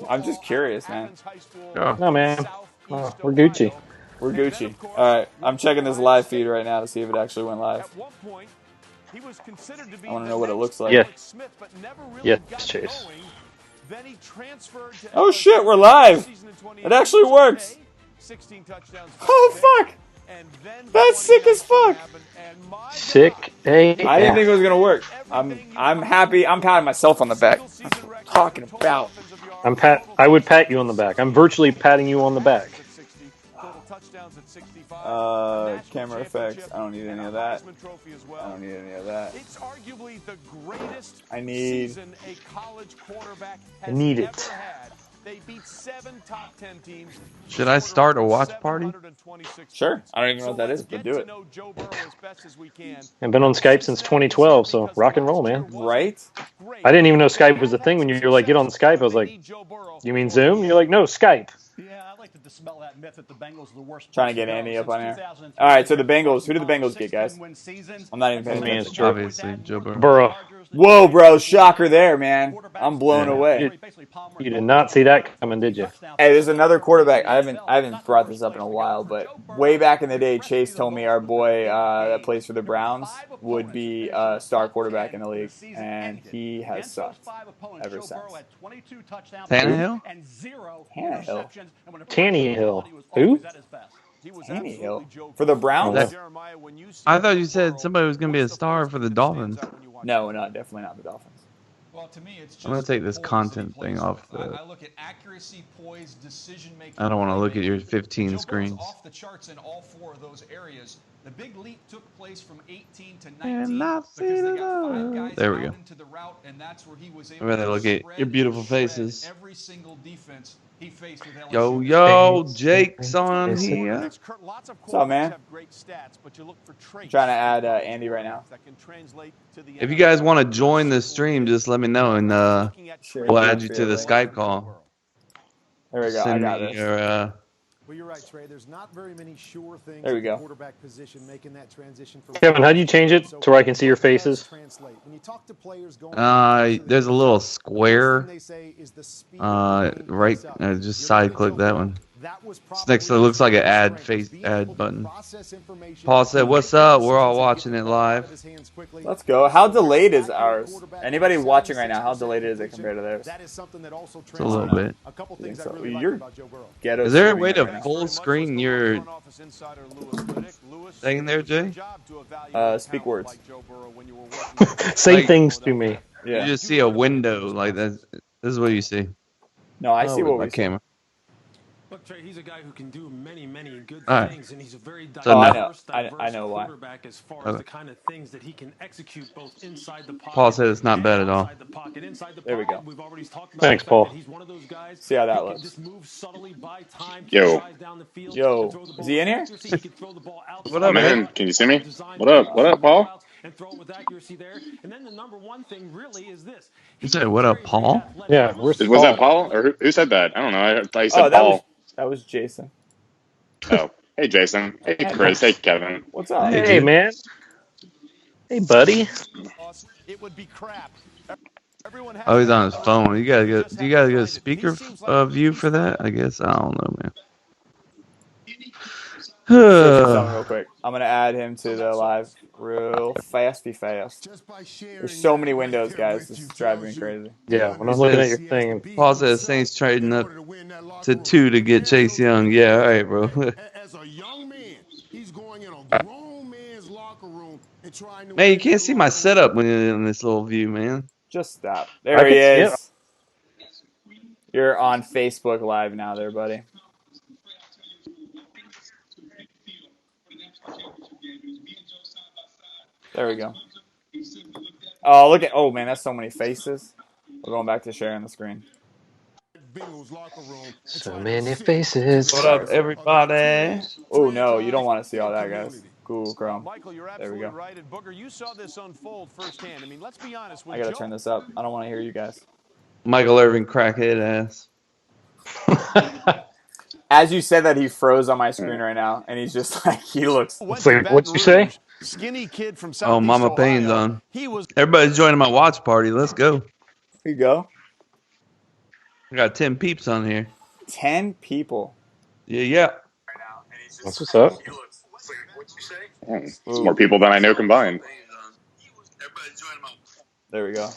I'm just curious, man. Oh. No, man. Oh, we're Gucci. We're Gucci. All right, I'm checking this live feed right now to see if it actually went live. I want to know what it looks like. Yes. Yes, Chase. Oh shit, we're live. It actually works. Oh fuck. That's sick as fuck. Sick AF. I didn't think it was gonna work. I'm happy. I'm patting myself on the back. That's what I'm talking about. I would pat you on the back. I'm virtually patting you on the back. Camera effects. I don't need any of that. I don't need any of that. I need it. They beat 7 top 10 teams. Should I start a watch party? Sure. I don't even know what that is, but do it. I've been on Skype since 2012, so rock and roll, man. Right? I didn't even know Skype was a thing. When you were like, get on Skype, I was like, you mean Zoom? You're like, no, Skype. Yeah, I like to dispel that myth that the Bengals are the worst. Trying to get Andy up on here. All right, so the Bengals. Who did the Bengals get, guys? I'm not even paying attention. Obviously, Joe Burrow. Burrow. Whoa, bro. Shocker there, man. I'm blown away. You did not see that coming, did you? Hey, there's another quarterback. I haven't brought this up in a while, but way back in the day, Chase told me our boy that plays for the Browns would be a star quarterback in the league, and he has sucked ever since. Tannehill? Tannehill. Who? Tannehill. For the Browns? I thought you said somebody was going to be a star for the Dolphins. No, definitely not the Dolphins. Well, to me, it's just I'm going to take this content thing off. I look at accuracy, poise, decision-making. I don't want to look at your 15 screens. Off the charts in all 4 of those areas. The big leap took place from 18 to 19 And not because they see got 5 it. guys There we out go. into the route, and that's where he was I'd able rather to look at spread your beautiful and shred faces. every single defense he faced with LSU. Yo, Jake's on here. What's up, man? I'm trying to add Andy right now. If you guys want to join the stream, just let me know, and we'll add you to the Skype call. There we go. I got this. Your, Well, you're right, Trey. There's not very many sure things There we go. at the quarterback position making that transition from Kevin, how do you change it to where I can see your faces? When you talk to players going there's a little square. Right. Just side click that one. It's next to it looks like an ad button. Paul said, "What's up? We're all watching it live." Let's go. How delayed is ours? Anybody watching right now? How delayed is it compared to theirs? It's a little bit. So. You're ghetto. Is there a way to full screen your thing there, Jay? Speak words. Say Like- things to me. Yeah. You just see a window like that. This is what you see. No, I see what my we see. camera. Look, Trey, he's a guy who can do many, many good All right. things, and he's a very So diverse, I know why. quarterback as far Okay. as the kind of things that he can execute both inside the pocket. Paul said it's not bad at all. outside the pocket. Inside the There we pocket, go. We've already talked about Thanks, the fact Paul. that he's one of those guys See how that who can looks. just move subtly, buy time, Yo. drive down the field, Yo. and throw the ball Is he in with here? accuracy. He can throw the ball outside What up, Man, man? can you see me? designed What up? to What up, Paul? and throw it with accuracy there. And then the number one thing really is this. You said, "What up, Paul?" Yeah, where's Was that Paul? Or who said that? I don't know. I thought you said Oh, that Paul. was Jason. Oh, hey, Jason. Hey, Chris. Hey, Kevin. What's up? Hey, man. Hey, buddy. It would be crap. Oh, he's on his phone. You gotta get. Do you guys get a speaker view for that? I guess I don't know, man. Something real quick. I'm gonna add him to the live real fast. There's so many windows, guys. This is driving me crazy. Yeah, when I'm looking at your thing. Paul says Saints trading up to 2 to get Chase Young. Yeah, all right, bro. As a young man, he's going in a grown man's locker room and trying to Man, you can't see my setup when you're in this little view, man. Just stop. There I he can- is. You're on Facebook Live now, there, buddy. There we go. Oh, look at. Oh man, that's so many faces. We're going back to sharing the screen. So many faces. What up, everybody? Oh no, you don't want to see all that, guys. Cool, Chrome. Michael, you're There we absolutely go. right. And Booger, you saw this unfold firsthand. I mean, let's be honest. I gotta turn this up. I don't want to hear you guys. Michael Irvin, crackhead ass. As you said that, he froze on my screen right now, and he's just like, he looks. Wait, what'd you say? Skinny kid from Oh, Southeast Mama Ohio. Payne's on. He was Everybody's joining my watch party. Let's go. Here you go. I got 10 peeps on here. 10 people. Yeah. That's what's up. It's more people than I know combined. There we go.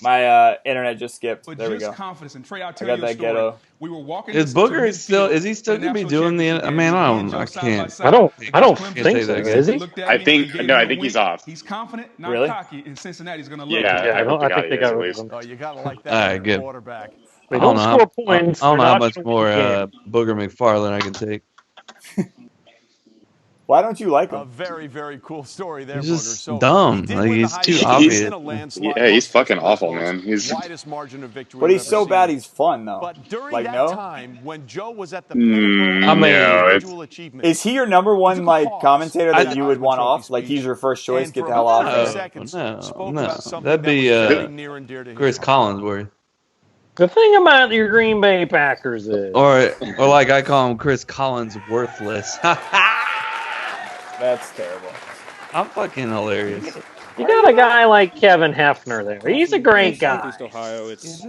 My internet just skipped. But There we just go. confidence. And Trey, I'll I tell got you a that story. ghetto. We were walking Is to Booger still? midfield Is he still in the gonna be national doing the? championship I game. mean, Me I and don't. Joe I side by can't. side. I don't Clemson think say so. that. Is he? looked at I me think and gave no, me I a think he's wink. off. He's confident, not Really? cocky. In Cincinnati, he's going to love Yeah, it. Yeah, I hope the I guy think they is got at rid of least. him. Oh, you got to like All that right, in your good. quarterback. They I don't don't know. score points. I don't know they're how not much gonna more win games. Booger McFarlane I can take. Why don't you like A him? very, very cool story there, He's Booger. just So dumb. he did Like, win the he's too Heisman obvious. in a landslide. Yeah, he's Most fucking history awful, records, man. He's widest margin of victory But we've he's ever so seen. bad he's fun, though. But during Like, that no? time, when Joe was at the pinnacle I of mean, individual achievement, Is he your number one, like, commentator that you would want off? Like, he's your first choice, and get for the hell about off 30 it. seconds, No. spoke about something That'd that be was very near and dear to Chris his heart. Collinsworth, The thing about your Green Bay Packers is, or like I call him, Chris Collins worthless. That's terrible. I'm fucking hilarious. you got a guy like Kevin Hefner there. He's a great guy. Southeast Ohio, it's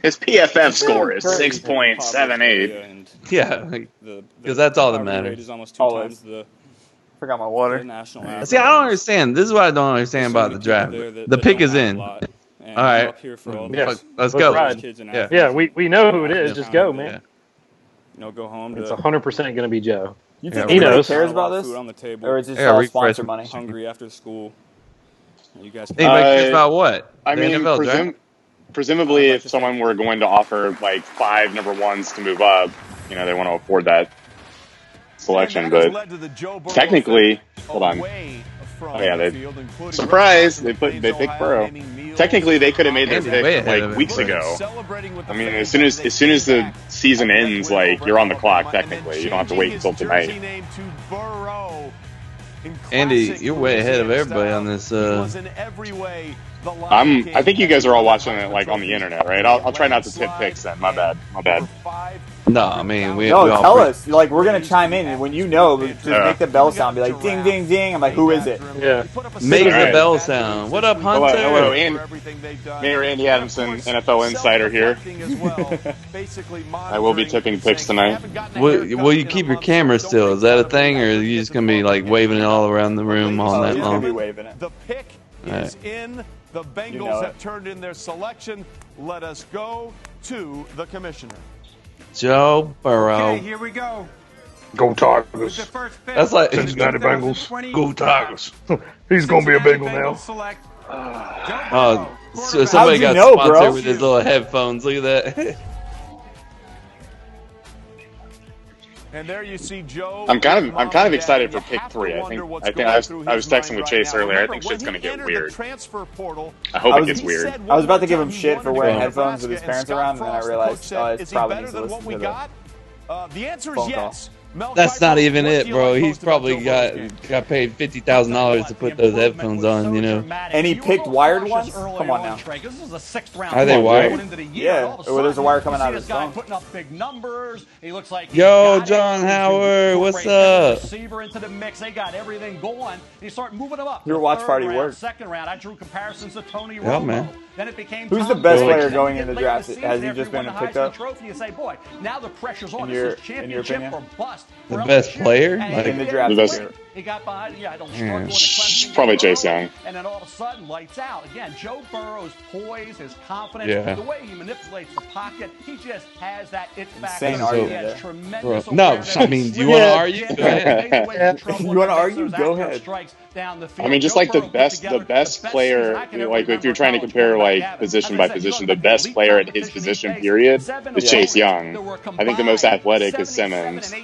his PFF score is Great. 6.78. Yeah, because that's all that poverty rate matters. is almost two Always. times the Forgot my water. national average. See, I don't understand. This is what I don't understand There's so about many the draft. people there that- The that pick don't is have a in. lot, and All I'm right. up here for all Yeah. those Let's Let's go. ride. kids and Yeah. athletes. Yeah, we know who it is. Just go, Yeah. man. You know, go home to It's 100% going to be Joe. You Yeah, think he anybody knows. cares about a lot of this? food on the table. Or is it Yeah, all refresh sponsor me. money? Hungry after school. You guys can Anybody cares about what? I The mean, NFL draft? presumably, I'd like if to someone were going to offer like 5 number ones to move up, you know, they want to afford that selection. And that has But led to the Joe Burrow technically, effect hold on. away from Oh yeah, the they field, including surprise! They Wisconsin, picked Ohio, Burrow. naming meals, Technically, they could have made their Andy's way pick ahead of like it, weeks but- ago. celebrating with the I mean, fans as soon as the back season at ends, Win like over you're on the clock Alabama, and then technically. You don't have to wait changing until his jersey tonight. name to Burrow in Andy, classic you're way ahead of Louisiana everybody style. on this. He was in every way the Lion I King. think you guys are all watching it like on the internet, right? I'll try not to tip picks then. My bad. No, I mean, we No, all tell pre- us. Like, we're going to chime in, and when you know, just make the bell sound. Be like, ding, ding, ding. I'm like, who is it? Yeah. Make All the right. bell sound. What up, Hunter? Hello, Mayor Andy Adamson, NFL insider here. I will be tipping picks tonight. Will you keep your camera still? Is that a thing, or are you just gonna be like waving it all around the room all Oh, night he's going to be long? waving it. The pick is in. The Bengals You know have it. turned in their selection. Let us go to the commissioner. Joe Burrow. Okay, here we go. Go With Tigers. the first pick, That's like Cincinnati Bengals. 2020 Go Tigers. He's going to be a Cincinnati Bengal now. Bengals select Joe oh, Burrow, so somebody How'd you got know, sponsored bro? with his little headphones. Look at that. And there you see Joe. I'm kind with of Mom and excited Dad, for and you pick have to 3. I wonder think what's I think going I was through I was his texting mind with right Chase now. earlier. I Remember, think when shit's he gonna get entered weird. the transfer portal, I hope I it was- gets he weird. said I was about to one give more him time shit he for wanted wearing to go to headphones with his Nebraska, parents and around, and then I Scott Frost, the realized, coach, said, oh, it's is he probably better needs to than listen what we to the got? The answer is phone call. yes. Mel That's Kiper, not even what it, do you bro. like He's most about probably Joe got Burrow's game? paid $50,000 to put those headphones on. You know. And he picked wired ones? Come on now. This is a 6th round. Are they pick wired? going into the year, Yeah, and all of a well, there's a sudden, wire coming you out see of this his guy phone. putting up big numbers. He looks like he's Yo, got it. John He's Howard, what's incorporating every up? receiver into the mix. They got everything going. And you start moving them up. Your The watch third party round, worked. Second round, I drew comparisons to Tony Yeah, Romo. man. Then it became Who's Tom the best Brady. player Then going you in get the late draft? season Has he after just you won been the picked Heisman up? Trophy, you say, boy, now the pressure's on. In This your- is in your championship opinion? or bust. The for best LSU. player? And Like- he In the did draft it. The best- He got behind, yeah, it'll start Yeah. going to Clemson. Probably get Chase Burrow, Young. And then all of a sudden, lights out. Again, Joe Burrow's poise, his confidence, Yeah. the way he manipulates the pocket, he just has that it factor. Insane He argument has there. tremendous Bro, no, awareness. I mean, do you want to argue? Go ahead. You wanna argue? Go ahead. I mean, just like the best player, like if you're trying to compare like position by position, the best player at his position, period, is Chase Young. I think the most athletic is Simmons.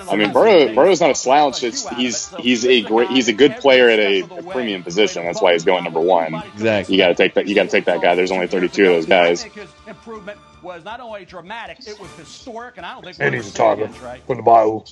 I mean, Burrow's not a slouch. He's a good player at a premium position. That's why he's going number 1. Exactly. You got to take that. You got to take that guy. There's only 32 of those guys. I think his improvement was not only dramatic, it was historic, and I don't think And we'll he's a ever see it Tiger. again, right? From the Bible.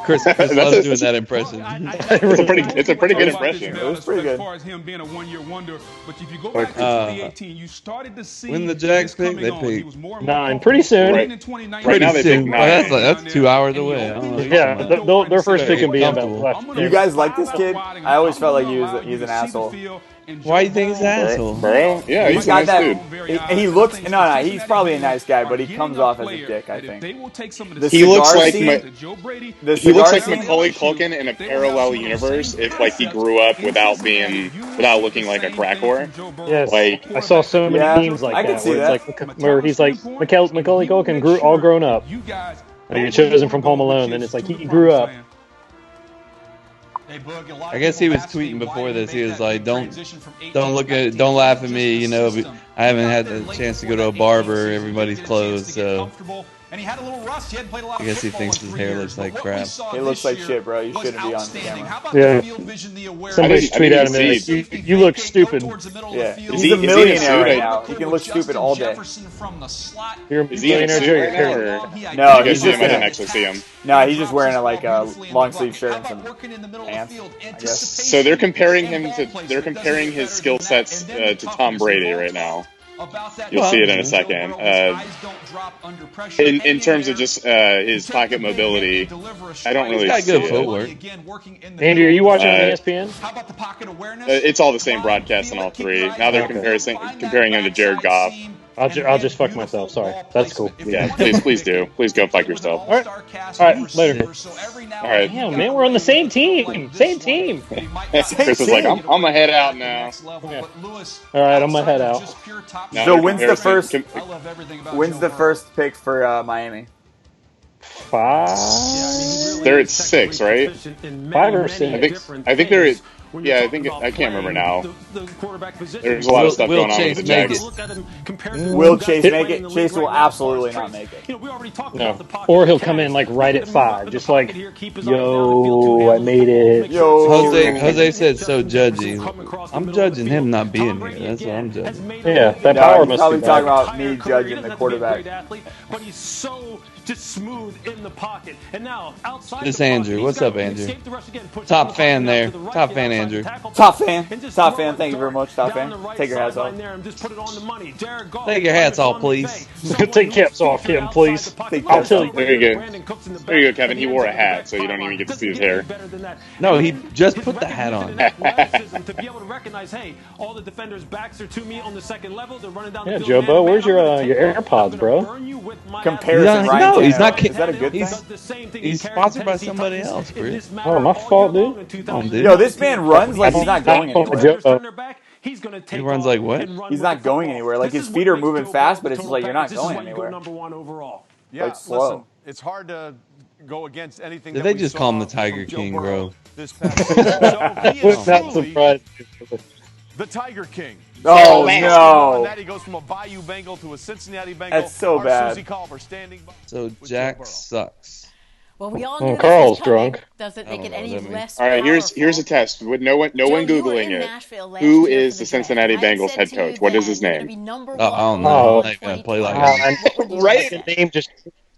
Chris loves doing that impression. It's a pretty good impression. It was pretty good. As far as him being a one-year wonder, but if you go Like, back to 2018, you started to see when the Jags this pick, coming they on. pick He was more and more 9 pretty soon. Right. in 2019. Right now they Pretty pick soon. 9. That's 2 hours away. I don't know what you're Yeah, talking about. their first pick can be about Comfortable. left. You guys like this kid? I always felt like he was an asshole. Why do you think he's an asshole? Bro, yeah, he's a got nice that. dude. He looks no, he's probably a nice guy, but he comes off as a dick. I think. The He looks cigar like scene. The He looks cigar like scene. Macaulay Culkin in a parallel universe if like he grew up without looking like a crack whore. Yes, Like I saw so many Yeah, memes like I can that see where it's that. like where he's like Macaulay Culkin grew all grown up. Like it shows him from Home Alone, and it's like he grew up. I guess he was tweeting before this. He was like, don't laugh at me. You know, I haven't had the chance to go to a barber. Everybody's closed, so And he had a little rust. He hadn't played a lot I of guess he football thinks in his 3 hair years, looks but like what crap. we saw It looks this like year shit, bro. You was shouldn't be on outstanding. camera. How about Yeah. the field vision, the awareness? Somebody tweet at him and he's like, you look stupid. Yeah, Is he's he- a is he millionaire sued? right now. He can look stupid all day. You're a Is he in a millionaire, suit Joe, right now, or No, you he's guys see him? just I didn't actually see him. No, he's just wearing a long sleeve shirt and some pants. I guess. So they're comparing his skill sets to Tom Brady right now. You'll see it in a second. In terms of just his pocket mobility, I don't really He's got see good it. footwork. Andrew, are you watching on ESPN? It's all the same broadcast on all three. Now they're comparing him to Jared Goff. I'll just fuck myself. Sorry, that's cool. Yeah, please do. Please go fuck yourself. All right, later. All right. Damn, man, we're on the same team. Same team. Chris is like, I'm gonna head out now. Okay. All right, I'm gonna head out. Now So they're when's the first? comparison- When's the first pick for Miami? 5. They're at 6, right? 5 or 6. I think they're at. Yeah, I can't remember now. There's a lot of stuff Will going on with the Chase make Jags. Will Chase make it? Chase will absolutely not make it. No, or he'll come in like right at 5, just like, yo, I made it. Yo, Jose said so judgy. I'm judging him not being here. That's what I'm judging. Yeah, that No, power he's must probably be talking back. about me judging the quarterback. But he's so just smooth in the pocket. And now outside This the pocket, Andrew. he's What's got up, to Andrew? escape the rush again, push Top the fan ball there. to the right, Top get fan, outside Andrew. the tackle Top position, fan. and just Top throw fan. it Thank you very much, top down fan. the right Take your hats off. sideline there and just put it on the money. Jared Goff, Take your hats off, please. Take caps off, Kim, please. I'll tell you. There you go. There you go, Kevin. He wore a hat, so you don't even get to see his hair. No, he just put the hat on. To be able to recognize, hey, all the defenders' backs are to me on the second level. They're running down the Yeah, field. Joe man Bo, to man. where's your I'm gonna take AirPods, I'm bro? gonna burn you with my Comparison, He's Ryan not- no, he's Tannehill. not Is that a good thing? He's sponsored by somebody else, Chris. Oh, my fault, dude. Come on, dude. Yo, this man runs like he's not going anywhere. He runs like what? He's not going anywhere. Like his feet are moving fast, but it's just like you're not going anywhere. Yeah, It's slow. listen, it's hard to go against anything. Did that they we just saw call him the from Tiger Joe King, Burrow bro? This past season. So he Was is not truly surprised. the Tiger King. Oh On no! that, he goes from a Bayou Bengal to a Cincinnati Bengal. That's so Our bad. Susie Culver standing by. So Jack sucks. Well, we all knew Carl's this was coming. drunk. Doesn't I make don't it know any what that less All right, here's a powerful. test with no one Joe, you were googling in it. Nashville last Who year is for the draft. Cincinnati I had Bengals said head to you coach? What is then, his you're gonna name? be number I don't one know. Oh. I'm not gonna play like Oh, that. and Right?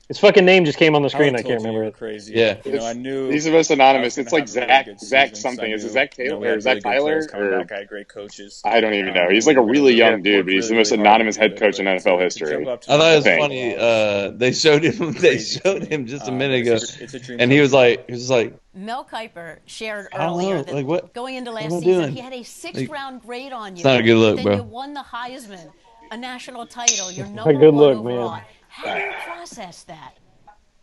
his fucking name just came on the screen. I can't remember it. Crazy. Yeah. You know, I knew He's the most anonymous. It's like I was gonna have a really Zach good something. season, Is it so I Zach knew, you know, Taylor we or had Zach really good Tyler? players coming Or back. I had great coaches. I don't even know. He's like a really young dude, but he's the most anonymous head coach in NFL history. I thought it was Thanks. funny. They showed him. They showed him just a minute ago, and he was just like, Mel Kiper shared I don't earlier know, that like, what going into am last I season, doing? he had a sixth-round grade on you. It's not a good look, then bro. you won the Heisman, a national title. You're a number good one look, man. overall. How do you process that?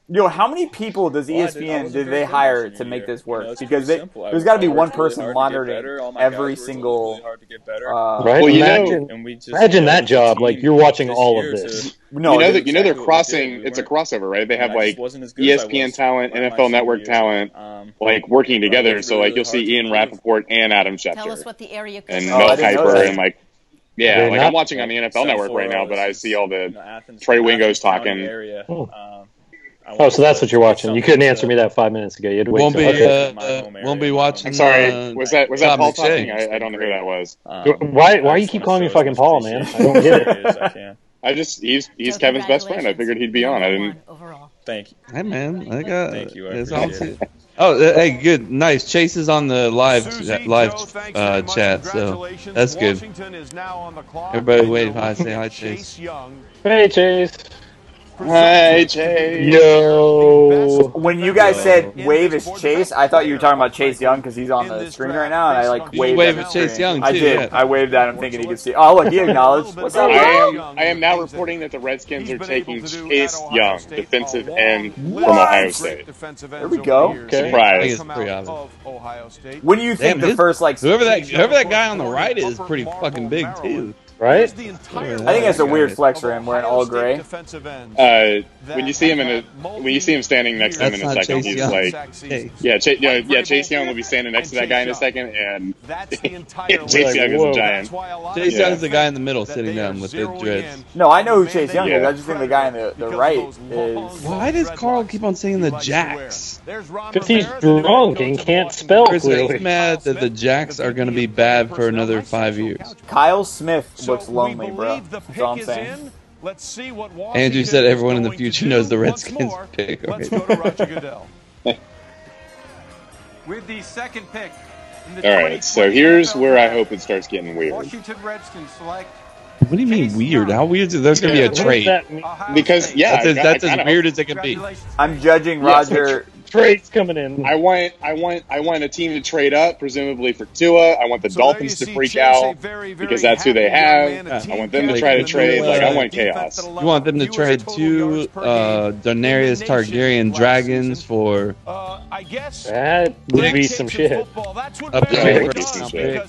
Yo, how many people does ESPN did they hire to make this work? Because there's got to be one person monitoring every single. Right? Well, you imagine, know, imagine that job. Like you're watching all of this. No, you know they're crossing. It's a crossover, right? They have like ESPN talent, NFL Network talent, like working together. So like you'll see Ian Rappaport and Adam Tell us Schefter what the area code and is. Mel I didn't know Kiper that. and like. Yeah, They're like not- I'm watching on the NFL Network right now, but I see all the Trey Wingos talking. Oh, so that's what you're watching. You couldn't answer me that 5 minutes ago. You had to wait. won't be till- won't be watching. I'm sorry. Was that Todd Paul McShay. talking? I don't know who that was. Why you keep calling me fucking Paul, man? I don't get it. He's Kevin's best friend. I figured he'd be on. I didn't. Overall. Thank you. Hey man, I got. Thank you. I It's appreciate awesome. Oh, hey, good, nice. Chase is on the live chat, so that's good. Everybody, wave hi, say hi, Chase. Hey, Chase. Hey, Chase. Yo. When you guys said wave is Chase, I thought you were talking about Chase Young because he's on the screen right now, and I like You waved wave at at the Chase screen. Young, I too, did. yeah. I waved at him thinking he could see. Oh, look, he acknowledged. What's up, bro? I am now reporting that the Redskins are taking Chase Young, defensive end from Ohio State. There we go. Okay. I think Surprise. it's pretty obvious. When do you think Damn, the first like? whoever that guy on the right is pretty fucking big too. Right? I think that's a weird flex for him, wearing all gray. When you see him standing next to him That's in a not second, Chase he's Young. like, Hey. Chase Young will be standing next to that guy in a second, and Chase Young is whoa. a giant. Chase Yeah. Young's the guy in the middle sitting down with the dreads. No, I know who Chase Young is. Yeah. I just think the guy on the right is. Why does Carl keep on saying the Jacks? Because he's drunk and can't spell He's clearly. mad that the Jacks are going to be bad for another 5 years. Kyle Smith looks lonely, bro. That's all I'm saying. Let's see what Andrew said everyone in the future knows the Redskins pick. Let's Right? go to Roger Goodell. With the second pick. In the All right, 2020 so here's NFL where I draft, hope it starts getting weird. Washington Redskins select What do you mean weird? How weird is it? There's going to be a What does trade. that mean? Ohio Because State. yeah, That's I as kinda weird as it can be. Congratulations. I'm judging Yes, Roger. Trade's coming in. I want a team to trade up, presumably for Tua. I want the Dolphins to freak out because that's who they have. I want them to try to trade. Like I want chaos. You want them to trade two Daenerys Targaryen dragons for I guess That would be some shit. Up Yeah, to it would be some shit.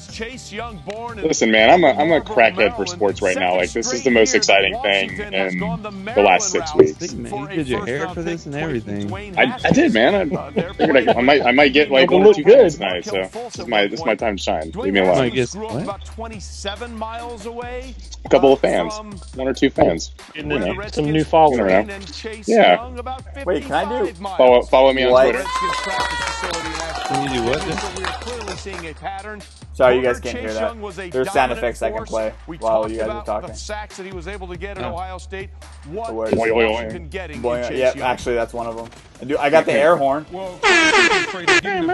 Listen, man, I'm a crackhead for sports right now. Like this is the most exciting thing in the last 6 weeks. Man, you did your hair for this and everything. I did, man. I figured I might get like Don't one or look two good. fans tonight. So this is my time to shine. Leave me I alone. guess grew up what? about 27 miles away. A couple of fans, one or two fans. And You then know. some new followers. You know. Yeah. Wait, can I do- Follow me on What? Twitter. Can you do what? Sorry, you guys can't hear that. There's sound effects I can play while you guys are talking. The sacks that he was able to get at Oh. Ohio State. What Boy, is boy, boy. Washington getting Boy, in Chase yeah, Young? actually, that's one of them. I got the air horn. Well, he can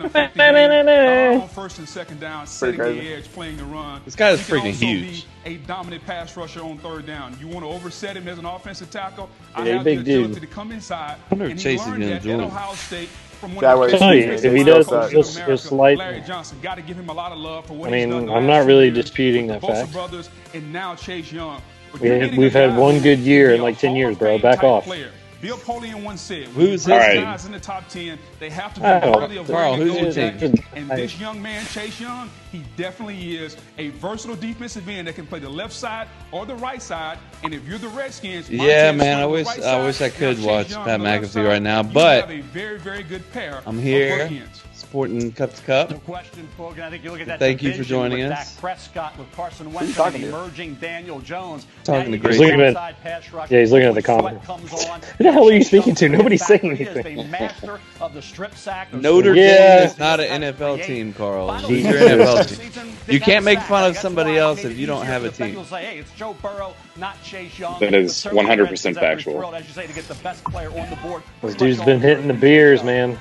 affect the game on first and second down, setting crazy. the edge, playing the run. This guy is He can freaking also huge. be a dominant pass rusher on third down. You want to overset him as an offensive tackle. I Yeah, have big the agility dude. to come inside. wonder if And he Chase is learned gonna that join. at Ohio State from one That of way the Tell you, best if he coaches does, in just America, like- Larry Johnson. Got to give him a lot of love for what I he's mean, done the I'm last not few really years disputing with that the Bosa fact. brothers and now Chase Young. But We- you're getting we've a had guy one who good year will in be like a 10 years, bro. Hall of Back Fame off. player. Bill Polian once said, Who's when you his put team? guys in the top 10, they have to be Oh, worthy of Carl, wearing a who's gold your jacket. team? And this young man, Chase Young, he definitely is a versatile defensive end that can play the left side or the right side. And if you're the Redskins, Yeah, Montez man, I on the wish right I wish I side, could now watch Chase Young Pat on the left McAfee side, right now, you but have a very, very good pair I'm of here bookends. sporting cup to cup. No question, Folk, and I think you look at that Thank you for division joining with us. Dak Prescott, with Carson you Wentz, talking and to? emerging Daniel Jones. Talking Now to you Grace. get He's looking at- outside pass rush. Yeah, he's looking at the Sweat comment. comes on. Who the hell are you speaking to? Chase Nobody's Young saying is anything. a master of the strip sack. The Notre Yeah. Dame is not an NFL team, Carl. Final Who's your season NFL of the team? season, You they can't got a make sack. fun of That's somebody why I else made if it you don't easier have a for the team. Bengals say, hey, it's Joe Burrow, not Chase Young. That is But certainly 100% the Redskins factual. are thrilled, as you say, to get the best player on the board. This dude's been hitting the beers, man.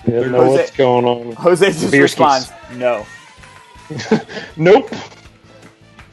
He doesn't know what's going on. Jose just Beer responds, skis. no. Nope.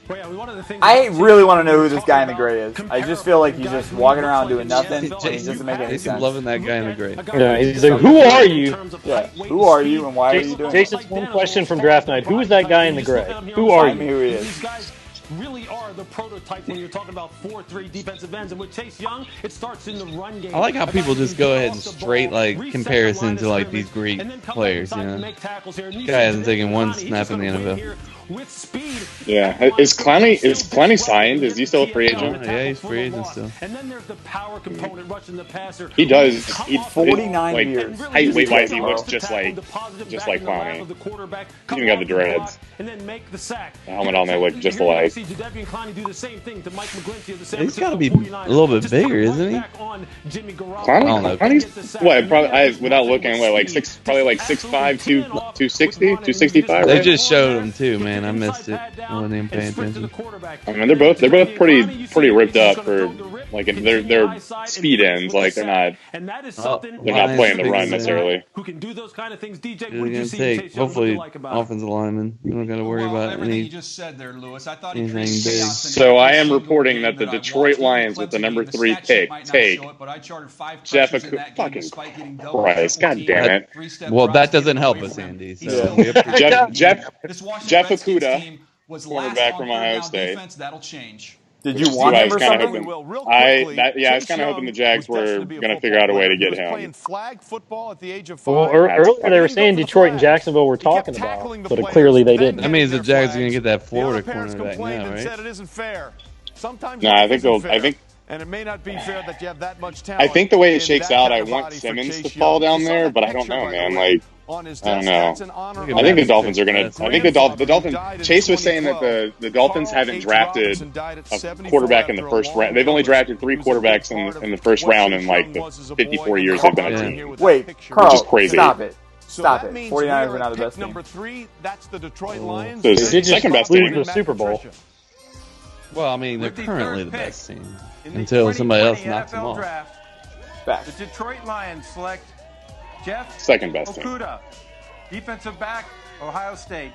Well, yeah, one of the things I really want to know who this guy in the gray is. I just feel like he's just walking around doing nothing. And it doesn't make any Jason's sense. loving that guy in the gray. Yeah, he's like, who are you? Yeah, who are you and why are you doing it? Jason's one question from draft night. Who is that guy in the gray? Who are Find me you? who he These is. guys really are the prototype when you're talking about 4-3 defensive ends. And with Chase Young, it starts in the run game. I like how A guy people who just can go get ahead off and the straight ball, like reset comparison the line to of like these scrimmage, Greek and then come players, back you inside and know. make tackles here. And Guy he's hasn't just taken one He's snap in the gonna win NFL. here with speed. Yeah. Is Clowney signed? Is he still a free agent? Yeah, he's free agent still. And then there's the power component rushing the passer. He does. He 49 like, years. Hey, wait, why is he Bro. looks just like Clowney? He even got the dreads. And then make the sack. The helmet on there look just alike. See Jadeveon Clowney do the same thing to Mike McGlinchey of the San He's gotta Francisco be 49ers. a little bit Just bigger, put right isn't he? back on Jimmy Garoppolo. I don't know. Clowney's what? Probably without looking, what, like probably like 6'5", 260, 265, They right? just showed him too, man. I missed it. I wasn't even paying attention. I mean, they're both pretty ripped up for Like they're speed ends. Like they're not. And that is something They're not playing the run necessarily. who can do those kind of things. DJ, You're what did you gonna see take Chase Young hopefully like about offensive lineman. You don't got to worry about everything you any. just said there, Lewis. I thought he anything created big. chaos in So I every am single reporting game that the I've Detroit watched. Even Lions with the Clemson number game, 3 stat sheet pick might not take show it, but I charted 5 Jeff pressures in that game fucking despite getting double, Christ. triple God damn it. three-step Well, drops, that doesn't getting help away us, from him. Andy. He's So still we appreciate This Washington Jeff Redskins Okudah, team was cornerback last from on Ohio third down State. defense. That'll change. Did you want him or something? I was kind of hoping the Jags were going to figure out a way to get him. Flag football at the age of 5. Well, earlier they were saying Detroit and Jacksonville were talking about, but clearly they didn't. That means the Jags are going to get that Florida cornerback now, right? Said it isn't fair. Sometimes No, I think and it may not be fair that you have that much talent. I think the way it shakes out, I want Simmons to fall down there, but I don't know, man. Like, I don't know. I think the Dolphins are going to. I think the Dolphins. Chase was saying that the Dolphins haven't drafted a quarterback in the first round. They've only drafted 3 quarterbacks in the first round in like the 54 years they've been a team. Wait, Carl, which is crazy. Stop it. Stop it. 49ers are not the best team. Number 3, that's the Detroit Lions. The They did just second best lose team. the Super Bowl. Well, I mean, they're With the currently third the pick best team in the until somebody else 2020 knocks them NFL off. Draft, Back. the Detroit Lions select Jeff Second best team. Okudah, defensive back, Ohio State.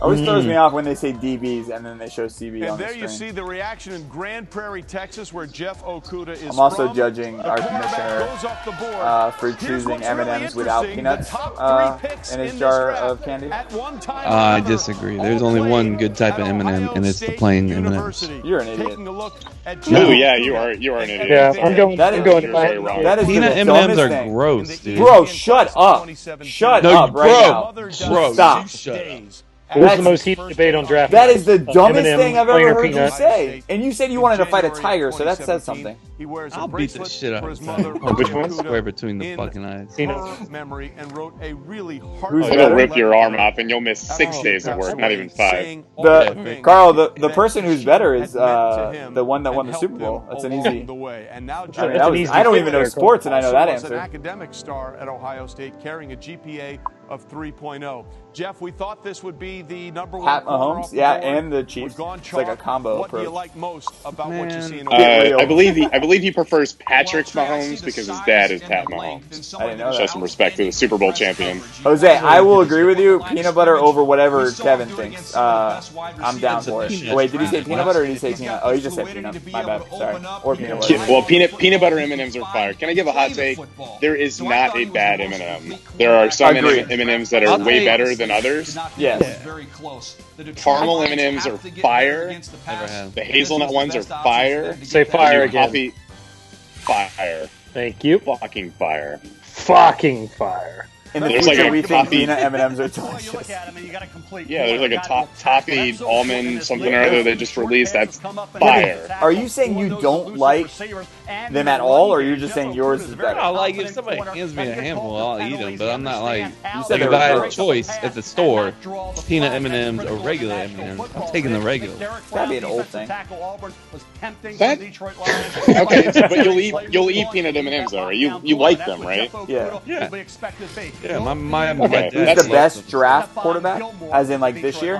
Always throws me off when they say DBs and then they show CB And on the there you screen. see the reaction in Grand Prairie, Texas, where Jeff Okudah is I'm also from. judging The our quarterback commissioner goes off the board. for Here's choosing what's really M&Ms without interesting. peanuts The top 3 picks in his this jar draft. of candy. At one time or I another, disagree. There's all only one played good type at of M&M, Ohio and it's the State plain M&Ms. University. You're an idiot. Taking a look at Ooh, Jeff yeah, Okudah. you are an idiot. Yeah, I'm going. That I'm is- going. You're very wrong. That is Peanut the M&Ms dumbest are thing. gross, dude. Bro, shut up. Shut No, up right bro. now. Bro, Stop. shut up. What was That's- the most heated debate on draft? That is the dumbest M&M thing I've plain ever or heard you peanut? say. And you said you wanted to fight a tiger, so that says something. He wears a I'll beat the bracelet shit out for of his his mother, Which one? Okudah, Square between the in fucking eyes. her memory, and wrote a really Who's heartfelt It'll better? rip your arm off, and you'll miss 6 Oh, days of work, not even 5. saying all the The things Carl, the that person who's she better had is meant to him the one that and won the helped Super Bowl. him That's an along easy. the way. And now I Jeff mean, an easy I don't even know figure, sports, and I know that also was an answer. academic star at Ohio State, carrying a GPA of 3.0. Jeff, we thought this would be the number 1 Pat corner Mahomes, off the yeah, board. and the Chiefs. We've gone It's like a chalk. combo What do you approach. like most about what you see in Get real. I believe he prefers Patrick Mahomes because his dad is Pat Mahomes. I didn't know Show that. some respect to the Super Bowl champion. Jose, I will agree with you. Peanut butter over whatever Kevin thinks. I'm down for it. Wait, did he say peanut butter or did he say peanut? Oh, he just said peanut. My bad. Sorry. Or peanut butter. Well, peanut butter M&Ms are fire. Can I give a hot take? There is not a bad M&M. There are some Agreed. M&Ms that are way better than others. Yes. Very close. The Detroit Caramel Lions M&Ms have are to get fire. better against the pass. Never have. The hazelnut ones are fire. Say fire again. Coffee, fire. Thank you. Fucking fire. Fucking fire. In the There's future, like a we think coffee- peanut M&Ms are You look delicious. at them and you got a complete. Yeah, there's like a toffee almond something or other they just released. That's fire. Are you saying you don't like them at all, or you're just saying yours is better? I like if somebody hands me a handful, I'll eat them, but I'm not like. You said Like they if were I had a gross. choice at the store, peanut M&Ms or regular M&Ms, I'm taking the regular. That'd be an old thing. That- Okay, but you'll eat peanut M&Ms though, right? You like them, right? Yeah. Yeah. Yeah, my Okay, dad Who's the loves best them. draft quarterback? As in, like, this year?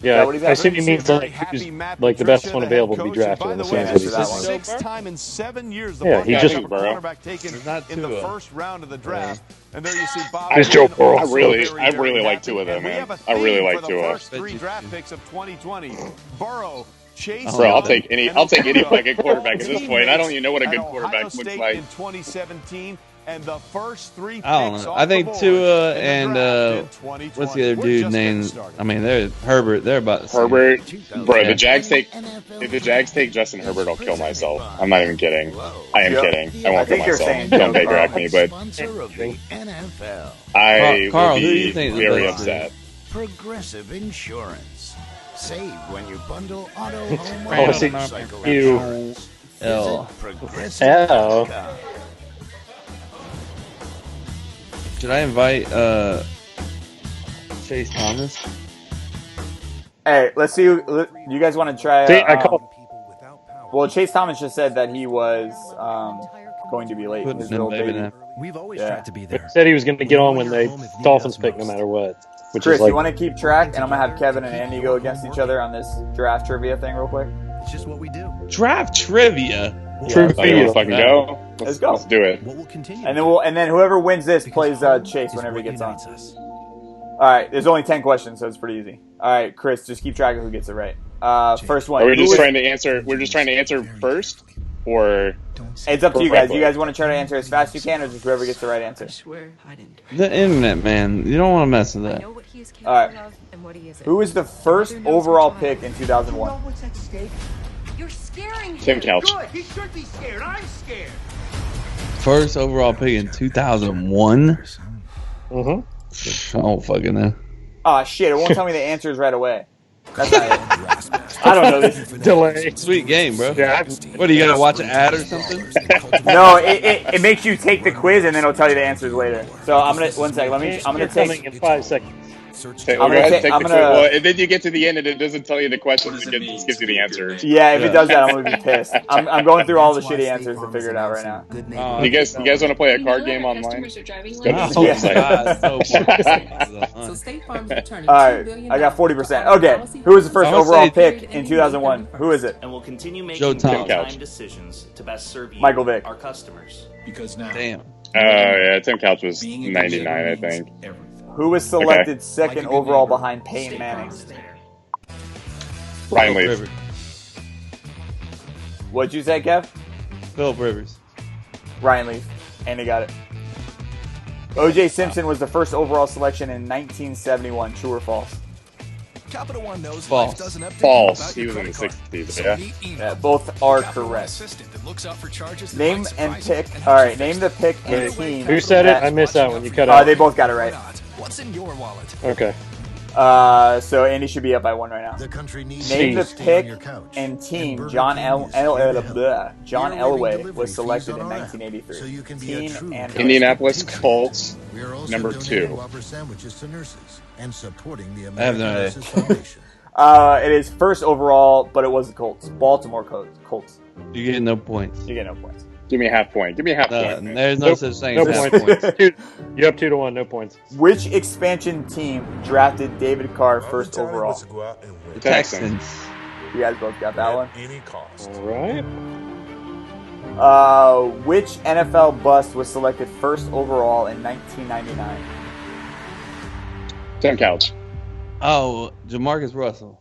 Yeah, that what he's I assume he after? means like who's like the best one available to be drafted. In the sense that he that says. one. 6th time in 7 years, the Yeah, he Bucs just- have a quarterback taken There's not in the two of them. first round of the draft. And there you see Bob. It's Joe Quinn Burrow. also I really very like happy. Tua, though, And we man. have a I really theme like for the Tua. first 3 draft picks of 2020. Burrow, Chase Bro, I'll Young, take any and fucking Okudah. quarterback at this point. I don't even know what a good At quarterback Ohio looks State like. in 2017, and the first 3 picks I don't know. off I think the board Tua in the and draft in 2020. what's the other We're dude just getting named? started. I mean, they're Herbert. They're about the same. Herbert, bro, Yeah. if the Jags take Justin Herbert, I'll kill myself. I'm not even kidding. I am Yep. kidding. I won't I kill think you're myself. saying Don't Joe Baker Burrow. Act me, but Sponsor of the NFL. I Carl, will who do you be think is the very best, upset. Progressive Insurance. Save when you bundle auto, home, Oh, and see, motorcycle you. insurance. L. Visit progressive.com. Should I invite Chase Thomas? Hey, let's see. You guys want to try? See, I called. Well, Chase Thomas just said that he was going to be late. Putting His him little baby baby. now. We've always Yeah. tried to be there. Said he was going to get on when the Dolphins pick, no matter what. Which Chris, is like, you want to keep track, and I'm gonna have Kevin and Andy go against each other on this draft trivia thing real quick. It's just what we do. Draft trivia. True. Oh, you want to fucking go? Let's go. Let's do it. What will continue? And then whoever wins this plays Chase whenever he gets on. All right, there's only 10 questions, so it's pretty easy. All right, Chris, just keep track of who gets it right. First one. Are we just trying to answer? We're just trying to answer first, or it's up to you guys. You guys want to try to answer as fast as you can, or just whoever gets the right answer? The internet, man. You don't want to mess with that. All right. Who was the first overall pick in 2001? You're scaring him. Tim Couch. Good. He should be scared. I'm scared. First overall pick in 2001. Mm-hmm. I don't fucking know. Oh shit! It won't tell me the answers right away. That's not it. I don't know this. Delay. Sweet game, bro. Yeah. What, do you gotta watch an ad or something? No, it makes you take the quiz and then it'll tell you the answers later. So I'm gonna one sec. I'm gonna coming take. in 5 seconds. Well, and then you get to the end and it doesn't tell you the questions. It just gives you the answers. Yeah, if it does that, I'm gonna be pissed. I'm going through all the shitty answers to figure it out right now. You guys want to play a card game online? Yeah. So State Farm's returning All right, I got 40%. Okay, who was the first overall pick in 2001? Who is it? And we'll continue making Joe Tom. real-time decisions to best serve you, Michael Vick. our customers. Because now, Damn. Yeah, Tim Couch was 99, I think. Who was selected second overall behind Peyton Manning? Ryan Leaf. Rivers. What'd you say, Kev? Philip Rivers. Ryan Leaf. And he got it. O.J. Simpson was the first overall selection in 1971. True or false? Capital One knows False. life doesn't update False. about He your was in the credit card. 60s, So yeah. meet email. Yeah, both are Capital One correct. assistant that looks out for charges that Name might and surprise pick. you and All helps right, you name fix the it. pick Either and way, team. Who said it? that- I missed that one. You cut out. They both got it right. What's in your wallet? Okay. So Andy should be up by one right now. The country needs Name the you to stay pick on your couch. and team. Burger John King John You're Elway waiving delivery was selected fees in on our app, 1983. so you can be a Team true and Indianapolis Colts, We are also number donating 2. Whopper sandwiches to nurses and supporting the I have American no idea. Nurses Foundation. It is first overall, but it was the Colts. Baltimore Colts. You get no points. You get no points. Give me a half point. Give me a half No, point. there's no such thing No as half points. points. You up 2-1. No points. Which expansion team drafted David Carr first overall? The Texans. You guys both got that one. All right. Which NFL bust was selected first overall in 1999? Tim Couch. Oh, Jamarcus Russell.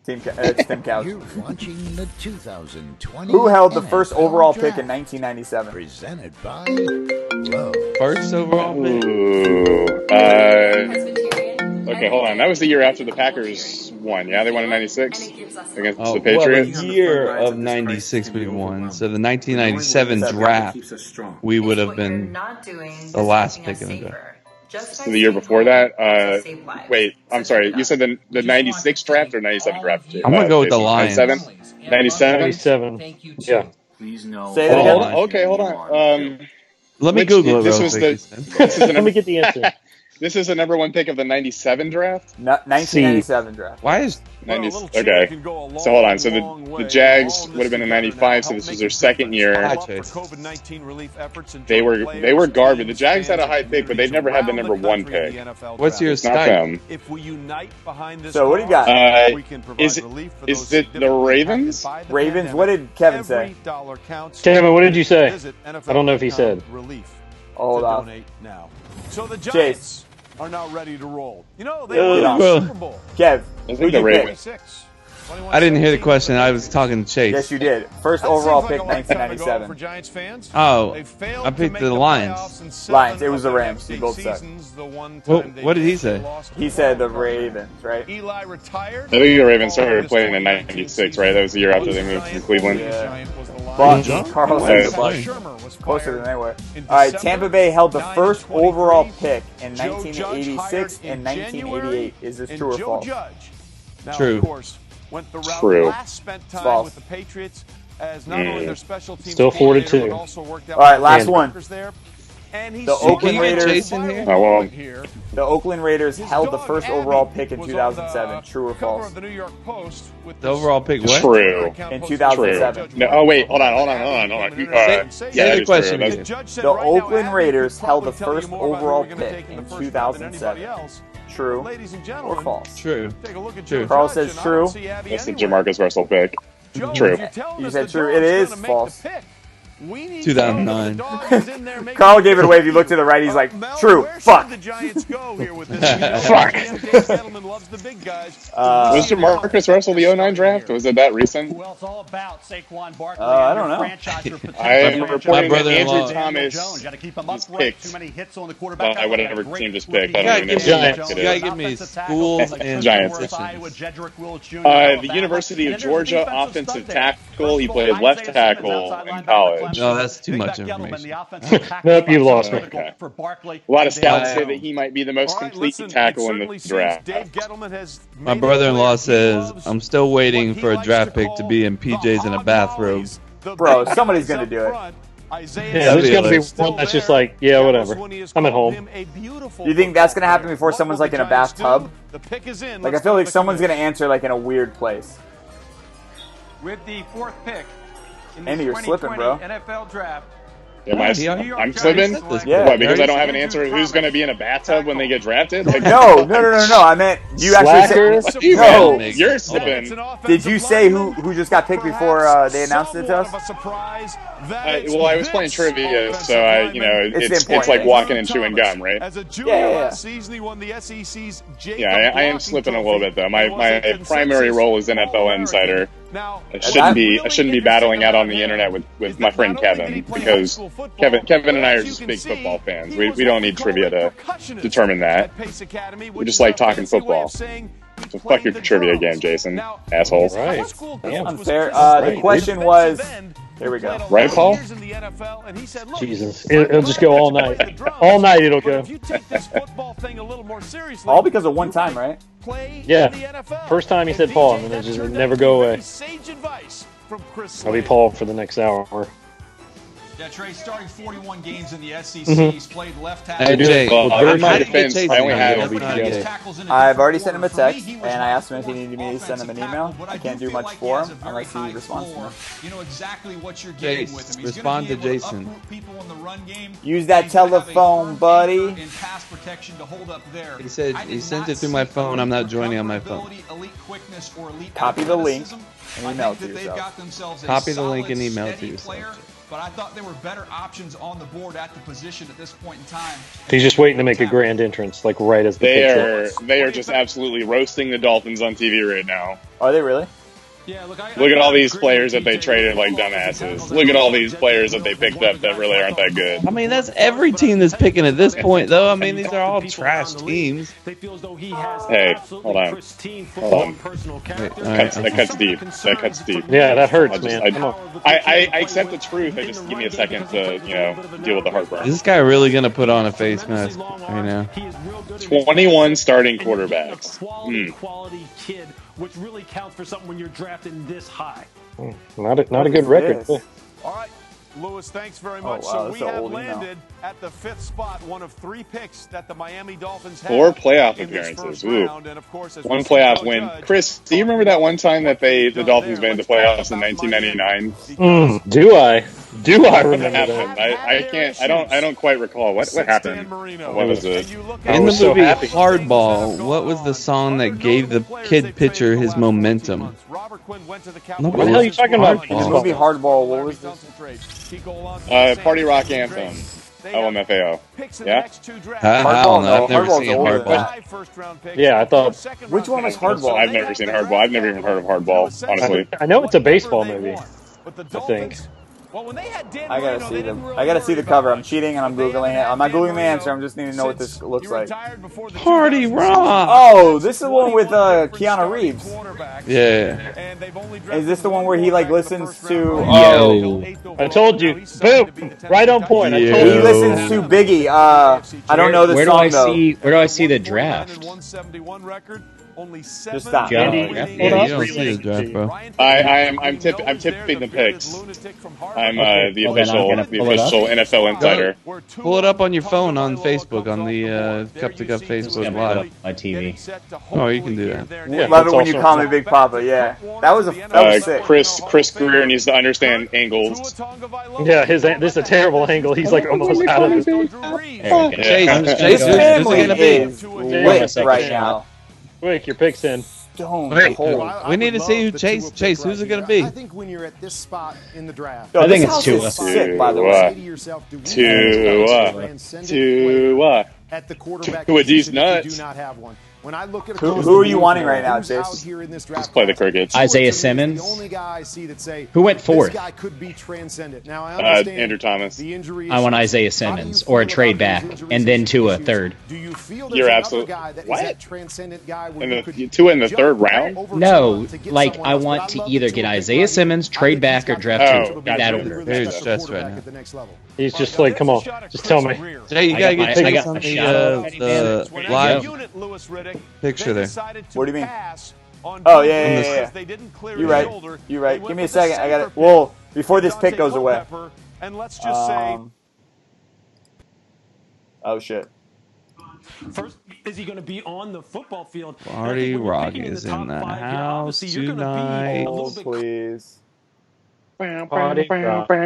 It's Tim Couch. You're watching the 2020 Who held the first NFL overall pick Draft, in 1997? presented by Lowe. First overall pick. Ooh. Okay, hold on. That was the year after the Packers won. Yeah, they won in '96 against the Well, Patriots. the year of '96 we won. So the 1997 draft, we would have been the last pick in the draft. So the year before that. Wait, I'm sorry. You said the '96 draft or '97 draft? I'm gonna go with the Lions. 97. 97. Yeah. Say that again. Okay, hold on. Let me Google it This real was quick. Let me get the answer. This is the number 1 pick of the '97 draft. 1997 draft. Why is 90, okay, so hold on. So the Jags would have been in '95, so this was their second year. They were garbage. The Jags had a high pick, but they've never had the number 1 pick. what's your It's not Skype? them. If we unite behind this So what do you got? Is it the Ravens? Ravens. What did Kevin say? Kevin, what did you say? I don't know if he said. Hold on. Now. So the Chase. Giants are now ready to roll. You know, they Get won on. the Super Bowl. Kev, I who'd think the you Ravens. pick? I didn't hear the question. I was talking to Chase. Yes, you did. First overall pick, 1997. For Giants fans. Oh, They failed I to picked make the Lions. playoffs in 7 Lions. It was the of Rams. You NFC both suck. seasons. The one Well, time they what did he did, say? they lost He to said the wild card. Ravens, right? Eli retired. I think the Ravens started playing in '96, right? That was the year after they moved from Cleveland. Yeah. Bucks. Bucks. Carl said the Bucks. Closer than they were. All right, Tampa Bay held the first overall pick in 1986 and 1988. Is this true or false? True. Of course, went the route True. last spent time False. with the Patriots as not only their special teams Still coordinator, 4-2. but also worked out All right, last with the one. Packers there. And he The Oakland Raiders- Jason here? Oh, well. The Oakland Raiders held the first overall pick in 2007. True or false? The overall pick what? True. In 2007. No, oh wait, hold on. Say Yeah, the it is question true. again. The Oakland Raiders held the first overall pick in 2007. True or false? True. Carl says true. That's the Jamarcus Russell pick. True. You said true. It is false. 2009. Carl gave it away. If you look to the right, he's like, true. Fuck. Was Marcus Russell the 09 draft? Was it that recent? I don't know. I am reporting that Andrew Thomas is picked by whatever team just picked. I don't even know. You gotta give me schools and Giants. The University of Georgia offensive tackle. He played left tackle in college. No, that's too much information. Nope, you lost me. Okay. A lot of scouts say that he might be the most complete tackle in the draft. My brother-in-law says, I'm still waiting for a draft pick to be in PJs and a bathrobe. Bro, somebody's going to do it. Yeah, there's going to be one that's just like, yeah, whatever. I'm at home. You think that's going to happen before someone's like in a bathtub? Like, I feel like someone's going to answer like in a weird place. With the 4th pick in the Andy, you're slipping, bro. NFL draft. I'm slipping? Yeah. What, because I don't have an answer who's going to be in a bathtub when they get drafted? Like, No. I meant, you actually said... No. You're slipping. Did you say who just got picked before they announced it to us? Well, I was playing trivia, so it's like walking and chewing gum, right? Yeah. Yeah, I am slipping a little bit though. My primary role is NFL insider. I shouldn't be battling out on the internet with my friend Kevin, because Kevin and I are just big football fans. We don't need trivia to determine that. We just like talking football. So fuck your trivia game, Jason, asshole. Right. Unfair. The question was... Here we go. Right, Paul? Jesus. It'll just go all night. All night it'll go. All because of one time, right? Yeah. First time he said Paul, and then it just would never go away. I'll be Paul for the next hour. Yeah, Trey, starting 41 games in the SEC. He's played left tackle. Hey, Jay, in my defense, I only have... I've already sent him a text, and I asked him if he needed me to send him an email. I can't do much for him unless he responds to me. You know exactly what you're getting with him. Respond to Jason. Use that telephone, buddy. In pass protection to hold up there. He said he sent it through my phone. I'm not joining on my phone. Copy the link and email it to yourself. Copy the link and email it to yourself. But I thought there were better options on the board at the position at this point in time. He's just waiting to make a grand entrance, like right as the They are just absolutely roasting the Dolphins on TV right now. Are they really? Yeah, look at all these players that they traded like dumbasses. Look at all these players that they picked up that really aren't that good. I mean, that's every team that's picking at this point, though. I mean, these are all trash teams. Hey, hold on. That cuts deep. That cuts deep. Yeah, that hurts, man. I accept the truth. I just give me a second to deal with the heartburn. Is this guy really going to put on a face mask right now? 21 starting quarterbacks. Quality kid, which really counts for something when you're drafting this high. Not a good record. All right, Lewis, thanks very much. Wow, so we have landed at the 5th spot, one of 3 picks that the Miami Dolphins had. 4 playoff appearances. Ooh. And of course, 1 playoff win. Chris, do you remember that one time that the Dolphins made the playoffs in 1999? Do I? Do I remember that? I can't. I don't quite recall what happened. What was it? In the movie Hardball, what was the song that gave the kid pitcher his momentum? What the hell are you talking about? In the movie Hardball, what was this? Party Rock Anthem. LMFAO. Yeah? I don't know. I've never seen Hardball. Yeah, I thought... Which one was Hardball? I've never seen Hardball. I've never even heard of Hardball, honestly. I know it's a baseball movie, I think. I gotta see the cover. I'm cheating and I'm Googling it. I'm not Googling the answer. I'm just needing to know what this looks like. Party Rock! Oh, this is the one with Keanu Reeves. Yeah. Is this the one where he listens to... Yo. I told you. Boom! Right on point. I told you. He listens to Biggie. I don't know the song though. Where do I see the draft? Just stop. You don't see the draft, bro. I'm tipping the picks. I'm the official NFL insider. Pull it up on your phone on Facebook on the Cup to Cup Facebook Live. My TV. Oh, you can do that. Yeah, love it when you call me Big Papa. Yeah, that was sick. Chris Greer needs to understand angles. Yeah, this is a terrible angle. He's like almost out of his. His family is lit right now. Quick, your pick's in. Wait, we need to see who Chase. Chase, who's it going to be? I think when you're at this spot in the draft, Yo, I think it's Tua. Sick, by the way. Tua. At the quarterback Tua D's position, nuts. You do not have one. When I look at who are you wanting right now, Chase? Just play the crickets. Isaiah Simmons. The only guy I see that say who went fourth? This guy could be transcendent. Now I understand Andrew Thomas. The injury I want Isaiah Simmons or a trade back, and then Tua third. Do you feel You're absolutely guy that what? Is that transcendent guy Tua in the third round? No, like I want to either get Isaiah Simmons, trade back, or draft Tua in that order. Very stressed right now. He's just like, come on, just tell me. Hey, you gotta get Chase on the live Riddick, picture there. What do you mean? Oh, yeah. You're right. You're right. Give me a second. I got it. Well, before this pick goes away. And let's just say... Oh, shit. First, is he going to be on the football field? Party Rock is in the house tonight. Oh, please. Party Rock. Maybe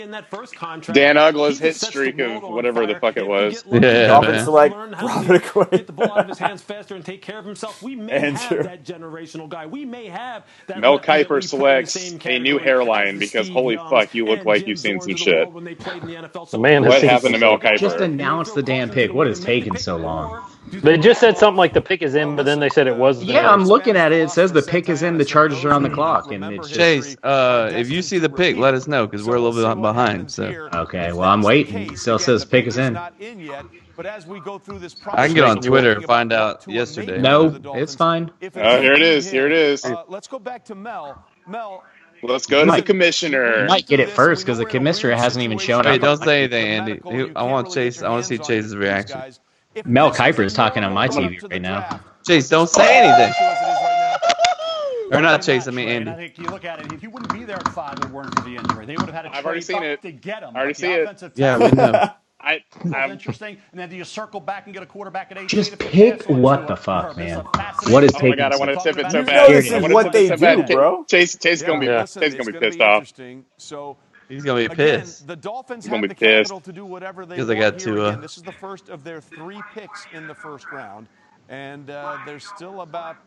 in that first contract, Dan Ugla's hit streak of whatever the fuck it was. Yeah, Dolphins select Robert Quinn. Get the ball out of his hands faster and take care of himself. We may have that generational guy. We may have that. Mel Kiper selects a new hairline because holy fuck, you look like you've seen some shit. The man what happened to Mel Kiper? Just announce the damn pick. What is taking so long? They just said something like the pick is in, but then they said it was. Yeah, I'm looking at it. It says the pick is in. The Chargers are on the clock, and it's just... Chase, if you see the pick, let us know because we're a little bit behind. So okay, well I'm waiting. It still says pick is in. I can get on Twitter and find out yesterday. No, it's fine. Here it is. Here it is. Let's go back to Mel. Mel. Let's go to the commissioner. You might get it first because the commissioner hasn't even shown up. Wait, don't say anything, Andy. I want Chase. I want to see Chase's reaction. Mel Kiper is talking on my TV right now. Chase, don't say anything. Or not Chase, I mean Andy. I think you look at it, if he wouldn't be there at 5 if it weren't for the injury. They would have had a I've already seen it. To get him. I already see it. Yeah, we know. That's interesting. And then do you circle back and get a quarterback at 8? Just pick what the fuck, man. What is taking? Oh my god, I want to tip it so You bad. know this is what they do, bro. Chase is gonna be pissed off. So he's gonna be pissed. The Dolphins have the capital to do whatever they because they got Tua. This is the first of their 3 picks in the first round, and there's still about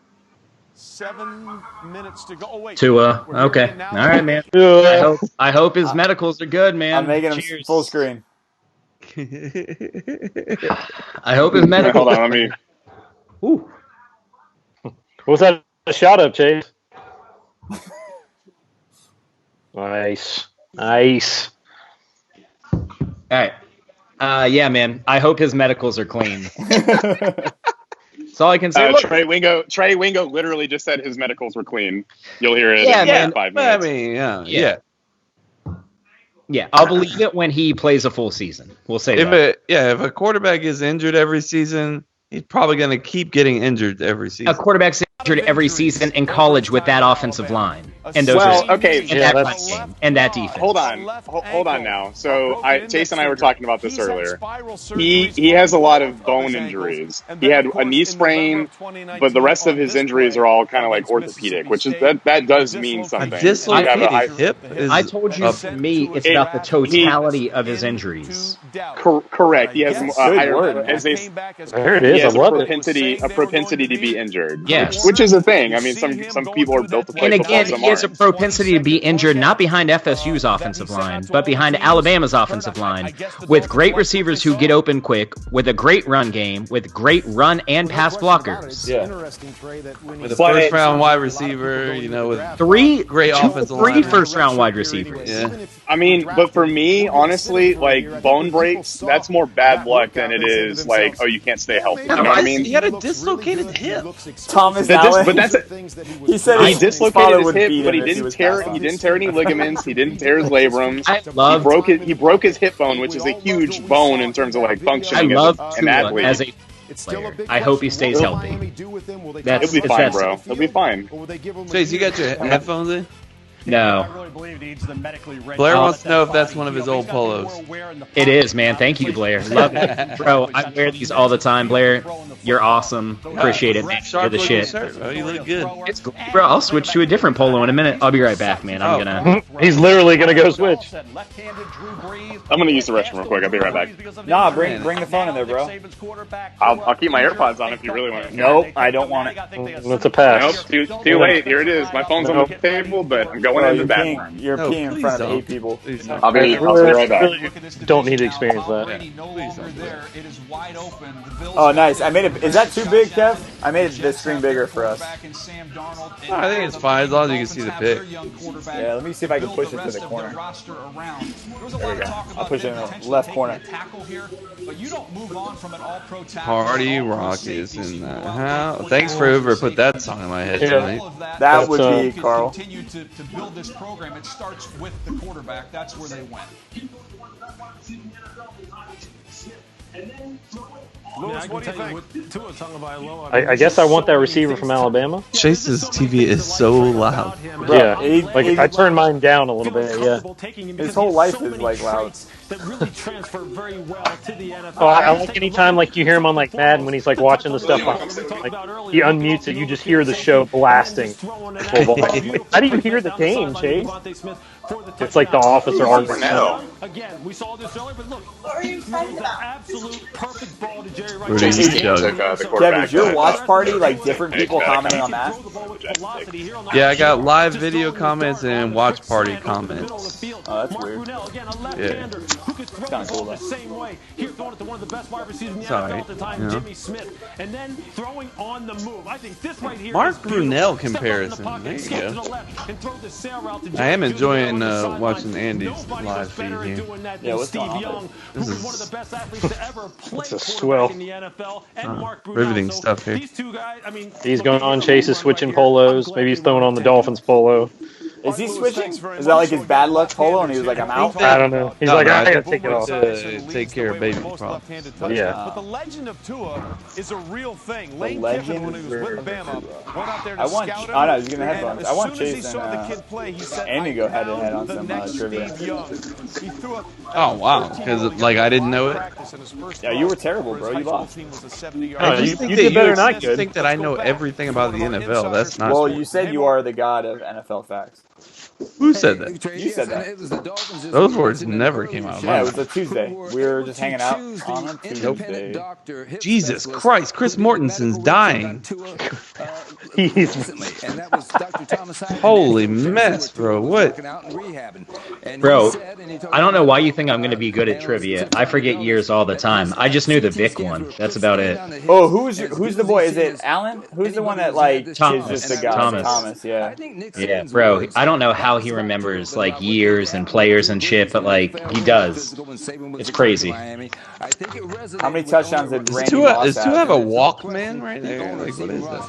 7 minutes to go. Oh wait, Tua. Okay, all right, man. I hope his medicals are good, man. I'm making him full screen. I hope his medicals. Hold on, let me. Ooh. What's that? A shout out, Chase. Nice. All right. Yeah, man. I hope his medicals are clean. That's all I can say. Trey Wingo literally just said his medicals were clean. You'll hear it in 5 minutes. I mean, yeah. Yeah, I'll believe it when he plays a full season. We'll say that. If a quarterback is injured every season, he's probably going to keep getting injured every season. A quarterback's injured every season in college with that offensive line and those and that defense. Hold on now. So Chase and I were talking about this earlier. He has a lot of bone injuries. He had a knee sprain, but the rest of his injuries are all kind of like orthopedic, which is that does mean something. A dislocated hip. I told you, for me, it's about the totality of his injuries. Correct. He has There it is. I love a propensity to be injured. Yes, which is a thing. I mean, some people are built to play and football. again, he has a propensity to be injured not behind FSU's offensive line, but behind Alabama's offensive line, with great receivers who get open quick, with a great run game, with great run and pass blockers. Yeah. With a first-round wide receiver, with three first-round wide receivers. Yeah. I mean, but for me, honestly, like bone breaks, that's more bad luck than it is like, oh, you can't stay healthy. You know what I mean? He had a dislocated hip. Thomas Allen. But that's he said he dislocated his hip, but he didn't tear any ligaments. He didn't tear his labrums. He broke his hip bone, which is a huge bone in terms of like functioning as an athlete. As a player. I hope he stays healthy. He'll be fine, bro. He'll be fine. Chase, you got your headphones in? No. Blair wants to know if that's one of his old polos. It is, man. Thank you, Blair. Love it. Bro, I wear these all the time, Blair. You're awesome. Appreciate it, man. You're the shit. Shirt, bro. You look good. It's cool. Bro, I'll switch to a different polo in a minute. I'll be right back, man. I'm gonna... He's literally gonna go switch. I'm gonna use the restroom real quick. I'll be right back. Nah, bring the phone in there, bro. I'll keep my AirPods on if you really want to. Nope, I don't want it. That's a pass. Nope, too late. Here it is. My phone's on the table, but I'm going in the bathroom. You're peeing in front of 8 people. I'll be right back. Really don't need to experience that. Oh, nice. I made it. Is that too big, Kev? I made the screen bigger for us. I think it's fine as long as you can see the pick. Yeah, let me see if I can push it to the corner. There we go. I'll push it in the left corner. Party Rock is in the house. Thanks for whoever put that song in my head tonight. That would be Carl. Continue to build this program. It starts with the quarterback. That's where they went. Lewis, what do you think? I guess I want that receiver from Alabama. Chase's TV is so loud. Yeah, like I turned mine down a little bit. Yeah. His whole life is like loud. Oh, I like anytime like you hear him on like Madden when he's like watching the stuff like he unmutes it, you just hear the show blasting. Full volume. How do you hear the game, Chase? It's like The Office or Art now. Again, we saw this earlier, but look, he threw the absolute perfect ball to Jerry Rice. Kevin, is your watch party like different people commenting on that? Yeah, I got live video comments and watch party comments. Oh, that's weird. Yeah. It's kind of cool though. Sorry. Jimmy Smith, and then throwing on the move. I think this right here. Mark Brunell comparison. There you go. I am enjoying watching Andy's live feed here. Yeah, what's going on? This is one of the best athletes to ever play a swell. in the NFL, and Mark Brunell. Riveting stuff here. These two guys, I mean, He's going on. Chase is switching polos. Maybe he's throwing on the Dolphins polo. Is he switching? Is that like his bad luck polo and he was like, I'm out? I don't know. He's like, I gotta take it off. Take care of baby problems. Yeah. But the legend of Tua is a real thing. Lane Kiffin, when he was with Bama, went out there to scout him. I know, he's getting headphones. I want Chase and Andy to go head to head on some trivia. Oh, wow. Because, like, I didn't know it. Yeah, you were terrible, bro. You lost. You did better than I could. Think that I know everything about the NFL. That's not Well, true. you said you are the god of NFL facts. Who said that? You said that. Those words never came out of my Yeah, it mouth. was a Tuesday. We were just hanging out on a Tuesday. Jesus Christ, Chris Mortensen's dying. Holy mess, bro. What? Bro, I don't know why you think I'm going to be good at trivia. I forget years all the time. I just knew the Vic one. That's about it. Oh, who's the boy? Is it Alan? Who's the one that like is just the guy? Thomas, yeah. Yeah, bro. I don't know how he remembers like years and players and shit, but like he does. It's crazy. How many touchdowns did Randy Does Moss Tua have a Walkman right there? Like, what is that?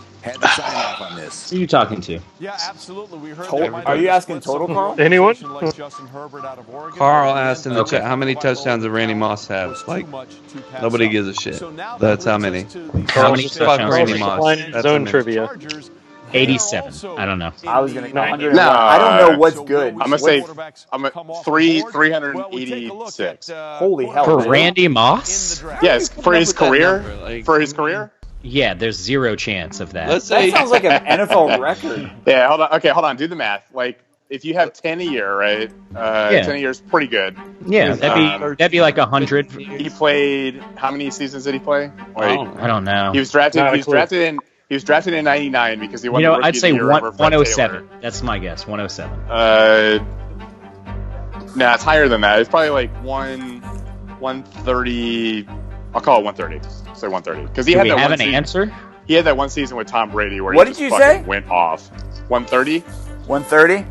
Who are you talking to? Yeah, absolutely. We heard Are you asking total, Carl? Anyone? Carl asked in the chat, how many touchdowns did Randy Moss have? Like, nobody gives a shit. That's how many. How many Fuck touchdowns? Randy Moss. That's Zone how many. trivia. 87. I don't know. I was gonna 100. No, I don't know what's good. I'm gonna say 386. Holy hell! For man. Randy Moss? Yes, for his career. For his career. Yeah, there's zero chance of that. Let's That say sounds like an NFL record. Yeah, hold on. Okay, hold on. Do the math. Like, if you have 10 a year, right? 10 a year is pretty good. Yeah, that'd be like 100. He played. How many seasons did he play? Like, I don't know. He was drafted. He was drafted in '99 because he won. You know, the Rookie I'd say of the Year over Fred 107. Taylor. That's my guess. 107. Nah, it's higher than that. It's probably like 130. I'll call it 130. Say 130 because he Do had we that have one an answer? He had that one season with Tom Brady where What he did you just say? fucking went off. 130. 130.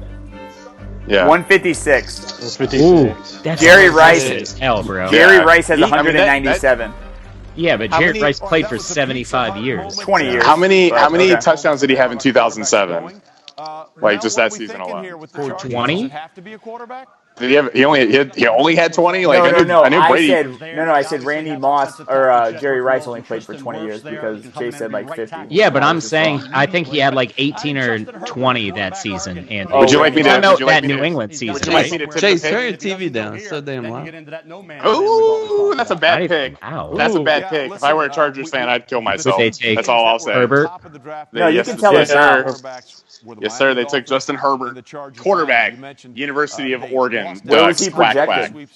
Yeah. 156. Ooh, that's Jerry Rice is hell, bro. Jerry Rice has 197. Yeah, but Jerry Rice played for 75 years. 20 years. How many touchdowns did he have in 2007? Like just that season alone. 420? Did he only had 20? Like I knew Brady. I said Randy Moss or Jerry Rice only played for 20 years because Chase said like 50. Yeah, but I'm saying I think he had like 18 or 20 that season. And would you like me to? That New England season? Would you like me to Chase, turn your TV down. It's so damn loud. Ooh, that's a bad pick. That's a bad pick. If I were a Chargers fan, I'd kill myself. That's all I'll say. Herbert? No, you can tell us now. Yes, sir. They took Justin Herbert, quarterback, University of Oregon. Where was he projected?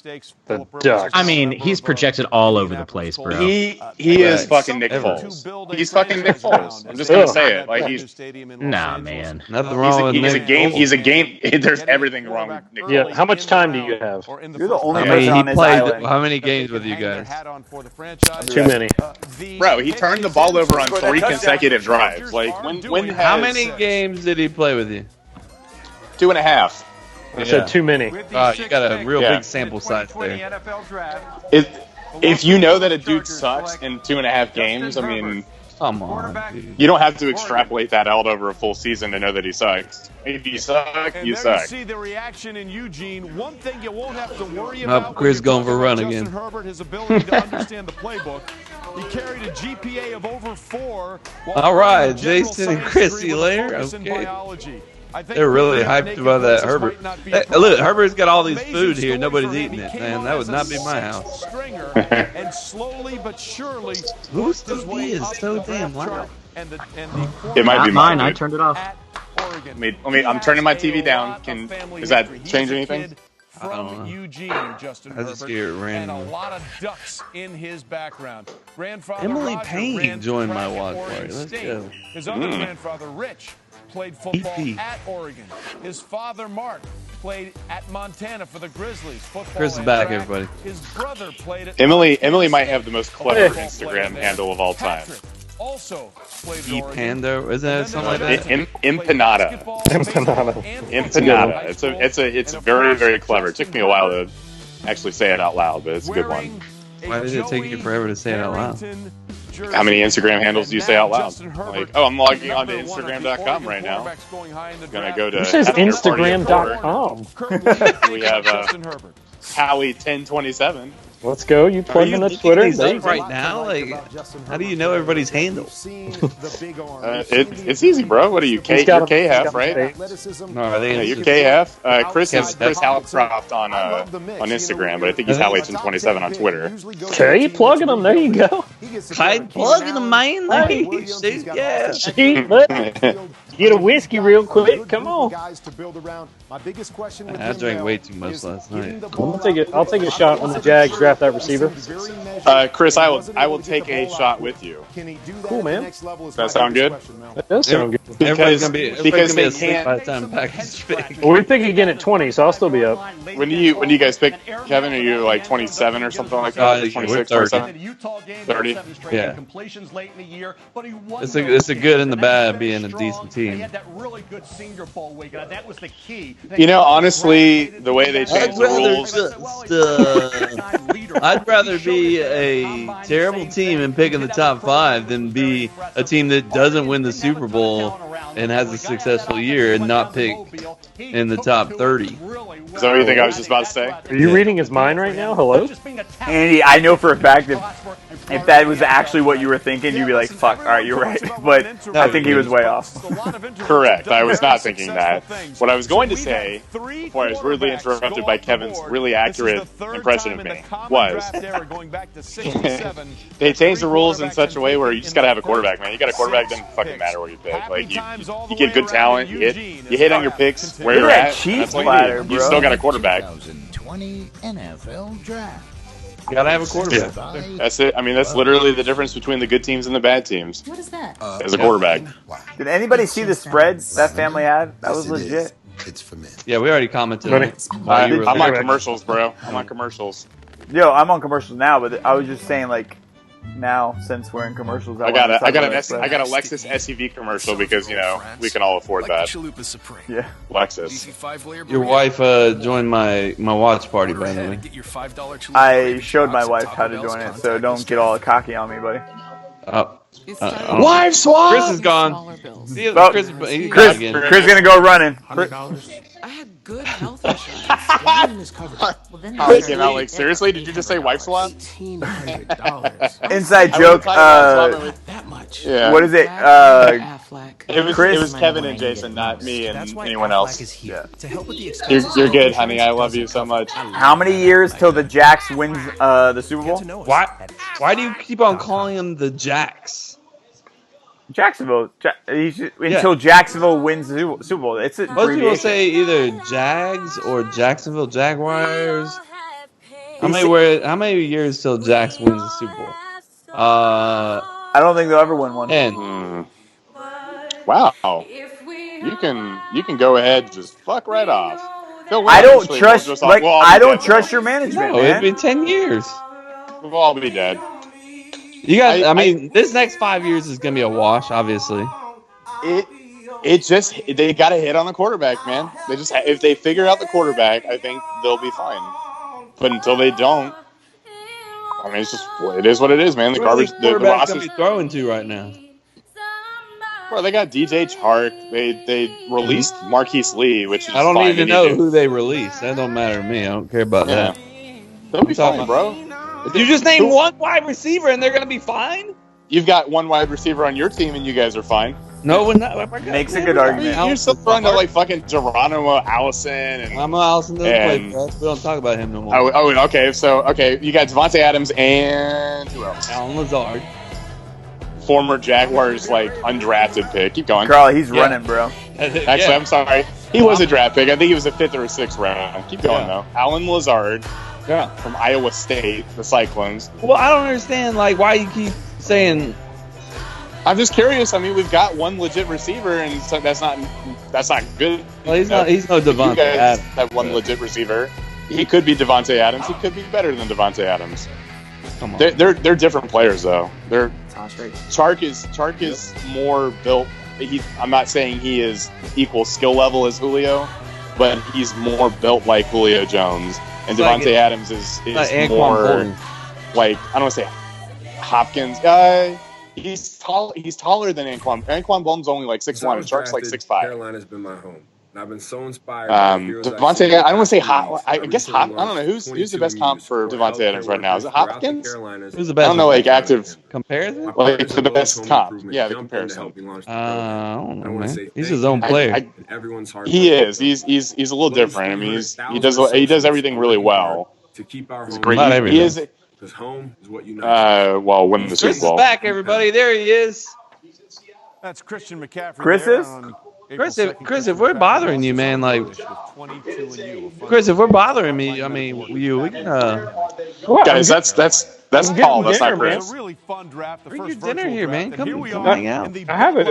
The Ducks. I mean, he's projected all over the place, bro. He is fucking Nick Foles. He's fucking Nick Foles. I'm just gonna say it. Like he's nah, man. Nothing wrong with Nick. He's a game. There's everything wrong with Nick Foles. Yeah. How much time do you have? You're the only person on this island. How many games with you guys? Too many. Bro, he turned the ball over on 3 consecutive drives. Like How many games did he play with you? 2.5. I said too many. You got a real big sample size there. If you know that a dude sucks in 2.5 games, I mean, come on, dude. You don't have to extrapolate that out over a full season to know that he sucks. If you suck, you suck. See the reaction in Eugene. One thing you won't have to worry about. Chris going for a run again. Justin Herbert, his ability to understand the playbook. He carried a GPA of over 4. All right, Jason and Chrissy Lair. Okay. They're really hyped about that Herbert. Hey, look, Herbert's got all these food here. Nobody's eating it, man. That would not be my house. And slowly but surely, whose TV is so damn loud? It might be mine. I turned it off. I'm turning my TV down. Does that change anything? From Eugene, Justin I just hear it Herbert, and randomly. a lot of ducks in his background. Grandfather Emily Roger Payne ran joined my track watch at Oregon party. Let's State. go. His other grandfather, Rich, played football at Oregon. His father, Mark, played at Montana for the Grizzlies. Football Chris is and back, track. everybody. His brother played at Emily might have the most clever Instagram handle of all time. Patrick also played at Oregon. Panda, is that something like that? Empanada. Empanada. It's very, very clever. It took me a while to actually say it out loud, but it's a good one. Why did it take you forever to say it out loud? How many Instagram handles do you say out loud? Like, I'm logging on to Instagram.com right now. I'm gonna go to. Who says Instagram.com? We have Howie1027. Let's go. You plug in the Twitter. Right now, like, how do you know everybody's handle? It's easy, bro. What are you? You're K-Half, right? No, you're K-Half. Chris is Chris Halcroft on Instagram, but I think he's Howie1027 on Twitter. Okay, plugging them. There you go. Plugging them, man. Yeah. Get a whiskey real quick. Come on. I drank way too much last night. I'll take a shot when the Jags draft that receiver. Chris, I will take a shot with you. Cool, man. Does that sound good? That does sound good. Everybody's gonna be they asleep can't. by the time package big. Well, we pick again at 20, so I'll still be up. When do you guys pick, Kevin? Are you like 27 or something like that? 26, 27? 30? Yeah. It's a good and the bad being a decent team. You know, honestly, the way they changed the rules. I'd rather be a terrible team and pick in the top 5 than be a team that doesn't win the Super Bowl and has a successful year and not pick in the top 30. Is that what you think I was just about to say? Are you reading his mind right now? Hello? Andy, I know for a fact if that was actually what you were thinking, you'd be like, fuck, alright, you're right. But I think he was way off. Correct. I was not thinking that. What I was going to say, before I was rudely interrupted by Kevin's really accurate impression of me, was they changed the rules in such a way where you just got to have a quarterback, man. You got a quarterback, doesn't fucking matter what you pick. Like you get good talent, you hit on your picks where you're at. That's what you still got a quarterback. 2020 NFL Draft. You gotta have a quarterback. Yeah. That's it. I mean, that's literally the difference between the good teams and the bad teams. What is that? As a quarterback. Did anybody see the spread that family had? That was legit. It's for me. Yeah, we already commented on it. I'm on commercials, bro. I'm on commercials. Yo, I'm on commercials now, but I was just saying, like, now since we're in commercials, I got a Lexus SUV commercial because we can all afford that. Yeah, Lexus. Your wife joined my watch party, by the way. I showed my wife how to join it, so don't get all cocky on me, buddy. Oh, Wife swap. Chris is gone. See, Well, Chris gonna go running. I had good health insurance. Holly came out like, seriously? Did you just say wife swap? Inside joke. That much. Yeah. What is it? It was Kevin and Jason, not me and anyone else. Yeah. You're good, honey. I love you so much. How many years till the Jacks wins the Super Bowl? Why do you keep on calling them the Jacks? Jacksonville. Until Jacksonville wins the Super Bowl. It's an Most people say either Jags or Jacksonville Jaguars. How many years till Jacks wins the Super Bowl? I don't think they'll ever win one. 10. Wow. You can go ahead and just fuck right off. I don't trust I don't trust your management, No, man. it'd be 10 years. We'll all be dead. You guys, I mean, this next 5 years is gonna be a wash, obviously. They got to hit on the quarterback, man. If they figure out the quarterback, I think they'll be fine. But until they don't, I mean, it is what it is, man. The garbage, the quarterback's gonna be throwing to right now. Bro, they got DJ Chark. They released Marquise Lee, which is I don't fine. even know who they released. That don't matter to me. I don't care about that. They'll be fine, bro. You just named one wide receiver and they're gonna be fine? You've got one wide receiver on your team and you guys are fine. No, we're not. Makes a good argument. You're still throwing to like fucking Geronimo Allison and Allison doesn't play for us. We don't talk about him no more. Okay. So you got Devontae Adams and who else? Allen Lazard. Former Jaguars like undrafted pick. Keep going. Carl, he's running, bro. Actually, I'm sorry. He was a draft pick. I think he was a 5th or a 6th round. Keep going though. Allen Lazard. Yeah. From Iowa State, the Cyclones. Well, I don't understand why you keep saying. I'm just curious. I mean, we've got one legit receiver, and so that's not good. Well, he's no Devontae Adams. Have one legit receiver. He could be Devontae Adams. He could be better than Devontae Adams. Come on. They're different players though. Chark is more built. I'm not saying he is equal skill level as Julio, but he's more built like Julio Jones. And Devontae Adams is more like, I don't want to say Hopkins. He's taller than Anquan. Anquan Bolden's only like 6'1", and Chark's like 6'5". Carolina's been my home. And I've been so inspired. Devontae, I don't want to say I guess I don't know who's the best comp for Devontae Adams right now. Is it Hopkins? Who's the best? I don't know, like active comparison. Like for the best comp, the comparison. I don't know, man. He's his own player. He is. He's a little different. I mean, he does everything really well. He's great. Not everything. He is. Because home is what unites. Win the Super Bowl. Chris is back, everybody. There he is. That's Christian McCaffrey. Chris is? Chris, if we're bothering you, man, like, Chris, if we're bothering me, I mean, we can, guys, that's Paul. That's not Chris. Really fun draft. Bring your dinner here, man. Come hang out. I have it.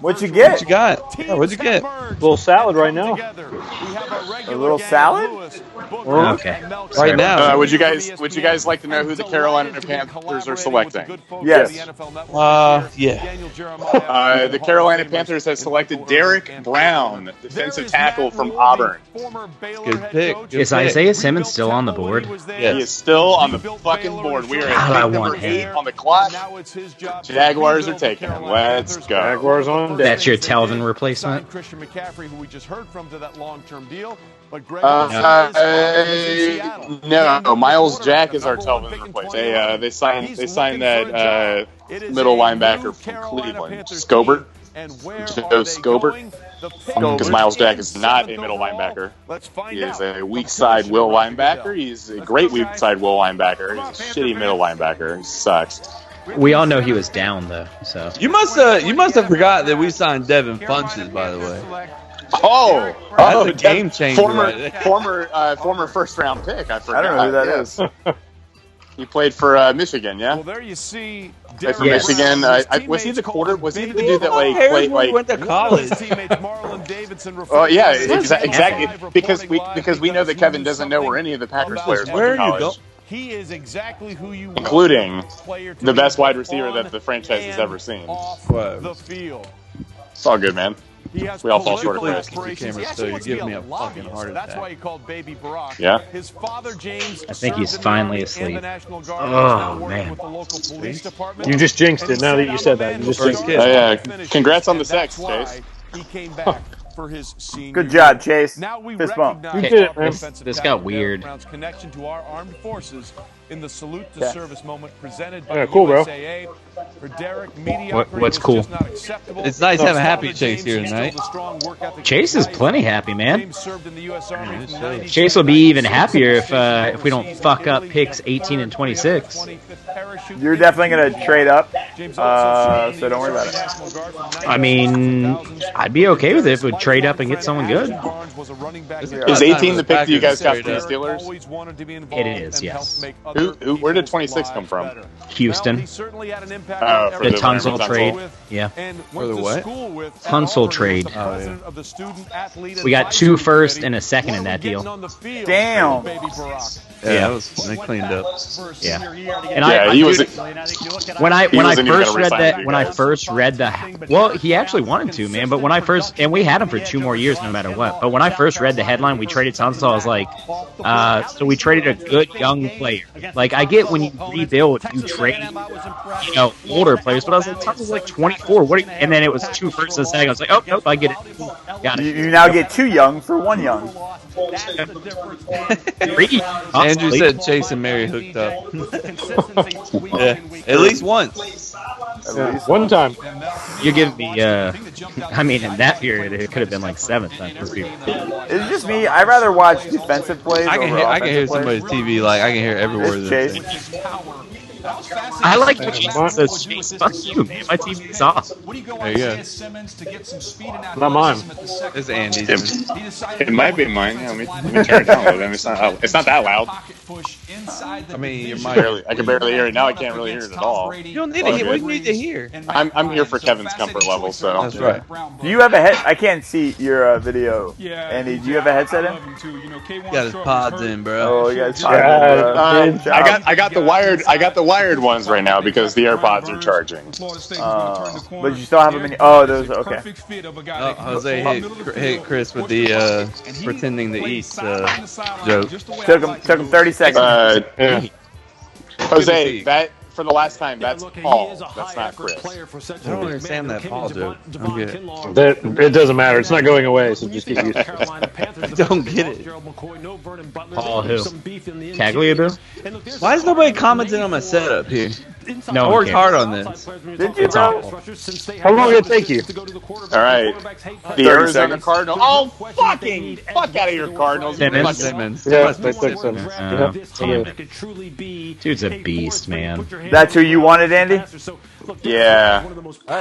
What'd you get? What you got? Yeah, what'd you get? A little salad right now. A little salad? Okay. Right now. Would you guys like to know who the Carolina Panthers are selecting? Yes. Yeah. The Carolina Panthers have selected Derek Brown, defensive tackle from Auburn. Good pick. Is Isaiah Simmons still on the board? Yes. He is still on the fucking board. We are at number 8 on the clock. Jaguars are taking him. Let's go. Jaguars on deck. That's your Telvin replacement? Christian McCaffrey, who we just heard from, to that long-term deal. But no, Miles Jack is our Telvin replacement. They signed that middle linebacker from Cleveland, Scobert. Joe Scobert, because Miles Jack is not a middle linebacker. He is a weak side will linebacker. He's a great weak side will linebacker. He's a shitty middle linebacker. He sucks. We all know he was down though. So you must have forgot that we signed Devin Funches, by the way. That's a game changer. Former first round pick. I forgot. I don't know who that is. He played for Michigan, yeah. Well, there you see. For Michigan, was he the quarter? Was he the dude that played went to college? Oh yeah, exactly. Because we know that Kevin doesn't know where any of the Packers players went to college. He is exactly who you including the best wide receiver that the franchise has ever seen. The field. It's all good, man. We all fall short of Please Chris. keep your camera still. You're giving me a fucking heart That's why he attack. called Baby Barack. Yeah. His father, James, I think he's served in the finally Army asleep. and the National Guard. He's now Oh, working man. with the local police department. You just jinxed it. Now that you said that, you just First jinxed kid. it. Oh yeah, congrats on the And sex, that's why Chase. he came back for his senior Good job, year. Chase. Now we Fist bump. recognize You did it, our man. defensive This got tackle, Derek weird. Brown's connection to our armed forces in the salute to Yeah. service moment presented by Yeah, the cool, bro. USAA. For Derek, mediocrity What's was cool? just not acceptable. It's nice having His Happy father, Chase here James, tonight. instilled a strong work ethic Chase in is life. plenty happy, man. James served in the U.S. Army from 92 Chase will be even happier if to we don't fuck up picks 18 and 26. You're definitely gonna trade up, so don't worry about it. I mean, I'd be okay with it if we trade up and get someone good. Is 18 the pick that you guys got from the Steelers? It is, yes. Where did 26 come from? Houston. Oh, for The Tunsil Tunsil. trade. Yeah. For the what? Tunsil trade. Oh, yeah. We got 2 first and a second in that deal. Damn. Yeah, they cleaned up. Yeah. And Yeah, he was. when I wasn't even first gonna read resign that with you when I guys. first read the well, he actually wanted to, man, but when I first and we had him for 2 more years no matter what. But when I first read the headline, we traded Tunsil, I was like, so we traded a good young player. Like, I get when you rebuild, you trade older players, but I was like, Tunsil's like 24. What? And then it was 2 firsts and a second. I was like, oh nope, I get it. Got it. You now get 2 young for 1 young. Andrew said Chase and Mary hooked up. Yeah, at least once. At least One time. You're giving me, I mean, in that period, it could have been like 7 times. It's just me. I'd rather watch defensive plays. I can over hear offensive somebody's plays. TV. Like, I can hear every word It's they're Chase. saying. I like what Chase says. Chase, fuck you, man. My TV's off. There you go. Not mine. It's Andy's. It might be mine. Yeah, let me turn it down a little bit. It's not that loud. I mean, your I can barely hear it. Now I can't really hear it at all. You don't need to hear. What do you need to hear? I'm here for Kevin's comfort level, so. That's right. Do you have a head? I can't see your video, Andy. Do you have a headset in? Got his pods in, bro. Oh, you guys. I got the wired ones right now because the AirPods are charging. But you still have them in. Oh, those. Okay. Oh, Jose hit Chris with the pretending to eat joke. Took him 30 seconds. Jose, that for the last time, that's Paul. That's not Chris. I don't understand that Paul joke. I don't get it. It doesn't matter. It's not going away, so just get used to it. I don't get it. Paul who? Tagliabue? Why is nobody commenting on my setup here? No, I worked hard on this. Did you, bro? How long did it take you? All right. The Arizona Cardinals. Oh, fuck out of your Cardinals. Simmons. Yeah, they took Simmons. Dude's a beast, man. That's who you wanted, Andy? Yeah.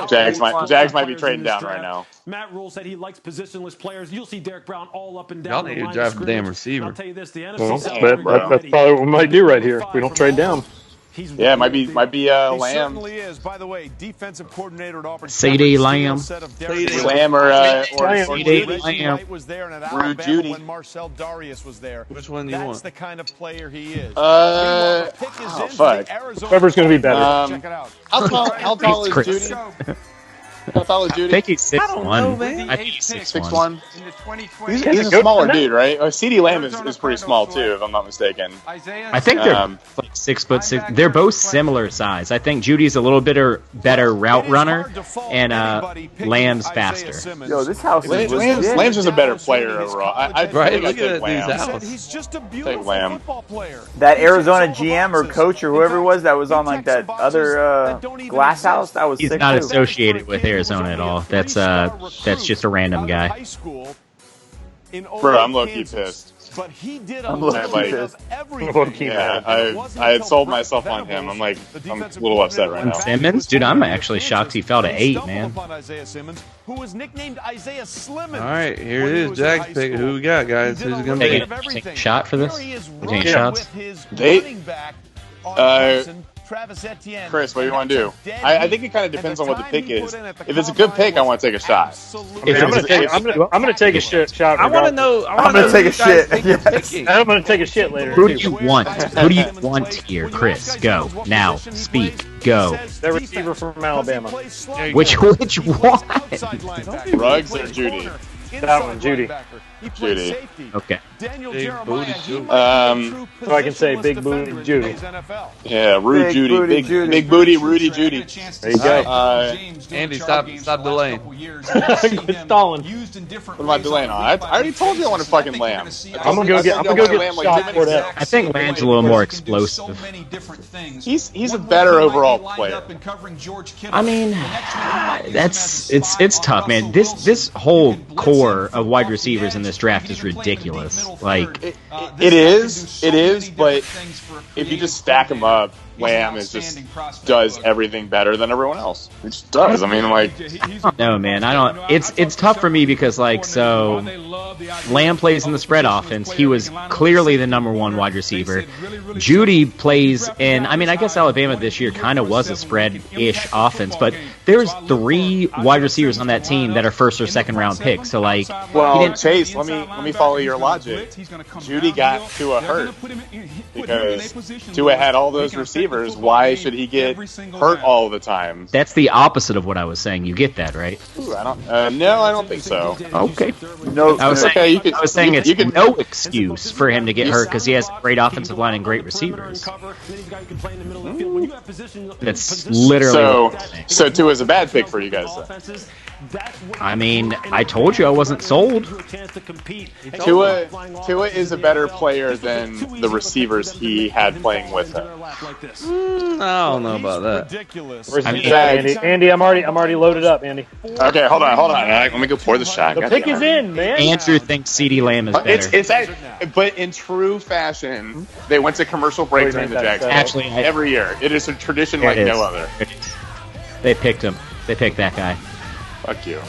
Jags might be trading down right now. Matt Rule said he likes positionless players. You'll see Derek Brown all up and Y'all down. need to draft a damn receiver. I'll tell you this, the Well, NFC South that's probably what we might do right here if we don't trade down. Yeah, it might be He Lamb. certainly is. By the way, defensive coordinator at Auburn. C.D. Lamb. Lamb or C.D. Reggie Lamb. White was there, and at Rude Alabama Judy. when Marcel Darius was there. Which one do you That's want? the kind of player he is. Fuck. Whoever's going to be better. Check it out. How tall is Chris. Judy? How tall is I Judy? think he's 6'1". man. I think he's 6'1". 6'1". He's a smaller dude, right? CD Lamb is pretty small too, if I'm not mistaken. I think they're like 6'6". They're both similar size. I think Judy's a little bit better route runner, and Lamb's faster. Yo, this house is Lamb's just a better player overall. Right, look at at Lamb. these house. He's just a Take beautiful Lamb. football player. That Arizona GM or coach or whoever it was that was on like that other glass house. That was He's sick not too. associated with Arizona at all. That's just a random guy. Bro, I'm low-key pissed. But he did a I'm little low-key bit of pissed. everything. Yeah, I had sold myself on him. I'm a little upset right now. Simmons? Dude, I'm actually shocked he fell to 8, man. Isaiah Simmons, who was nicknamed Isaiah Slimmons. All right, here it is. Jack's pick. Who we got, guys? Who's it going to be? Take a shot for this? Taking shots? Chris, what do you want to do? I think it kind of depends on what the pick is. If it's a good pick, I want to take a shot. I'm gonna take a shot. I want to know. I'm gonna take a shit. I'm gonna take a shit later. Who do you want? Who do you want here, Chris? Go now. Speak. Go. The receiver from Alabama. Which one? Ruggs or Judy? That one, Judy. Judy. Okay. Big booty Judy. So I can say big booty Judy. Yeah, Rude Judy. Big booty Rudy Judy. There you go. Andy, stop delaying. Quit stalling. What am I delaying on? I already told you I want to fucking Lamb. I'm gonna go get shot Cordell. I think Lamb's a little more explosive. He's a better overall player. I mean, it's tough, man. This whole core of wide receivers in this draft is ridiculous. Like it is, but if you just stack them up, Lamb does everything better than everyone else. It just does. I mean, like, no, man. I don't. It's tough for me because, like, so Lamb plays in the spread offense. He was clearly the number one wide receiver. Judy plays in. I mean, I guess Alabama this year kind of was a spread-ish offense, but there's 3 wide receivers on that team that are first or second round picks. So, like, well, Chase, let me follow your logic. Judy got Tua hurt because Tua had all those receivers. Why should he get hurt all the time? That's the opposite of what I was saying. You get that, right? Ooh, no, I don't think so. Okay. No, I was saying you it's no excuse for him to get hurt because he has a great offensive line and great receivers. That's literally so Tua's a bad pick for you guys, then. I mean, I told you I wasn't sold. Tua is a better player than the receivers he had playing with him. I don't know about that. Where's Andy, I'm already loaded up, Andy. Okay, hold on. Let me go pour the shot. The pick is in, man. Andrew thinks CeeDee Lamb is better. But in true fashion, they went to commercial break during the Jags. Actually, every year. It is a tradition like no other. They picked him. They picked that guy. Fuck you.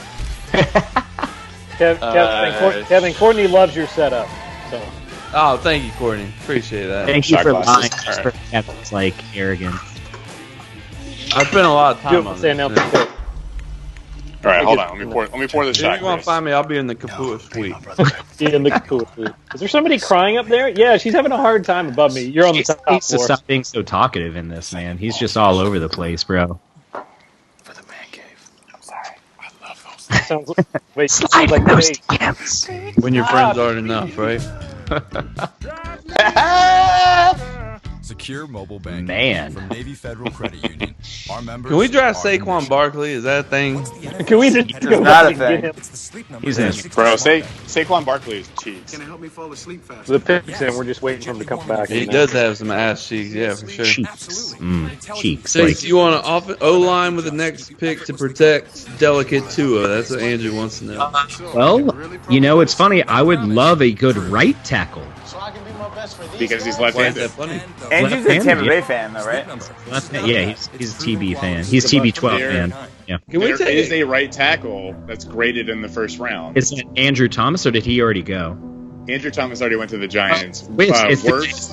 Kevin, Courtney loves your setup. So. Oh, thank you, Courtney. Appreciate that. Thank you for lying. Kevin's like arrogant. I spent a lot of time on this. All right, hold on. Let me pour this shot. If you want to find me, I'll be in the Kapua suite. In the Kapua suite. Is there somebody crying up there? Yeah, she's having a hard time above me. You're on the top floor. He needs to stop being so talkative in this, man. He's just all over the place, bro. For the man cave. I'm sorry. I love those. Sounds wait, slide like those DMs. When your friends aren't enough, right? Secure mobile banking from Navy Federal Credit Union. Our members. Can we draft Saquon Barkley? Is that a thing? Can we just It's not a thing. He's in. Bro, Saquon Barkley is cheeks. Can it help me fall asleep fast? The pick's in. We're just waiting for him to come back. He does have some ass cheeks, yeah, for sure. Cheeks. Cheeks. Chase, you want an O-line with the next pick to protect delicate Tua? That's what Andrew wants to know. Well, you know, it's funny. I would love a good right tackle. Because he's left-handed. Andrew's a Tampa Bay fan, though, right? Yeah, he's a TB fan. He's TB12 fan. Yeah. There is a right tackle that's graded in the first round. Is it Andrew Thomas, or did he already go? Andrew Thomas already went to the Giants. It's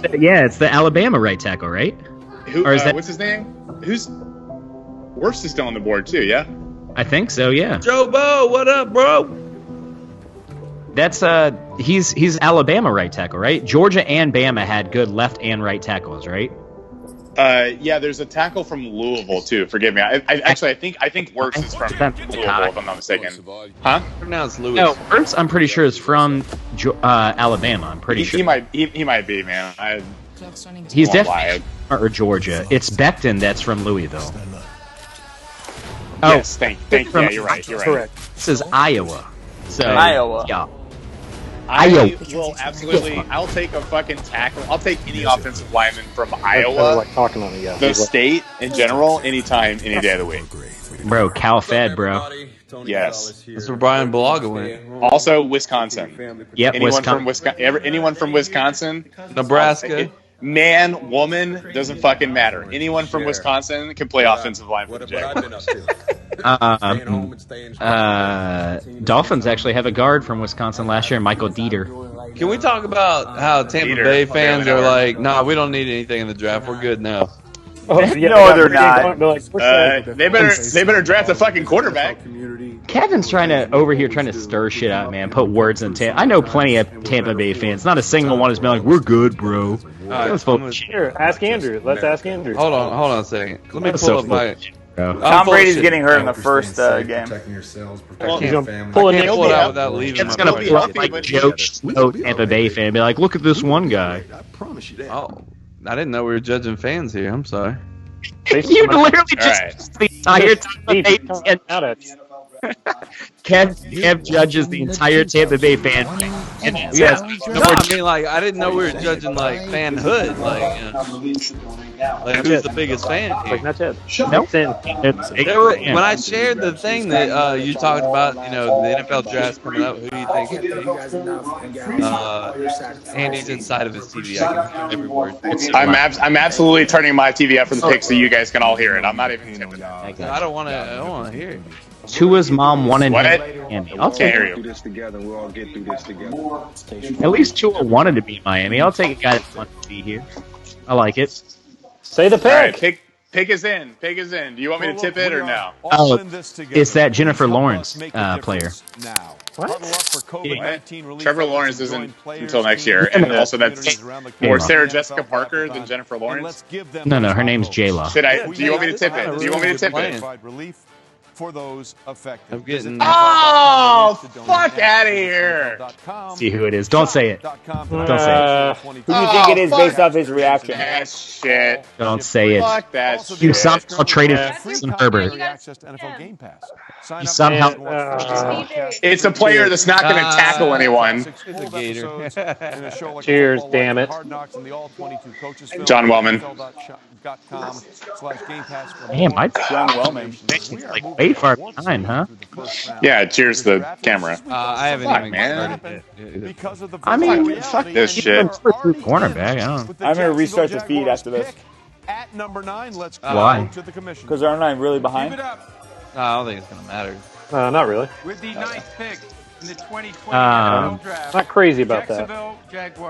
the Alabama right tackle, right? Or is that what's his name? Worst is still on the board too, yeah? I think so, yeah. Joe Bo, what up, bro? That's he's Alabama right tackle, right? Georgia and Bama had good left and right tackles, right? Yeah, there's a tackle from Louisville too. Forgive me. I think Wirtz is from Louisville, if I'm not mistaken. Huh? Pronounced Lewis. No, Wirtz, I'm pretty sure is from Alabama. I'm pretty sure. He might be, man. He's definitely or Georgia. It's Becton that's from Louisville. Yes, thank you. Yeah, you're right. Correct. This is Iowa. So Iowa. Yeah. I will absolutely. I'll take a fucking tackle. I'll take any offensive lineman from Iowa. Talking on it, yeah. The state in general, anytime, any day of the week. Bro, Cal Fed, bro. Yes. That's where Brian Balaga went. Also, Wisconsin. Yep, anyone from Wisconsin, Nebraska. Man, woman, doesn't fucking matter. Anyone from Wisconsin can play offensive line for the Jaguars. Dolphins actually have a guard from Wisconsin last year, Michael Dieter. Can we talk about how Tampa Bay fans are like, nah, we don't need anything in the draft. We're good now. Oh, yeah, No, they're not. They better draft a fucking quarterback. Kevin's trying to stir shit out, man. Put words in Tampa. I know plenty of Tampa Bay fans. Not a single one has been like, "We're good, bro." Here, ask Andrew. Let's ask Andrew. Hold on a second. Let me pull up my. Tom Brady's getting hurt in the first game. Well, he's gonna pull it out without leaving. It's gonna pull up like Joe Tampa Bay fan and be like, "Look at this one guy." Oh, I didn't know we were judging fans here. I'm sorry. You literally just the entire Tampa Bay fan. Kev judges the entire Tampa Bay fan. And says, I mean, like, I didn't know we were judging like fanhood, like who's the biggest fan here? Like not yet. Nope. When I shared the thing that you talked about, the NFL draft's coming up. Who do you think? Andy's inside of his TV. I can hear every word. I'm absolutely turning my TV up for the picks so you guys can all hear it. I'm not even tipping. I don't want to hear it. Tua's mom wanted Miami. I'll take it. At least Tua wanted to be Miami. I'll take a guy that wants to be here. I like it. Say the pick. All right, pick is in. Pick is in. Do you want me to tip it or no? Oh, it's that Jennifer Lawrence player. What? Trevor Lawrence isn't until next year, and also that's more Sarah Jessica Parker than Jennifer Lawrence. No, her name's J-Law. Do you want me to tip it? Do you want me to tip it? For those affected. I'm getting. Oh, fuck out of here! See who it is. Don't say it. Don't say it. Who do you think it is based off his reaction? That shit. Don't say it. Fuck that shit. You somehow traded Justin Herbert. You somehow. It's a player that's not going to tackle anyone. It's a gator. Cheers, damn it. John Wellman. Man, my John Wellman. Like way far behind, huh? Yeah, cheers the camera. I haven't even man. I mean, fuck this shit. Cornerback. I'm going to restart the feed after this. At number 9, let's go Why? to the commission. Because aren't I really behind? I don't think it's going to matter. Not really. With the 9th pick in the 2020 NFL draft. Not crazy about that.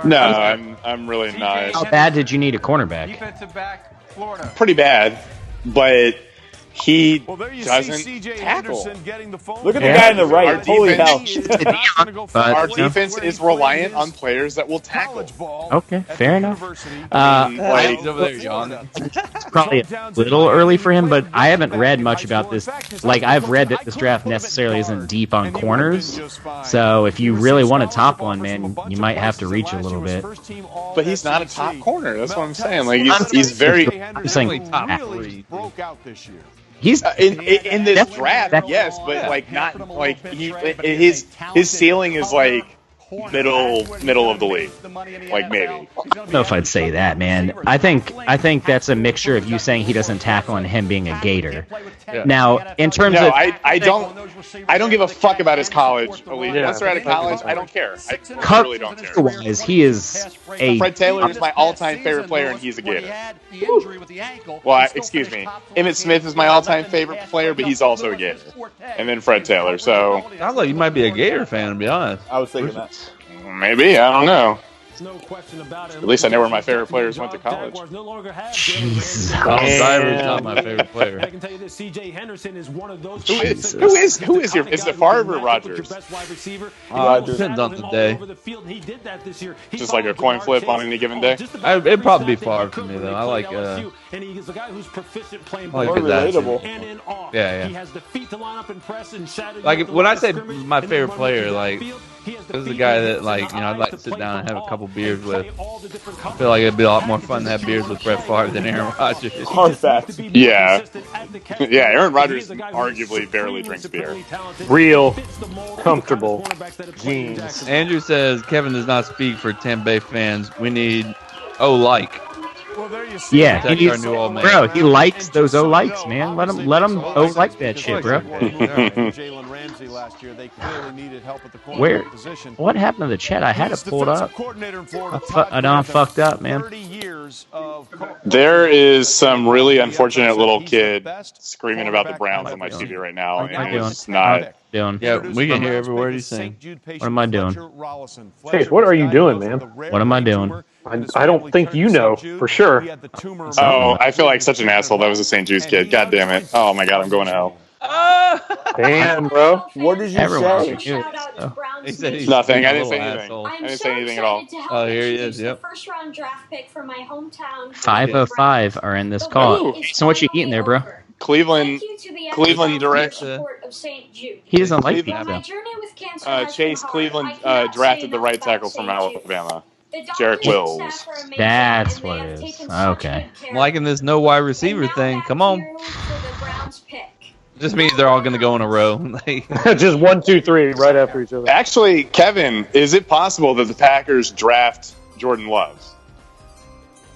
No, I'm really not. How bad did you need a cornerback? Defensive back, Florida. Pretty bad, but he doesn't tackle. Look at the guy on the right. Holy hell. Our defense is reliant on players that will tackle. Okay, fair enough. He's over there yawning. It's probably a little early for him, but I haven't read much about this. Like, I've read that this draft necessarily isn't deep on corners. So if you really want a top one, man, you might have to reach a little bit. But he's not a top corner. That's what I'm saying. Like he's very. I'm saying top 3. Broke out this year. He's in this draft, yes, but like not like his ceiling is like middle of the league, like maybe. I don't know if I'd say that, man. I think that's a mixture of you saying he doesn't tackle and him being a gator. Yeah. Now, in terms of I don't give a fuck about his college. Once they're out of college, I don't care. I really don't care. Otherwise, he is a Fred Taylor is my all-time favorite player, and he's a Gator. Well, excuse me. Emmitt Smith is my all-time favorite player, but he's also a Gator. And then Fred Taylor. So Sounds like you might be a Gator fan, to be honest. I was thinking that. Maybe, I don't know. No question about it. At least I know where my favorite players went to college. Jesus. Driver's not my favorite player. I can tell you this: C.J. Henderson is one of those. Who is your? Is it Favre or Rodgers? Depends on the day. Just like a coin flip on any given day. It'd probably be Favre for me though. I like. And he's a guy who's proficient playing I like More his relatable. and in off. Yeah. He has the feet to line up and press and shatter. Like when I say my favorite player, like this is the guy that I'd like to sit down and have a couple beers with. I feel like it'd be a lot more fun to have beers with Brett Favre than Aaron Rodgers. Hard fact. Yeah. Yeah, Aaron Rodgers arguably barely drinks beer. Real comfortable jeans. Andrew says Kevin does not speak for Tampa Bay fans. We need like. Yeah, Protect our new old man. bro, he likes those likes, man. Let him like that shit, bro. jersey last year. They clearly needed help at the Where? cornerback position. What happened to the chat? I had it pulled up. I done fucked up, man. There is some really unfortunate little kid screaming about the Browns on my TV right now, and it's not. Yeah, we can hear every word he's saying. What am I doing? Chase, what are you doing, man? What am I doing? I don't think you know for sure. Oh, I feel like such an asshole. That was a St. Jude's kid. God damn it. Oh my God, I'm going to hell. Damn, bro. What did you say? He said he's nothing. I a didn't say little anything. asshole. I didn't say anything at all. Oh, here he is. Yep. First round draft pick from my hometown. 505 are in this call. So what you eating there, bro? Cleveland direct. He doesn't like pizza. Chase Cleveland drafted the right tackle from Alabama. Jarek Wills. That's what it is. Okay. I'm liking this no wide receiver thing. Come on. Just means they're all going to go in a row. Just 1, 2, 3 right after each other. Actually, Kevin, is it possible that the Packers draft Jordan Love?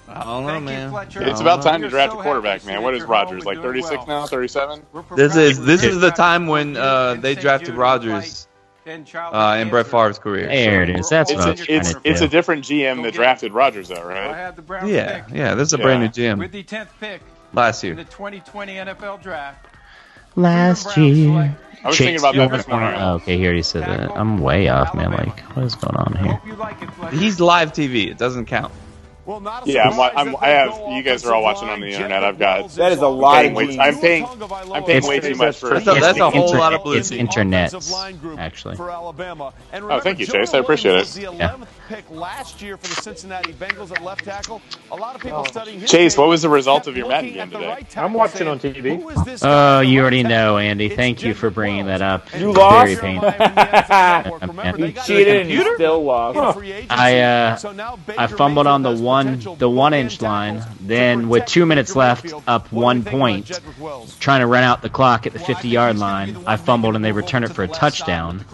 I don't know, man. It's about time to draft a quarterback, man. What is Rodgers, like 36 now, 37? This is the time when they drafted Rodgers in Brett Favre's career. There it is. That's what I was trying to do. It's a different GM that drafted Rodgers, though, right? Yeah. This is a brand new GM. With the 10th pick last year. in the 2020 NFL Draft. Last year. I was thinking about that this morning. Okay, he already said that. I'm way off, man. Like, what is going on here? He's live TV. It doesn't count. Yeah, I have. You guys are all watching on the internet. I've got. That is a lot of. I'm paying way too much for. That's a whole lot of blue. It's internet, actually. Oh, thank you, Chase. I appreciate it. Yeah. Chase, what was the result of your Madden game today? I'm watching on TV. Oh, you already know, Andy. Thank you for bringing that up. You lost. Very painful. You cheated and you still lost. I fumbled on the 1-inch line. Then, with 2 minutes left, up 1 point, trying to run out the clock at the 50-yard line, I fumbled and they returned it for a touchdown.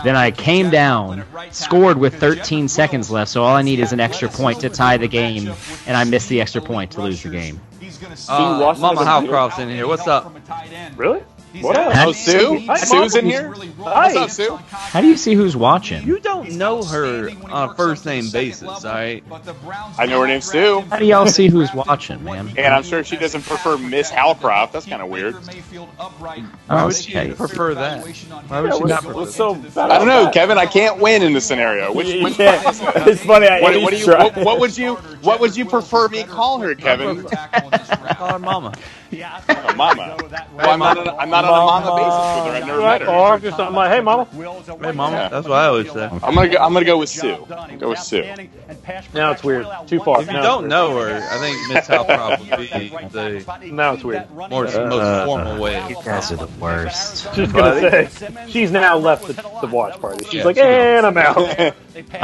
Then I came down, scored with 13 seconds left, so all I need is an extra point to tie the game, and I missed the extra point to lose the game. Mama Howcroft's in here. What's up? Really? What up? Oh, Sue? Sue's in here? What's up, Sue? How do you see who's watching? You don't know her on a first-name basis, all right? I know her name's Sue. How do y'all see who's watching, man? And I'm sure she doesn't prefer Miss Howcroft. That's kind of weird. Why would she prefer that? Why would she not prefer that? I don't know, Kevin. I can't win in this scenario. Which it's funny. What would you prefer me call her, Kevin? Call her Mama. Oh, Mama. Well, I'm not on a Mama basis with her. I've never met her. Or just I'm like, hey, Mama. Hey, Mama. Yeah. That's what I always say. I'm gonna go with Sue. Go with Sue. Now it's weird. Too far. If you don't know her, I think Miss Howcroft would be the now it's weird. most formal way. You guys are the worst. Just gonna say, she's now left the watch party. She's like, and I'm out.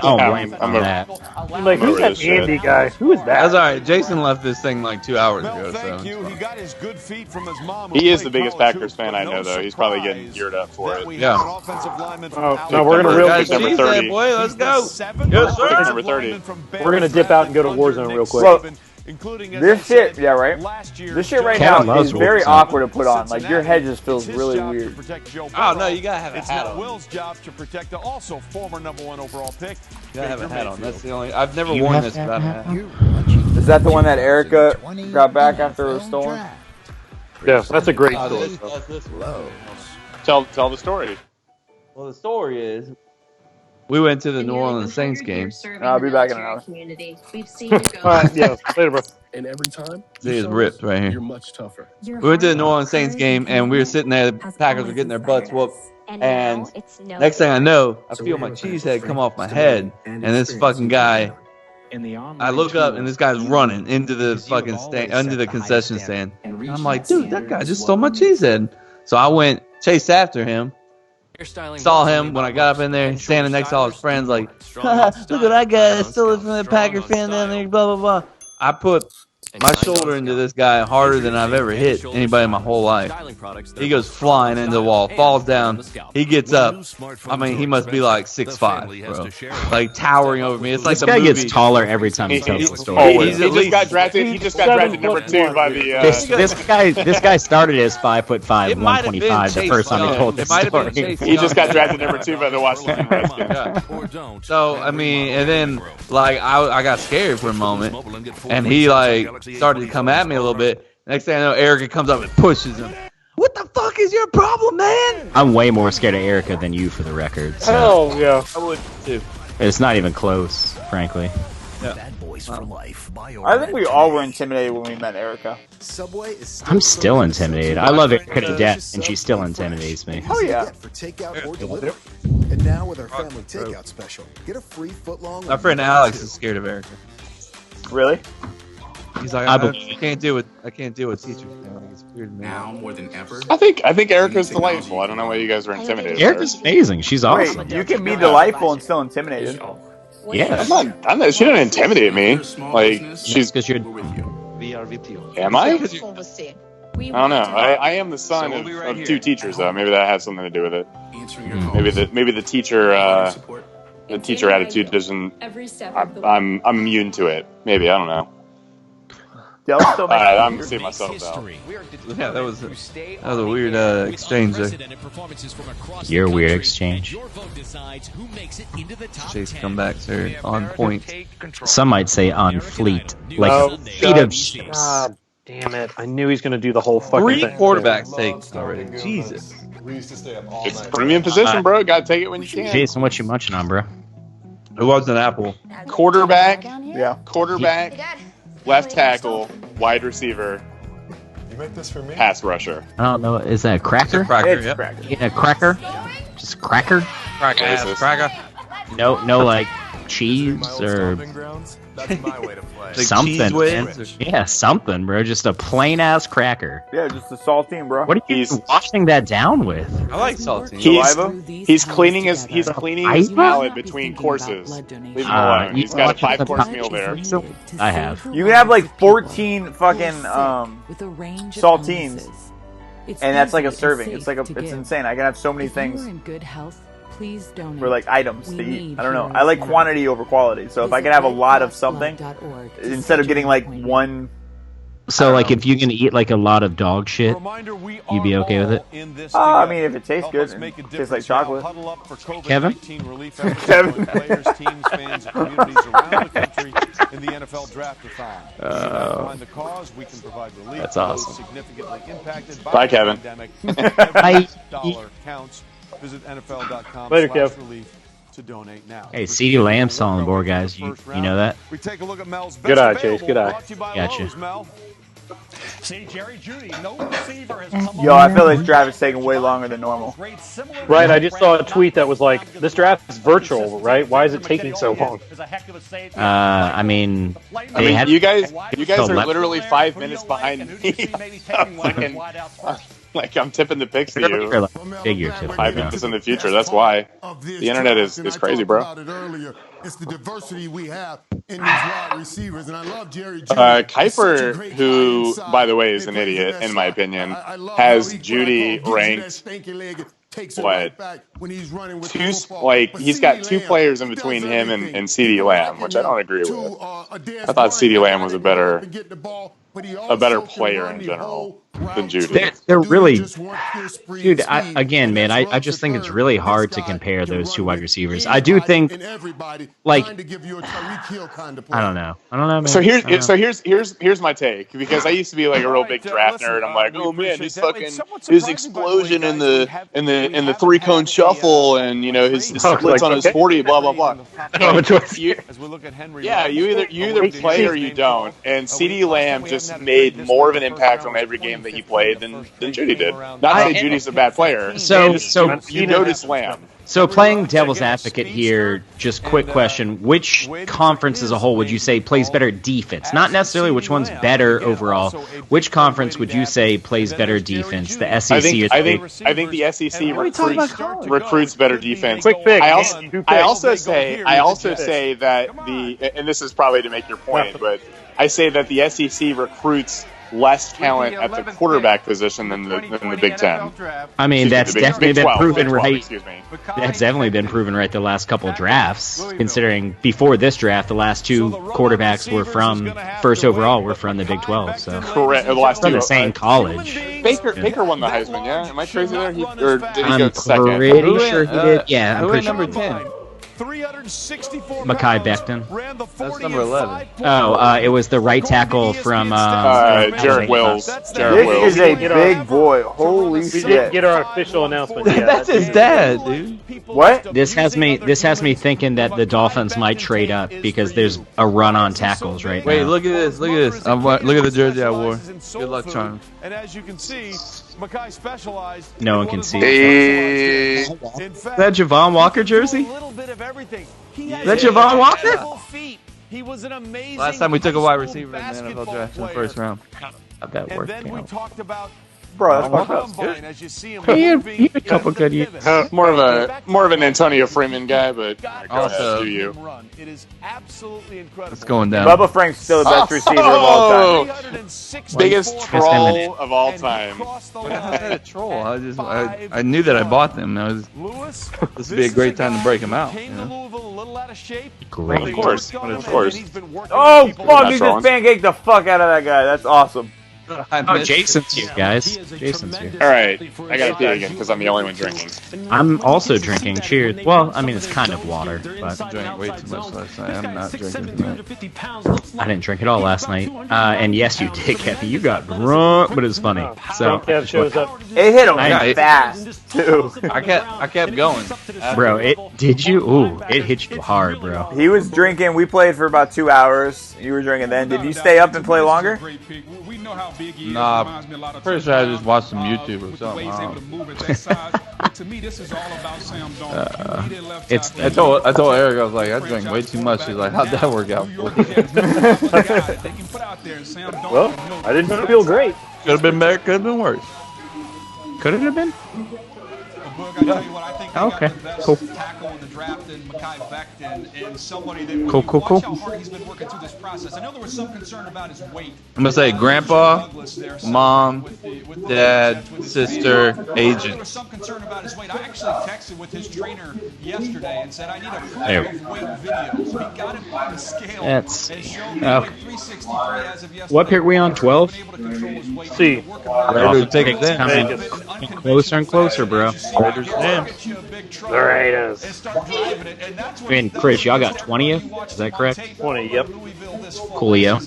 Oh, blame on that. I'm like, who's that Andy guy? Who is that? That's all right. Jason left this thing like 2 hours ago. So he is the biggest Packers fan I know, though. He's probably getting geared up for it. Yeah. Oh, no, we're gonna real quick. Number 30. Boy, let's go. Yes, sir. Number 30. We're gonna dip out and go to Warzone real quick. Well, this shit, yeah, right. This shit right now is very awkward to put on. Like your head just feels really weird. Oh no, you gotta have a hat on. Will's job to protect the also former #1 overall pick. You gotta have a hat on. That's the only. I've never worn this without a hat. Is that the one that Erica got back after it was stolen? Yeah, that's a great story. Tell the story. Well, the story is we went to the New Orleans Saints game. I'll be back in an hour. We've seen you go. All right, yeah, later, bro. And every time, See, it's ripped right here. you're much tougher. We went to the New Orleans Saints game, and we were sitting there. The Packers were getting their butts whooped. And next thing I know, I feel my cheese head come off my head, and this fucking guy. I look up, and this guy's running into the fucking stand, under the concession stand. And I'm like, dude, that guy just stole my cheese head. So I went, chased after him. Saw him when I got up in there, standing next to all his friends, like, look at that guy, stole it from the Packer fan down there, blah, blah, blah. I put my shoulder into this guy harder than I've ever hit anybody in my whole life. He goes flying into the wall, falls down. He gets up. I mean, he must be like 6'5", bro. Like towering over me. It's like this guy gets taller every time he tells the story. He just got drafted number 2 by the. This guy started as 5'5", 125 the first time he told this story. He just got drafted number 2 by the Washington Redskins. So I mean, and then like I got scared for a moment, and he like started to come at me a little bit. Next thing I know, Erica comes up and pushes him. What the fuck is your problem, man? I'm way more scared of Erica than you, for the record. So. Oh yeah, I would too. It's not even close, frankly. Yeah. I think we all were intimidated when we met Erica. I'm still intimidated. I love Erica to death, and she still intimidates me. Oh yeah. For takeout or delivery. And now with our family takeout special, get a free foot-long. My friend Alex is scared of Erica. Really? He's like, I can't deal with teachers. It's weird, man. Now more than ever. I think Erica's delightful. I don't know why you guys are intimidated. Erica's amazing. She's awesome. Wait, you can be delightful and still intimidated. Yeah. I'm not. She didn't intimidate me. Like she's because you're. Am I? I don't know. I am the son of 2 teachers, though. Maybe that has something to do with it. Maybe the teacher attitude doesn't. I'm immune to it. Maybe, I don't know. I'm seeing myself though. Yeah, that was a weird exchange there. Your weird exchange. Chase comebacks are on point. Some might say on fleet, like a fleet of ships. God damn it! I knew he's gonna do the whole fucking 3 thing. quarterbacks takes already. Jesus. It's premium position, bro. Gotta take it when you can. Jason, what you munching on, bro? It was an apple. Quarterback. Yeah. Quarterback. Left tackle, wide receiver, pass rusher. I don't know. Is that a cracker? Cracker, Cracker. Yeah, cracker. Just cracker. Cracker. No, like cheese or something. Man. Yeah, something, bro. Just a plain ass cracker. Yeah, just a saltine, bro. What are you washing that down with? I like saltine. He's cleaning his palate between courses. Leave him alone. He's got a 5-course meal there. I have. You can have like 14 fucking saltines, and that's like a serving. It's insane. I can have so many things. For like items to eat. I don't know. I like quantity over quality. So if I can have a lot of something, instead of getting like one. So like if you're gonna eat like a lot of dog shit, you'd be okay with it? I mean, if it tastes good, and tastes like chocolate. Kevin? Kevin. That's awesome. Bye, Kevin. Bye. Visit NFL.com. Later, Kev. To donate now. Hey, CeeDee Lamb's on the board, guys. You know that? We take a look at Mel's good eye, Chase. Good eye. Gotcha. See, Jerry Jeudy, no receiver has come Yo, I feel like this draft is taking way longer than normal. Right, I just saw a tweet that was like, this draft is virtual, right? Why is it taking so long? I mean, you guys are literally 5 minutes behind me. Like I'm tipping the picks to you. Figuratively, 5 minutes in the future. That's why the internet is crazy, bro. It's the diversity we have in these wide receivers, and I love Jerry. Kuiper, who, by the way, is an idiot in my opinion, has Jeudy ranked. He's got 2 players in between him and CeeDee Lamb, which I don't agree with. I thought CeeDee Lamb was a better player in general than Jeudy. They're really, dude. I just think it's really hard to compare those 2 wide receivers. I do think, like, I don't know, man. So here's my take, because I used to be like a real big draft nerd. I'm like, oh man, his explosion in the 3-cone shuffle, and his splits on his 40, blah blah blah. You either play or you don't. And CeeDee Lamb just made more of an impact on every game that he played than Judy did. Not to say Judy's a bad player. So you notice Lamb. So playing devil's advocate here, just quick question: which conference as a whole would you say plays better defense? Not necessarily which one's better overall. Which conference would you say plays better defense? The SEC or the I think the SEC recruits better defense. Quick pick. I also say that and this is probably to make your point, but I say that the SEC recruits less talent at the quarterback position than the Big Ten. I mean, that's definitely been proven right. Excuse me. That's definitely been proven right the last couple drafts, considering before this draft, the last two quarterbacks were from first overall were from the Big 12. So correct. The last from two the same college. Baker won the Heisman, yeah? Am I crazy there? Or did he go second? I'm pretty sure he did. Yeah, I'm pretty sure. Number 10? Mekhi Becton. That's number 11. Oh, it was the right tackle from Jarrett Wills. This is a big boy. Holy shit! We didn't get our official announcement yet. That's his dad, dude. What? This has me thinking that the Dolphins might trade up because there's a run on tackles right now. Wait, look at this. Look at this. Look at the jersey I wore. Good luck, Charm. And as you can see, Mekhi specialized. No one can see. Hey. Is that Javon Walker jersey? Is that Javon Walker? He was an amazing Last time we took a wide receiver in the NFL draft in the first round. How'd that work? And then we talked about Bro, that's fucked up. as you see him He had a couple good years. More of an Antonio Freeman guy, but go ahead, do you? It is absolutely incredible. It's going down. Bubba Frank's still the best receiver of all time. Biggest troll of all time. A troll. I knew that I bought them. This would be a great time to break him out. You know? Great. Of course. Oh fuck! He just pancaked the fuck out of that guy. That's awesome. Oh, Jason's here, guys. Jason's here. All right, I gotta pee again because I'm the only one drinking. I'm also drinking. Cheers. Well, I mean, it's kind of water, but I drank way too much last night. I'm not drinking tonight. I didn't drink it all last night. And yes, you did, Kevin. You got drunk, but it was funny. So Kev shows up. It hit him fast too. I kept going. Bro, did you? Ooh, it hit you hard, bro. He was drinking. We played for about 2 hours. You were drinking then. Did you stay up and play longer? Nah, pretty sure I just watched some YouTube or something. I told Eric, I was like, I drank way too much. He's like, how'd that work out for you? Well, I didn't feel great. Could have been better, could have been worse. Could it have been? Okay, cool. Cool. He's been working through this process. I know there was some concern about his weight. I'm gonna say grandpa, mom, dad, sister, agent. There was some concern about his weight. I actually texted with his trainer yesterday and said I need a proof of weight video. So he got him on the scale. That's and showed me 363 as of yesterday. What pick we on? 12? See. Coming closer and closer, bro. The Raiders. I mean, Chris, y'all got 20th? Is that correct? 20, yep. Coolio.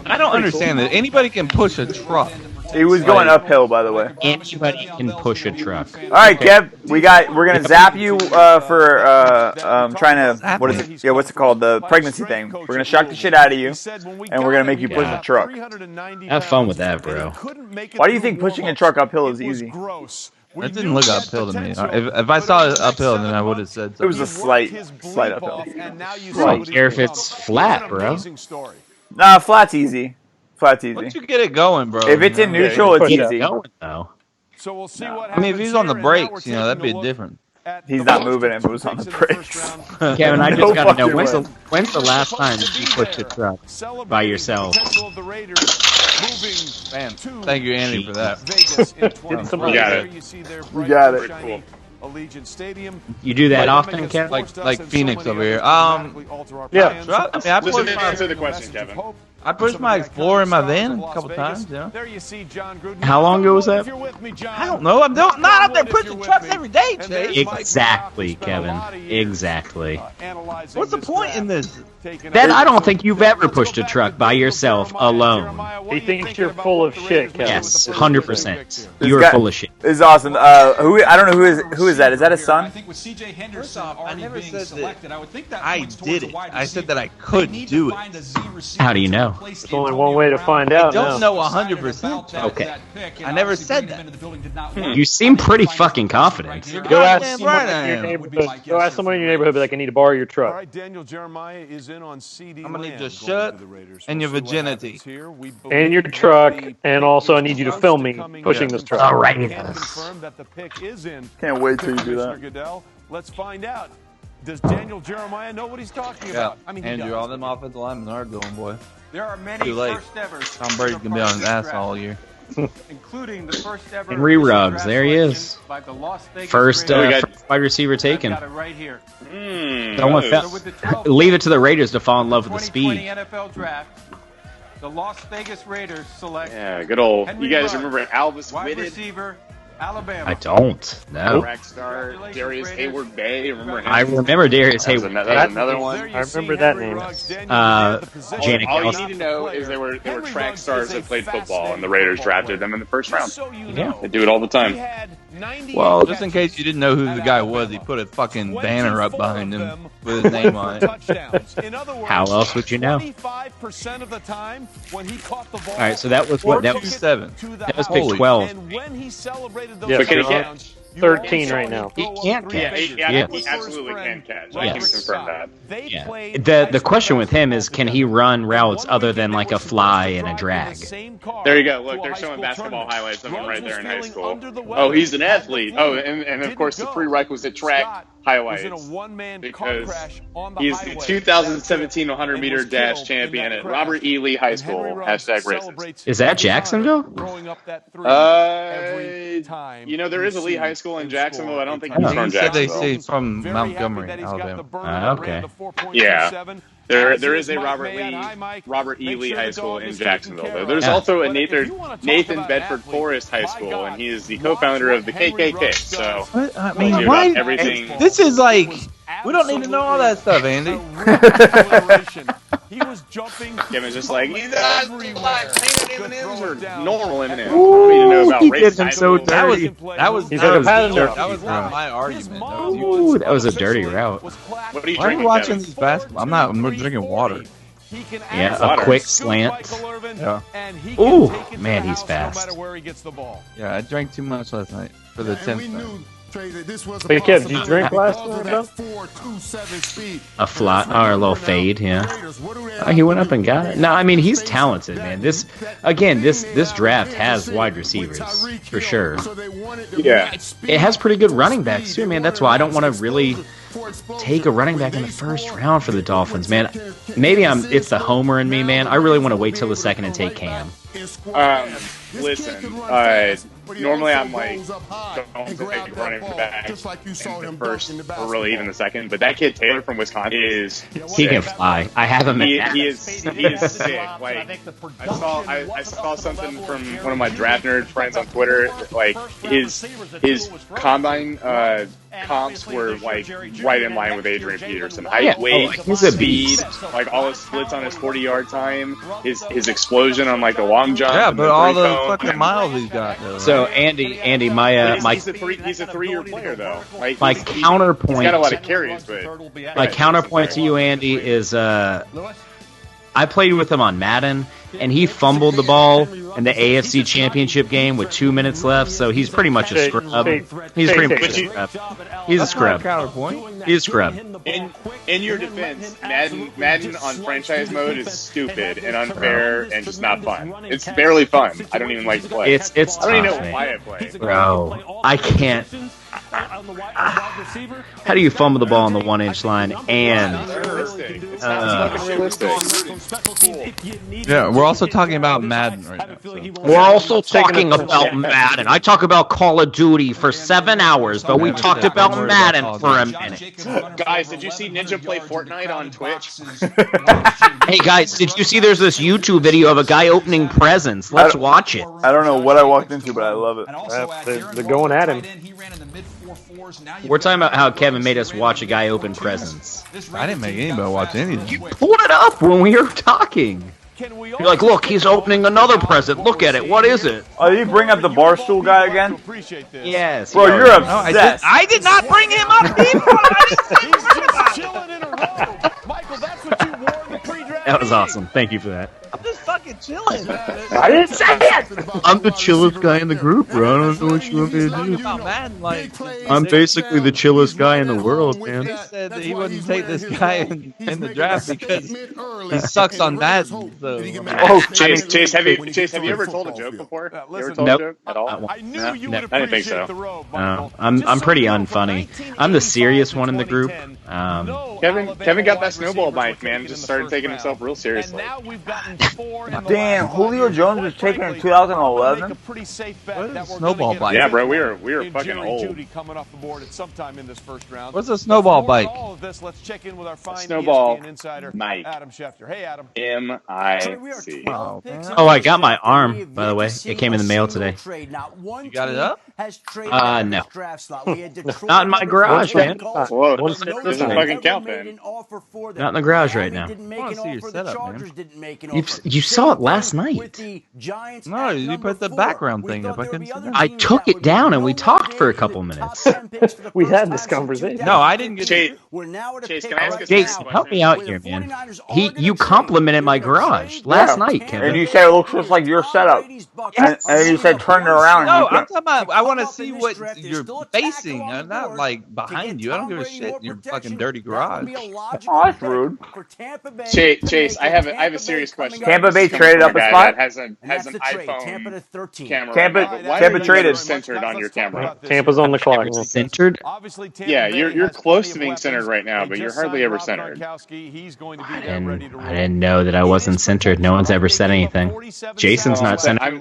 I don't understand that. Anybody can push a truck. He was going uphill, by the way. Anybody can push a truck. All right, Kev, we're gonna zap you for trying to what is it? Yeah, what's it called? The pregnancy thing. We're gonna shock the shit out of you, and we're gonna make you push a truck. Have fun with that, bro. Why do you think pushing a truck uphill is easy? That didn't look uphill to me. If I saw it uphill, then I would have said something. It was a slight uphill. I don't care if it's flat, bro. Nah, flat's easy. Flat's easy. Once you get it going, bro. If it's in neutral, it's easy. So we'll see what I mean, if he's on the brakes, that'd be different. He's not moving if it was on the brakes. Kevin, I just gotta know, when's the last time you pushed a truck by yourself? Man, thank you, Andy, for that. We got it. We got it. Cool. Allegiant Stadium. You do that often, Kevin? Like Phoenix over here. Yeah. I Listen, answer the question, Kevin. I pushed my Explorer in my van a couple times, There you see John Gruden. How long ago was that? I don't know. I'm not out there pushing trucks every day, Chase. Exactly, Kevin. Exactly. What's the point in this? That I don't think you've ever pushed a truck by yourself alone. He thinks you're full of shit, Kevin. Yes, 100%. You're full of shit. This is awesome. I don't know who is that? Is that his son? I think with CJ Henderson already never being said selected, I would think that I points did towards it. a wide I said receiver. that I could do it. How do you know? know? There's only one way to find out. I don't know 100%. Okay. I never said that. You seem pretty fucking confident. Go ask someone in your neighborhood. Go ask someone in your neighborhood. Be like, I need to borrow your truck. All right, Daniel Jeremiah is in on CD. I'm gonna need your shirt and your virginity. And your truck, and also I need you to film me pushing this truck. All right. Can't wait till you do that. Goodell. Let's find out. Does Daniel Jeremiah know what he's talking about? I mean, Andrew, all them offensive linemen are going, boy. There are many Too late. first ever. Tom Brady's gonna be on his ass all year. Including the first ever Henry Ruggs, there he is. by the Las Vegas First Raiders. first wide receiver taken. Got it right here. Leave it to the Raiders to fall in love with the 2020 speed. NFL draft. The Las Vegas Raiders select. Yeah, good old. Henry You guys Ruggs, remember Alvis wide Whitted? receiver, Alabama. I don't. No. Track star Darius Hayward Bay. Remember him? I remember Darius That was Hayward. another one. I remember that name. Janet All you Kelsey. need to know is they were track stars that played football, and the Raiders drafted them in the first round. Yeah. They do it all the time. Well, just in case you didn't know who the guy was, he put a fucking banner up behind him with his name on it. How else would you know? 25% of the time when he caught the ball. All right, so that was what? That was 7. That was pick 12. And when he celebrated those Yeah, But can he touchdowns, 13 right now. He can't catch. Yeah, he absolutely can catch. I can Yes. confirm that. Yeah. The question with him is, can he run routes other than like a fly and a drag? There you go. Look, they're showing basketball highlights of him right there in high school. Oh, he's an athlete. Oh, and of course the prerequisite track highlights because he's the 2017 100-meter dash champion at Robert E. Lee High School. #racist. Is that Jacksonville? You know, there is a Lee High School in Jacksonville. I don't think He he's from said they Jacksonville. say from Montgomery, Alabama. Okay. Yeah. There is a Robert E. Lee High School in Jacksonville. Though. There's also a Nathan Bedford Forest High School, and he is the co-founder of the KKK. So I mean, about why? everything. This is like, we don't need to know all that stuff, Andy. He was jumping. Kevin's just like, he's M&M's or normal M&M's. Ooh, I need to know about he race did him so titles. dirty. That was He's like a pattern. that was not my argument. Ooh, that was a dirty route. What are you Why are we drinking, watching Kevin? these basketball? I'm drinking water. Yeah, a Water. quick slant. Yeah. Ooh, man, he's fast. Yeah, I drank too much last night for the 10th time. Hey, Kev, did you drink last night, bro? A flat or a little fade, yeah. Oh, he went up and got it. No, I mean he's talented, man. This draft has wide receivers for sure. Yeah. It has pretty good running backs too, man. That's why I don't want to really take a running back in the first round for the Dolphins, man. Maybe it's the homer in me, man. I really want to wait till the second and take Cam. Listen, normally I'm like, don't take running back in the first or really even the second, but that kid Taylor from Wisconsin is He can fly. I have him. he is sick. Like I saw something from one of my draft nerd friends on Twitter. Like his combine comps were like right in line with Adrian Peterson. Height, weight, he's a speed, beast. like all his splits on his 40-yard time, his explosion on like the long jump. Yeah, and but all the three-cone. fucking miles he's got, though. So Andy, He's a 3-year player though. Like my he's counterpoint. got a lot of carries, but My counterpoint to you, Andy, is I played with him on Madden, and he fumbled the ball in the AFC Championship game with 2 minutes left, so he's pretty much a scrub. He's pretty much a scrub. He's a scrub. Counterpoint. He's a scrub. In your defense, Madden on franchise mode is stupid and unfair and just not fun. It's barely fun. I don't even like to play. It's I don't even tough, know man. why I play. Bro, I can't. How do you fumble the ball on the 1-inch line and It's not fucking realistic. Yeah, we're also talking about Madden right now. So. we're also talking about Madden. I talk about Call of Duty for 7 hours, but we talked about Madden for a minute. Guys, did you see Ninja play Fortnite on Twitch? Hey guys, did you see there's this YouTube video of a guy opening presents? Let's watch it. I don't know what I walked into, but I love it. They're going at him. We're talking about how Kevin made us watch a guy open presents. I didn't make anybody watch anything. Pulled it up when we were talking. You're like, look, he's opening another present. Look at it. What is it? Oh, did you bring up the Barstool guy again? Yes. Bro, you're No, obsessed. I did not bring him up. Chilling in a row. Michael, that's what you wore in the pre-draft. That was awesome. Thank you for that. I'm chilling. I didn't say it. I'm the chillest guy in the group, bro. I don't know what you want me to do. Man, like, I'm basically the chillest guy in the world, man. He said that he wouldn't take this guy in the draft because he sucks on Madden. So. Oh, Chase, have you ever told a joke before? You ever told Nope. a joke at all? I knew you No, would I didn't think appreciate so. the robe, No, I'm pretty unfunny. I'm the serious one in the group. Kevin got that snowball bike, man. Just started taking himself real seriously. Damn, Julio Jones was taken in 2011. What is snowball bike? Yeah, bro, we were fucking old. Coming off the board at some time in this first round. What's a snowball bike? All of this, let's check in with our fine snowball ESPN insider, Mike. Adam Schefter. Hey, Adam. M-I-C. Oh, I got my arm, by the way. It came in the mail today. You got it up? No. Not in my garage, man. Whoa, doesn't fucking count then. Not in the garage right now. I want to see your setup, man. You saw it last night. No, you put the background thing up. I couldn't see that. I took it down and we talked for a couple minutes. We had this conversation. No, I didn't get Chase, can I ask a Jason, help me out here, man. You complimented my garage last night, Kevin. And you said it looks just like your setup. Yes. And you said turn it around. No, I'm talking about. I want to see what you're facing. I'm not like behind you. I don't give a shit in your fucking dirty garage. Oh, that's rude. Chase, I have a serious question. Tampa Bay traded up a spot. Has an iPhone camera. Tampa traded. Centered on your camera. Tampa's on the clock. Centered? Yeah, you're close to being centered right now, but you're hardly ever centered. I didn't know that I wasn't centered. No one's ever said anything. Jason's not centered.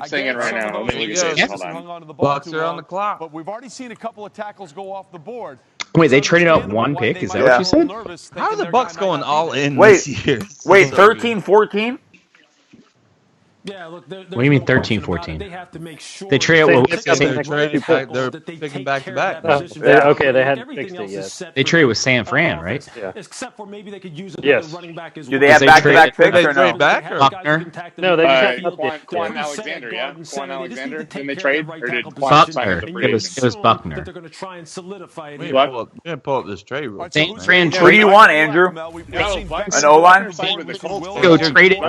I'm saying it right now. Let me look at this. Hold on. Bucks are on the clock. But we've already seen a couple of tackles go off the board. Wait, they traded out one pick? Is that what you said? How are the Bucks going all in this year? Wait, 13-14? Yeah, look, what do you mean 13-14? They have to make sure they trade out they're picking back to back. Okay, they hadn't fixed it yet. They traded with San Fran, right? Yeah. Except for maybe they could use another running back as well. Do they have back-to-back picks or no? Buckner? No, they just Quan Alexander, yeah? Quan Alexander? Didn't they trade? Or did Buckner. It was Buckner. They're going to try and solidify it. We gotta pull up this trade real quick. San Fran Who do you want, Andrew? An O-line? Go trade it.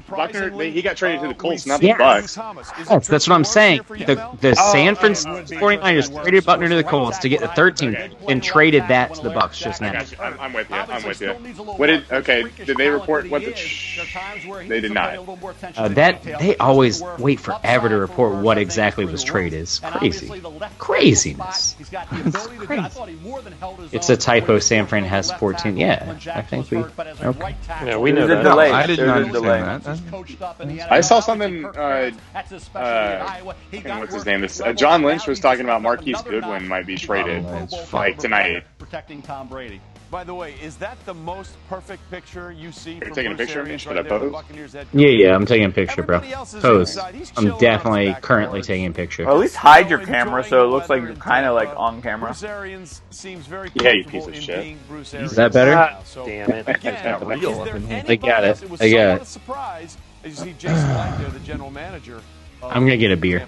Buckner, he got traded to the Colts, not the Bucks. Yes, that's what I'm saying. The San Francisco 49ers traded Buckner to the Colts to get the 13th and traded that to the Bucks just now. I'm with you. Did they report what they did not. They always wait forever to report what exactly was traded. It's craziness. It's a typo. San Fran has 14. Yeah, I think we. Okay. Yeah, we know that. Delay. I didn't understand that. I saw something. What's his name? John Lynch was talking about Marquise Goodwin might be traded like tonight. Protecting Tom Brady. By the way, is that the most perfect picture you see? Are you taking a picture of me? Should I pose? Yeah, I'm taking a picture, bro. Pose. I'm definitely currently taking a picture. Well, at least hide your camera so it looks like you're kind of like on camera. Yeah, you piece of shit. Is that better? Damn it. I got it. As you see Jason Light there, the general manager. I'm gonna get a beer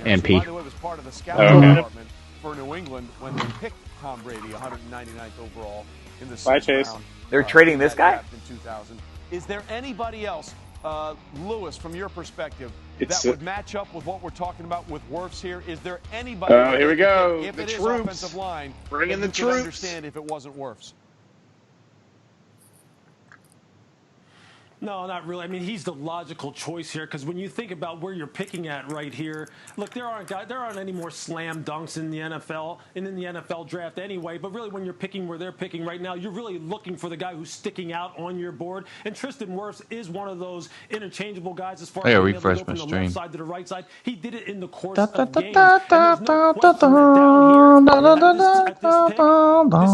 and pee. By the way, it was part of the scouting department for New England when they picked Tom Brady, 199th overall in the Bye, Chase. round. They're trading this guy? In 2000. Is there anybody else, Lewis, from your perspective, that would match up with what we're talking about with Wirfs here? Is there anybody? Here we go. If The it is troops. offensive line, Bring in the you could troops. understand if it wasn't Wirfs. No, not really. I mean, he's the logical choice here because when you think about where you're picking at right here, look, there aren't any more slam dunks in the NFL and in the NFL draft anyway. But really, when you're picking where they're picking right now, you're really looking for the guy who's sticking out on your board. And Tristan Wirfs is one of those interchangeable guys as far as being able to go from the left side to the right side. He did it in the course of games. And there's no question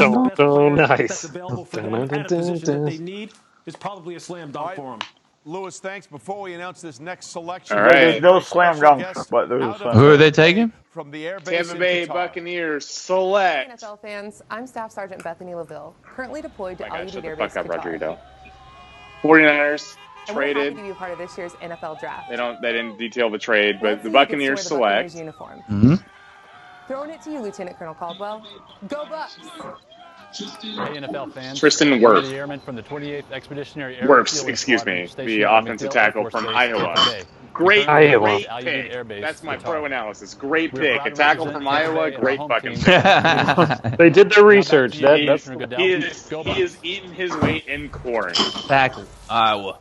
that down here, Nice. that's available for them at a position that they need. It's probably a slam dunk for him. Lewis, thanks. Before we announce this next selection, All right. There's no slam dunks, but there's slam. Who are they taking? From the air base Tampa Bay Buccaneers select. NFL fans, I'm Staff Sergeant Bethany LaVille, currently deployed to Al Udeid Air Fuck Base, up, Qatar. Rodrigo. 49ers And we're happy traded. to be a part of this year's NFL draft. They didn't detail the trade, but Let's the see who gets to Buccaneers wear the select. Buccaneers uniform. Mm-hmm. Throwing it to you, Lieutenant Colonel Caldwell. Go Bucks! NFL fans. Tristan The Wirfs. airman from the 28th Expeditionary Air Wirfs, Fueling excuse Squadron me. stationed The at offensive MacDill Air tackle Force from Base, Iowa. Tampa Bay. Great Air pick. Base, That's my Qatar. pro analysis. Great We're pick. proud A to tackle represent from Tampa Iowa. Bay at our Great home fucking team. pick. They did their research. He is eating his weight in corn. Tackle, Iowa.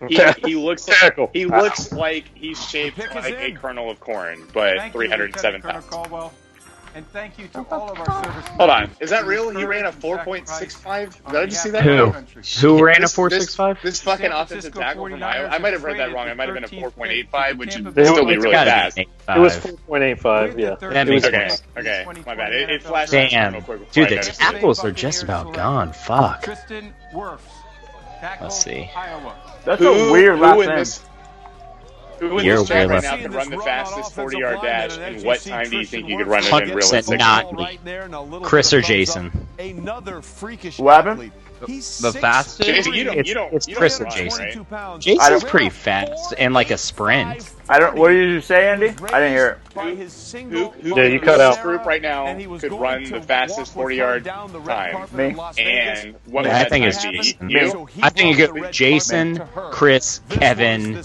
He looks like he's shaped like a kernel of corn, but 307 pounds. Caldwell. And thank you to all of our service. Hold on, is that real? He ran a 4.65. Did I just see that? Who ran a 4.65? This fucking offensive tackle from Iowa. I might have read that wrong. It might have been a 4.85, which would still be really fast. It was 4.85. Yeah. Okay. My bad. It flashed. Damn, dude, the tackles are just about gone. Fuck. Tristan Wirfs. Let's see. That's a weird last name. Who in this chat right now could run the fastest 40-yard dash, and what time do you think you could run it in 100% realistically? not me. Chris or Jason? Another freakish What happened? The fastest? Jason, you It's don't Chris or run, Jason. right? Jason's pretty fast and like a sprint. I don't. What did you say, Andy? I didn't hear it. Who Yeah, you cut out. Group right now could run the fastest 40-yard time. Me. And what would I that think time it's be? Jason. You? I think you go Jason, Chris, Kevin,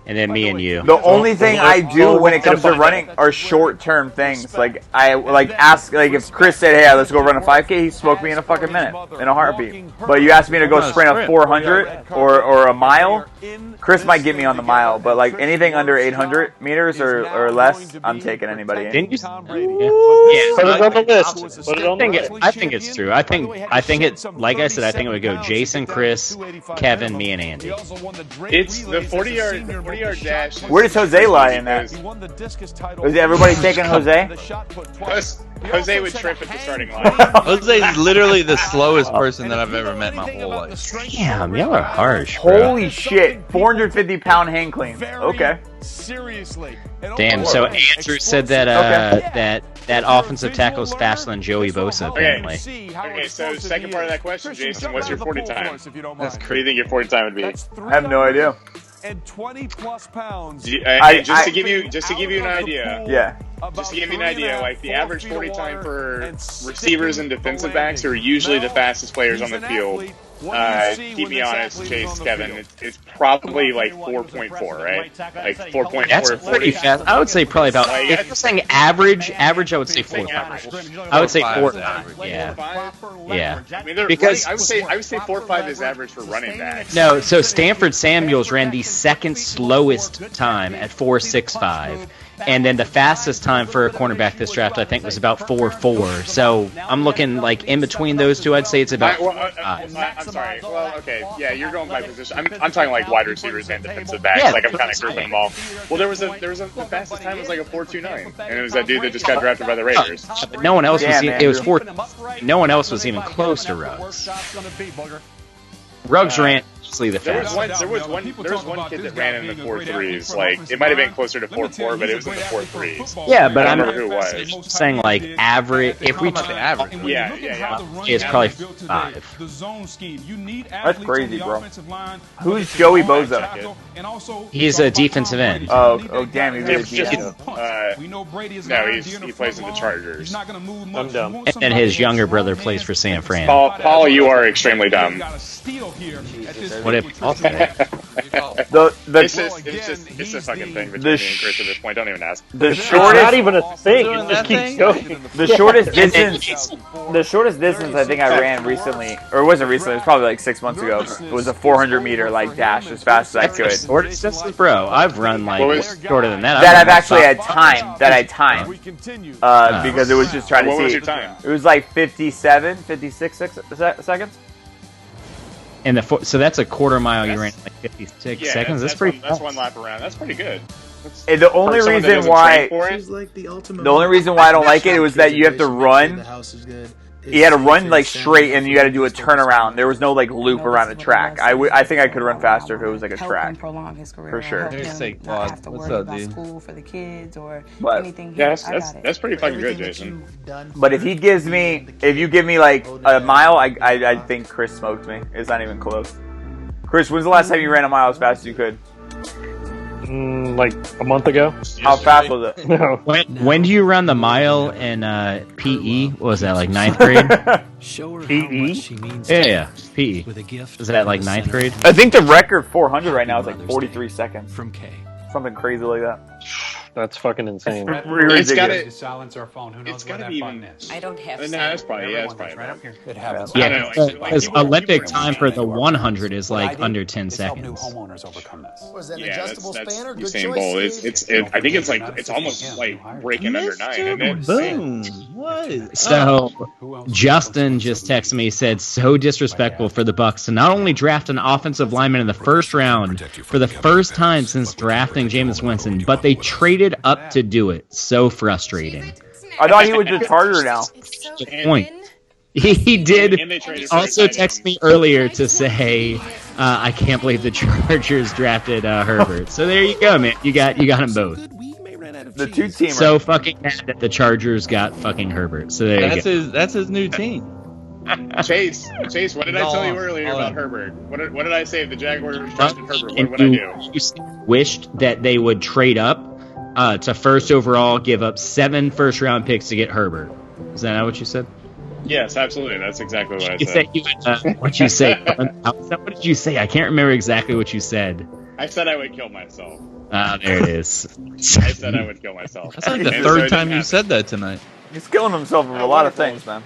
and then me and you. The only thing I do when it comes to running are short-term things. Like I ask, like if Chris said, "Hey, let's go run a 5K," he smoked me in a fucking minute, in a heartbeat. But you asked me to go sprint a 400 or a mile, Chris might get me on the mile. But like anything under 800 meters or less, I'm taking anybody in. Didn't you? Yeah. Put it on the list. Put it on the list. I think it's true. I think it's like I said. I think it would go Jason, Chris, Kevin, me, and Andy. It's the 40-yard dash. Where does Jose lie in that? Is everybody taking Jose? Jose would trip at the starting line. Jose is literally the slowest person that I've ever met in my whole life. Damn, y'all are harsh, bro. Holy shit! 450-pound hang clean. Okay. Seriously. Damn. So Andrew said that that offensive tackle is faster than Joey Bosa. Apparently. Okay. So second part of that question, Jason, what's your 40 time? That's What do you think your 40 time would be? I have no idea. And 20+ pounds. Just to give you an idea. Yeah. Just to give you an idea, like the average 40 time for receivers and defensive backs, who are usually the fastest players on the field. Keep me honest, Chase, Kevin. It's probably like 4.4, right? Like 4.4. That's pretty fast. I would say probably about. If you're saying average, I would say 4.5. I would say 4.5. Yeah. I mean, because I would say 4.5 is average for running backs. No, so Stanford Samuels ran the second slowest time at 4.65. And then the fastest time for a cornerback this draft, I think, was about 4.4. So I'm looking like in between those two. I'd say it's about. I'm sorry. Well, okay, yeah, you're going by position. I'm talking like wide receivers and defensive backs. Like I'm kind of grouping them all. Well, the fastest time was like a 4.29, and it was that dude that just got drafted by the Raiders. But no one else was. It was 4. No one else was even close to Ruggs. Ruggs ran easily the fastest. There was one kid that ran in the 4.3s. Like it might have been closer to 4.4, but it was in the 4.3s. Yeah, but I don't remember who it was. Saying like average. If we took average, yeah, it's probably 5. That's crazy, bro. Who's Joey Bosa? He's a defensive end. Oh, damn, he's really defensive. No, he plays in the Chargers. I'm dumb. And then his younger brother plays for San Fran. Paul, you are extremely dumb. What if I'll say? It's a fucking thing between me and Chris at this point. Don't even ask. The shortest, it's not even a thing. It just keeps going. The shortest distance. The shortest distance I think I ran recently, or it wasn't recently. It was probably like 6 months ago. It was a 400-meter like dash as fast as I could. Shortest distance, bro. I've run like shorter than that. That I've actually had time. That I timed. Because it was just trying to see. What was your time? It was like 57, 56 seconds. And so that's a quarter mile. You ran like 56 seconds. That's pretty. That's one lap around. That's pretty good. And the only reason why I don't like it was that you have to run. You had to run like straight, and you had to do a turnaround. There was no like loop around the track. I think I could run faster if it was like a track. Prolong his career. For sure. Here's sake, not have to what's worry up, about dude? school for the kids or What? anything. Yeah, Here. that's pretty fucking good, Jason. But if you give me like a mile, I think Chris smoked me. It's not even close. Chris, when's the last time you ran a mile as fast as you could? Like a month ago. How fast was it? No. When do you run the mile in PE? What was that, like 9th grade? PE? Yeah, PE. Is that like 9th grade? I think the record 400 right now is like 43 seconds. From K. Something crazy like that. That's fucking insane. It's got to silence our phone. Who knows where that button is? I don't have. No, that's probably It's right up here. It happens. Yeah, because Olympic time for the 100 is like under 10 Help new seconds. homeowners overcome this. Was that an Yeah, adjustable that's spanner? Good Usain choice. Bolt. I think it's almost like breaking under 9, isn't it? Boom. What? So Justin just texted me, said, so disrespectful for the Bucks to not only draft an offensive lineman in the first round for the first time since drafting Jameis Winston, but they traded up to do it. So frustrating. I thought he was a Charger now. Good point. He did also text me earlier to say, I can't believe the Chargers drafted Herbert. So there you go, man. You got them both. The two teamers. So fucking mad that the Chargers got fucking Herbert. So there you go. That's his new team. Chase, what did I tell you earlier about Herbert? What did I say if the Jaguars drafted Herbert? What would I do? You wished that they would trade up to first overall, give up 7 first-round picks to get Herbert. Is that not what you said? Yes, absolutely. That's exactly what I You said. what'd you say? What did you say? I can't remember exactly what you said. I said I would kill myself. There it is. I said I would kill myself. That's like the third time you said that tonight. He's killing himself with a lot of things, man.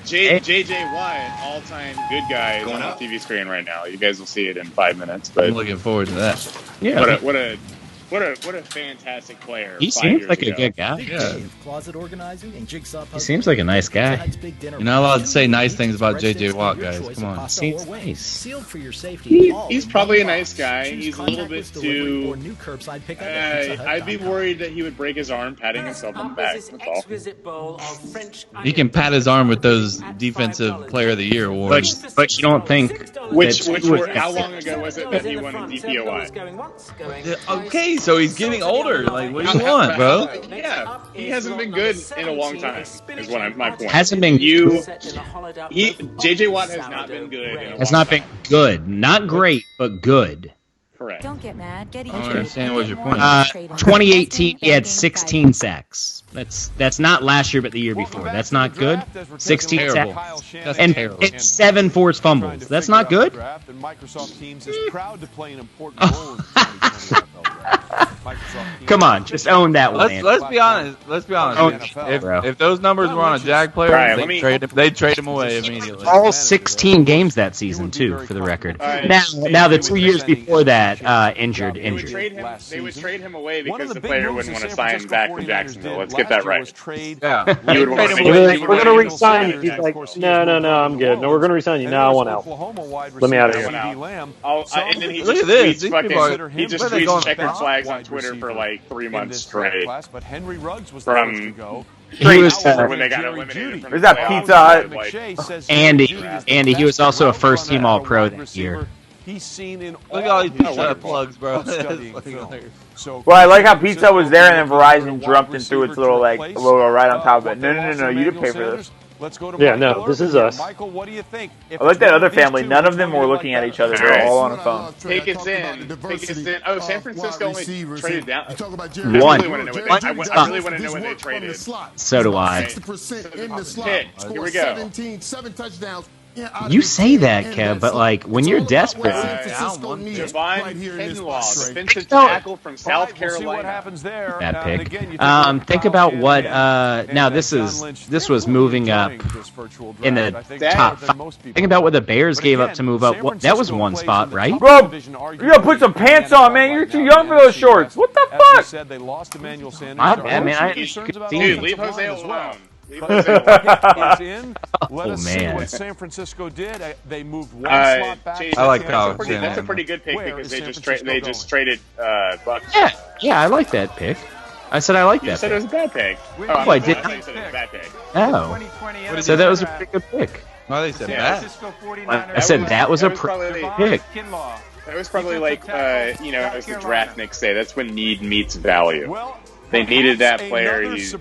JJ Watt, all-time good guy, is on the TV screen right now. You guys will see it in 5 minutes. But I'm looking forward to that. Yeah. What a fantastic player. He seems like a good guy. Yeah. Closet organizing and jigsaw He seems like a nice guy. You're not allowed to say nice things about JJ Watt, guys. Come on. Seems nice. Sealed for your safety. He's probably a nice guy. He's a little bit too. I'd be worried that he would break his arm patting himself on the back. That's all. He can pat his arm with those Defensive Player of the Year awards. But you don't think How long ago was it that he won a DPOI? Okay, so he's getting older. Like, what do you want, bro? Yeah, he hasn't been good in a long time. Is my point. Hasn't been JJ Watt has not been good. Has not been good. Not great, but good. Correct. Don't get mad. Get I don't understand what's your point. 2018, he had 16 sacks. That's not last year, but the year before. That's not good. 16 Terrible. sacks. That's And terrible. it's 7 forced fumbles. That's not good. Microsoft Teams is proud to play an important role in the 2020 NFL draft. Come on, just own that one. Let's be honest. If those numbers were on a Jag player, they'd trade him away immediately. All 16 games that season too, for the record. Now the 2 years before that, injured. They would trade him away because the player wouldn't want to sign back to Jacksonville. Let's get that right. Yeah. You would want to We're going to re-sign you. He's like, no, I'm good. No, we're going to re-sign you. No, I want out. Let me out of here. And then he Look just at this. tweets checkered flags on Twitter for like 3 months straight. But Henry Ruggs was From the first to go. He was when they got eliminated from Is that Pizza Hut? Andy, he was also a first-team All-Pro that year. He's seen in Look at all these Pizza Hut plugs, bro. Well, I like how Pizza was there and then Verizon jumped and threw its little logo right on top of it. No, you didn't pay for this. Let's go to Yeah, no, this is us. Michael, what do you think? I like that other family. None of them were looking at each other. They're all on a phone. Take us in. Oh, San Francisco only traded down. One. I really want to know when they traded. So do I. Here we go. 7 touchdowns. You say that, Kev, but like when you're desperate. Javon Kinlaw, defensive tackle from South Carolina. What happens there? Bad pick. Think about what. Now this was moving up in the top 5. Think about what the Bears gave up to move up. That was one spot, right? Bro, you gotta put some pants on, man. You're too young for those shorts. What the fuck? Said they lost Emmanuel Sanders. Dude, leave Jose alone. Is in. Let us see man. what San Francisco did. They moved one slot back. I like Kyle. That's a pretty good pick because they just traded Buck. Yeah, I like that pick. I said I like You that said pick. it was a bad pick. Oh, I did. I thought you said it was a bad pick. Oh. So that was a pretty good pick. Why they said that? I said that was a pretty good pick. That was probably like, as the draft Knicks say, that's when need meets value. Well, They needed that player. He's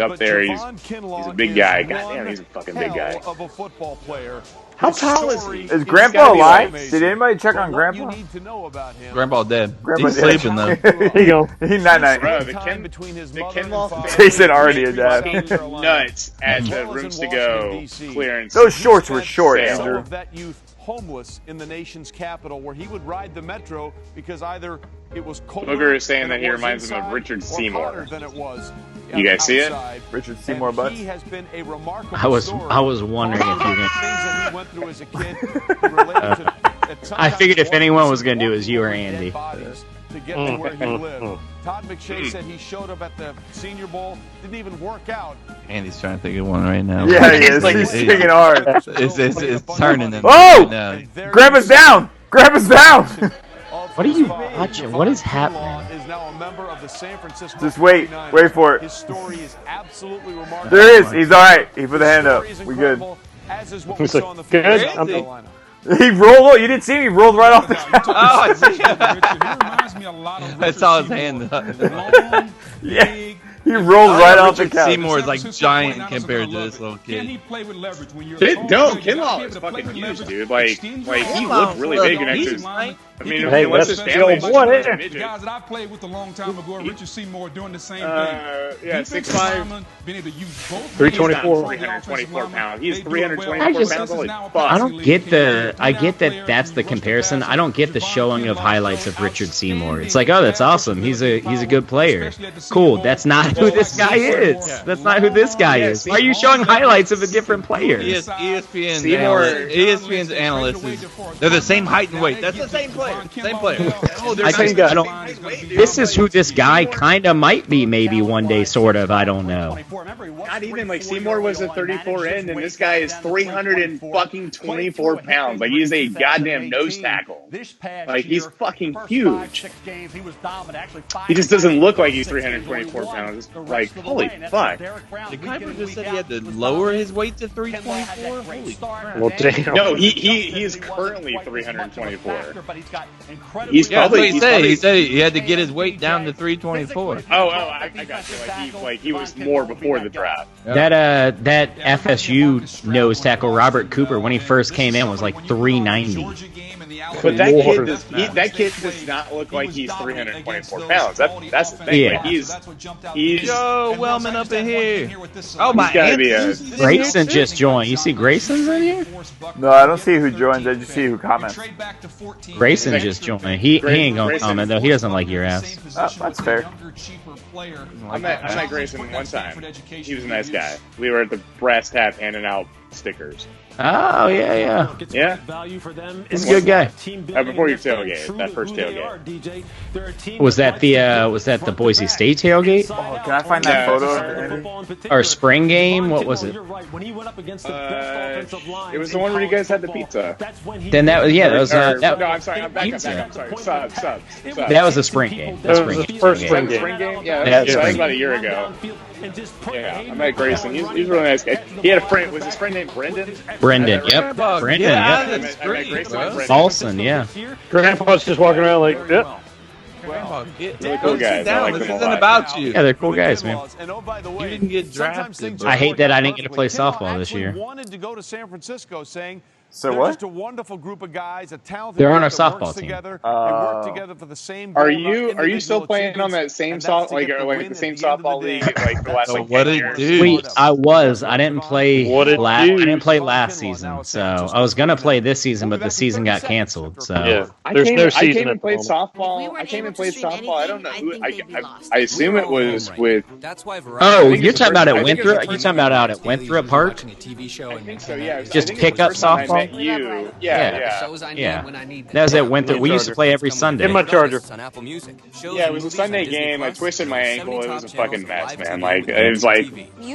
up there. He's a big guy. Goddamn, he's a fucking big guy. Of a football player. How tall is he? Is Grandpa alive? Did anybody check on Grandpa? Grandpa dead. Grandpa's He's sleeping though. There you go. He's not. Bro, the Kinlaw family Jason already a dad. nuts at the rooms to go clearance. Those shorts were short, Andrew. Of that youth homeless in the nation's capital, where he would ride the metro because either it was colder. Booger is saying that he reminds him of Richard Seymour. Than it was. You guys see it? Richard Seymour Butts. He has been a remarkable I was wondering if you were gonna. I figured if anyone was gonna do it, it was you or Andy. To get to where he lived. Todd McShay said he showed up at the Senior Bowl, didn't even work out. Andy's trying to think of one right now. Yeah, he is. He's thinking hard. It's turning him. Oh! Right now. Grandpa's down! Grandpa's down! What are you watching? What is happening? Is now a member of the San Francisco Just wait. Wait for it. His story is absolutely remarkable. There he is. He's all right. He put the hand up. We good. As is what we saw in the Good. He rolled. You didn't see him. He rolled right off the couch. Oh, I see. He reminds me a lot of I saw his hand up. Yeah. He rolled right off the couch. Seymour is like giant compared to this little Can kid. he play with leverage when you're Kinlaw is fucking huge, dude. Like he looked really big next to his. I mean, Hey, unless that's his the family. old boy. the guys that I played with a long time ago, Richard Seymour, doing the same thing. Yeah, Defensive 6'5". lineman, been able to use both. 324. 324 pounds. He's They do 324 it well. pounds. Holy fuck. I don't get the. I get that that's the comparison. I don't get the showing of highlights of Richard Seymour. It's like, oh, that's awesome. He's a good player. Cool. That's not who this guy is. That's not who this guy is. Why are you showing highlights of a different player? ESPN's analysts, they're the same height and weight. That's the same player. Same player. Oh, I think I don't. This is who this guy kind of might be, maybe one day, sort of. I don't know. Not even like Seymour was a 34 end, and this guy is 324 pounds. Like he's a goddamn nose tackle. Like he's fucking huge. He just doesn't look like he's 324 pounds. Like holy fuck. The Kuiper just said he had to lower his weight to 324. Holy crap. Well, damn. No, he is currently 324. He's probably. He said he had to get his weight down to 324. I got you. He was more before the draft. That FSU nose tackle Robert Cooper, when he first came in, was like 390. But that kid does not look like he's 324 pounds. That's the thing. Yeah. Like he's Yo, Wellman up in here. Oh my God. Grayson just joined. You see Grayson's in here? No, I don't see who joins. I just see who comments. Grayson just joined. He ain't gonna comment though. He doesn't like your ass. That's fair. I met Grayson one time. He was a nice guy. We were at the Brass Tap handing out stickers. Oh yeah. Yeah. He's a good guy. Before your tailgate, that first tailgate. Was that the Boise State tailgate? Oh, can I find that photo? Or spring game? What was it? It was the one where you guys had the pizza. Then that was that. No, I'm sorry. I'm back. I'm sorry. Subs. That was the spring game. That was the first spring game. Yeah, that was about a year ago. Yeah, I met Grayson. He's a really nice guy. He had a friend. Was his friend named Brendan? Brendan, yep. Brendan, yeah, yep. that's great. Paulson, yeah. Grandpa's just walking around like, yep. Grandpa, get Really cool guys. down. I like This them a isn't lot. about you. Yeah, they're cool guys, man. You didn't get drafted. I hate that I didn't get to play softball this year. Wanted to go to San Francisco, saying So they're what? just a wonderful group of guys, a talented They're on group our that works softball team. together. They work together for the same goal. Are not you still individual playing on that achievements, same and that's to like get the like win the at same the end of softball the league day. like the last So like what 10 it years? do? Sweet, I didn't play. What it I do? didn't play last season, so I was gonna play this season, but the season got canceled. So Yeah. I There's came no and season played at the moment. softball. I came and played softball. I don't know who. I assume it was with. oh, you're talking about at Winthrop? You talking about out at Winthrop Park? I think so. Yeah. Just I think it was pick the up first time I softball? met you. Yeah. Yeah. That was at Winthrop. We used to play every Sunday. In my charger. Yeah, it was a Sunday game. I twisted my ankle. It was a fucking mess, man. Like it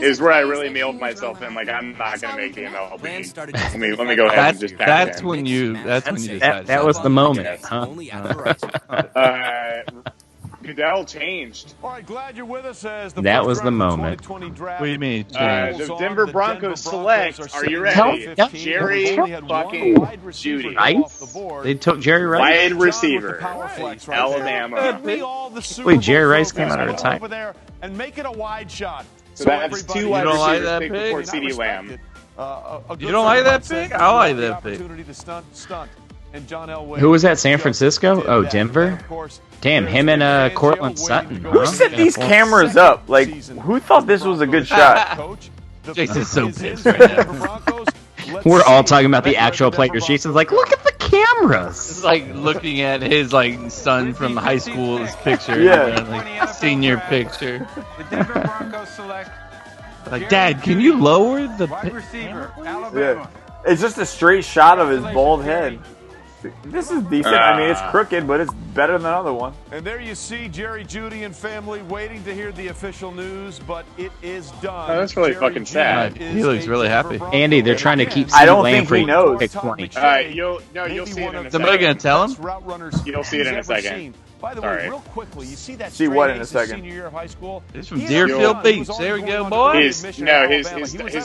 was where I really mailed myself in. Like I'm not gonna make the MLB. Let me go ahead and just pack it That's in. when you decided. That was the moment, huh? Goodell changed. All right, glad you're with us as the That was the moment. What do you mean? The Denver Broncos select. Are you ready? Jerry fucking Judy. Rice? They took Jerry Rice? Wide receiver. Alabama. Wait, Jerry Rice came out of retirement. And make it a wide shot. So that's two wide receivers picked before CeeDee Lamb. You don't like that pick? I like that pick. Who was that? San Francisco? Oh, Denver? Damn, him and Cortland Sutton. Who set these cameras up? Like, who thought this was a good shot? Jason's so pissed right now. We're all talking about the actual players. Jason's like, look at the cameras. It's like looking at his son from high school's picture. Yeah. Like senior picture. Like, Dad, can you lower the receiver, Alabama. Yeah. It's just a straight shot of his bald head. This is decent. I mean, it's crooked, but it's better than the other one. And there you see Jerry, Judy, and family waiting to hear the official news, but it is done. Oh, that's really fucking sad. He looks really happy. Andy, they're trying to keep I don't Lamb think he knows. pick 20. You'll see it in a Somebody second. gonna tell him? You'll see it in a second. By the way, real quickly, you see that See what in a second? senior year of high school? It's from Deerfield Beach. There we go, boy. His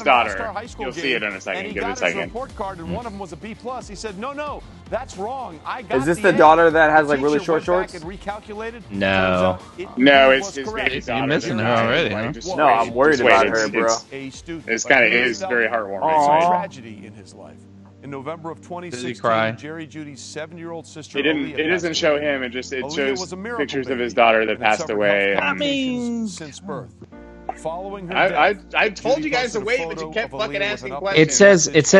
daughter. You'll see it in a second. Give it a second. Report card, and one of them was a B+. He said, "No, that's wrong. I got." Is this the daughter that has like really short shorts? No. No, it's his baby daughter. You're missing her already, huh? No, I'm worried about her, bro. It's kind of is very heartwarming. Tragedy in his life. In November of 2016, Jerry Judy's 7-year-old sister. It doesn't show him. It shows pictures of his daughter that passed away. I mean, since birth. Following her I told you guys to wait, but you kept fucking asking questions. It says it's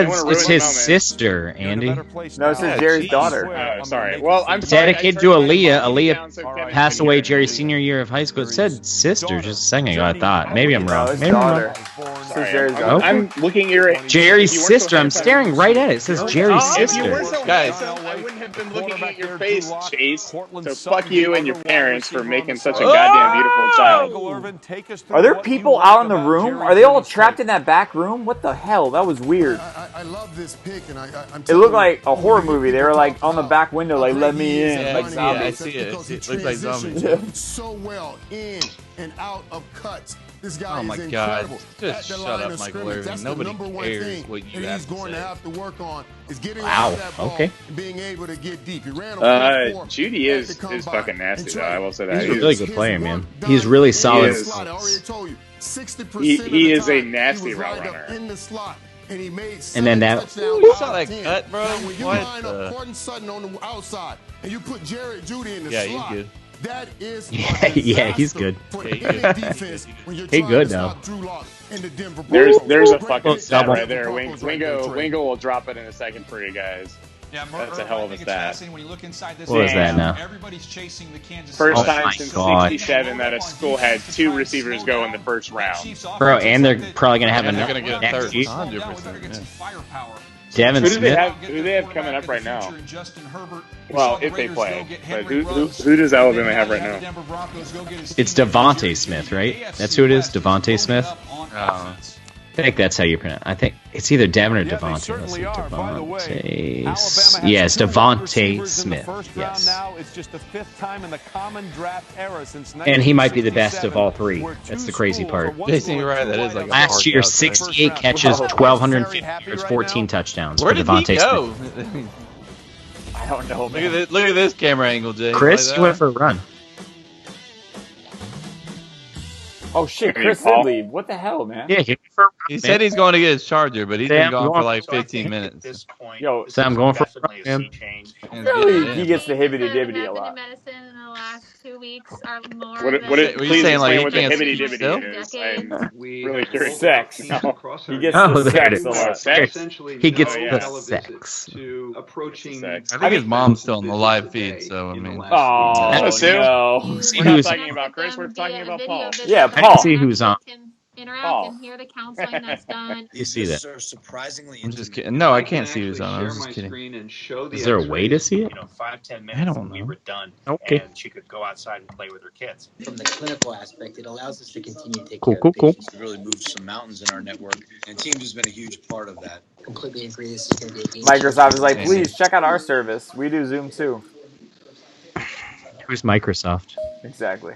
his sister, Andy. No, it says Jerry's daughter. Oh, sorry. Well, I'm sorry. Dedicated to Aaliyah. Aaliyah passed away Jerry's senior year of high school. It said sister just a second ago, I thought. Maybe I'm wrong. Maybe I'm wrong. I'm looking here. Jerry's sister. I'm staring right at it. It says Jerry's sister. If you were so Guys, I wouldn't have been looking at your face, Chase. So fuck you and your parents for making such a goddamn beautiful child. Are there people out in the room? Are they all trapped in that back room? What the hell? That was weird. I love this pick, and I'm It looked like a horror movie. They were like on the back window, like "Let me in," Yeah, like I zombies. see it. It looks like zombies. so well in and out of cuts. This guy Oh my is God! incredible. Just At the shut line up, of Michael scrimmage, Irvin. that's the Nobody number one cares thing what you that have he's to going say. to have to work on is getting Wow, off that ball okay. and being able to get deep. He ran a 4-4 Judy at is the combine. fucking nasty, And though. I will say that. He's a really good player, man. He's really solid. is. I already told you, 60% He of the is a time, nasty he was route lined up runner. in the slot. And he made And then that- touchdowns You out saw of that 10. cut, bro? Now, when you What line the- up Cortland Sutton on the outside and you put Jared Judy in the Yeah, he's slot, good. that is Yeah, he's good. for Yeah, he's any good. defense when you're He trying good, to though. stop Drew Lock and the Denver There's Broncos. a fucking stat double. right there. Wingo will drop it in a second for you guys. Yeah, That's a hell of a stat. When you look inside this What is that now? Everybody's chasing the Kansas First Oh time my since God. '67 that a school had 2 receivers go in the first round. Bro, and they're probably going to have And they're another gonna get a next third. year. 100%. Devin Who do Smith. they have coming up right now? Well, if they play, but who does Alabama have right now? It's Devontae Smith, right? That's who it is, Devontae Smith. I think that's how you pronounce it. I think it's either Devin or Devontae. Let's see, Devontae. Yes, Devontae Smith. Yes. It's just the 5th time in the common draft era since And he might be the best of all three. That's the crazy part. Jason, you're right. That is like a Last hard year, out there. 68 catches, 1,250 yards, 14 touchdowns Where for did Devontae he go? Smith. I don't know, Look at this camera angle, Jay. Chris, Like you went for a run. Oh shit, Chris Paul. did leave. What the hell, man? Yeah, he went for a run. He said he's going to get his charger, but he's Sam, been gone going for like for 15 minutes. Yo, So I'm going for a run, man. really, he gets the hibbity dibbity a lot. medicine in the last 2 weeks are more What Were you please saying, like, explain he what the can't hibbity speak still? dibbity is? I'm really curious. Sex. No. He gets Oh, the there it sex is. a lot. Sex? He gets yeah. the sex. Sex. I think his mom's still on the live feed, so I mean. Oh That's Sue. no. See We're not who's, talking about Chris. We're talking about Paul. Yeah, I can Paul. see who's on. Interact Paul. and hear the counseling that's done. You see that? I'm just kidding. No, I can't see who's on. I was just kidding. Is there a way to see it? 5-10 minutes I don't and we know. were done. Okay. And she could go outside and play with her kids. From the clinical aspect, it allows us to continue to take Cool, care cool, of cool. patients. To really move some mountains in our network, and Teams has been a huge part of that. Completely agree. This is going to be a game Microsoft is like, please check out our service. We do Zoom too. Who's Microsoft? Exactly.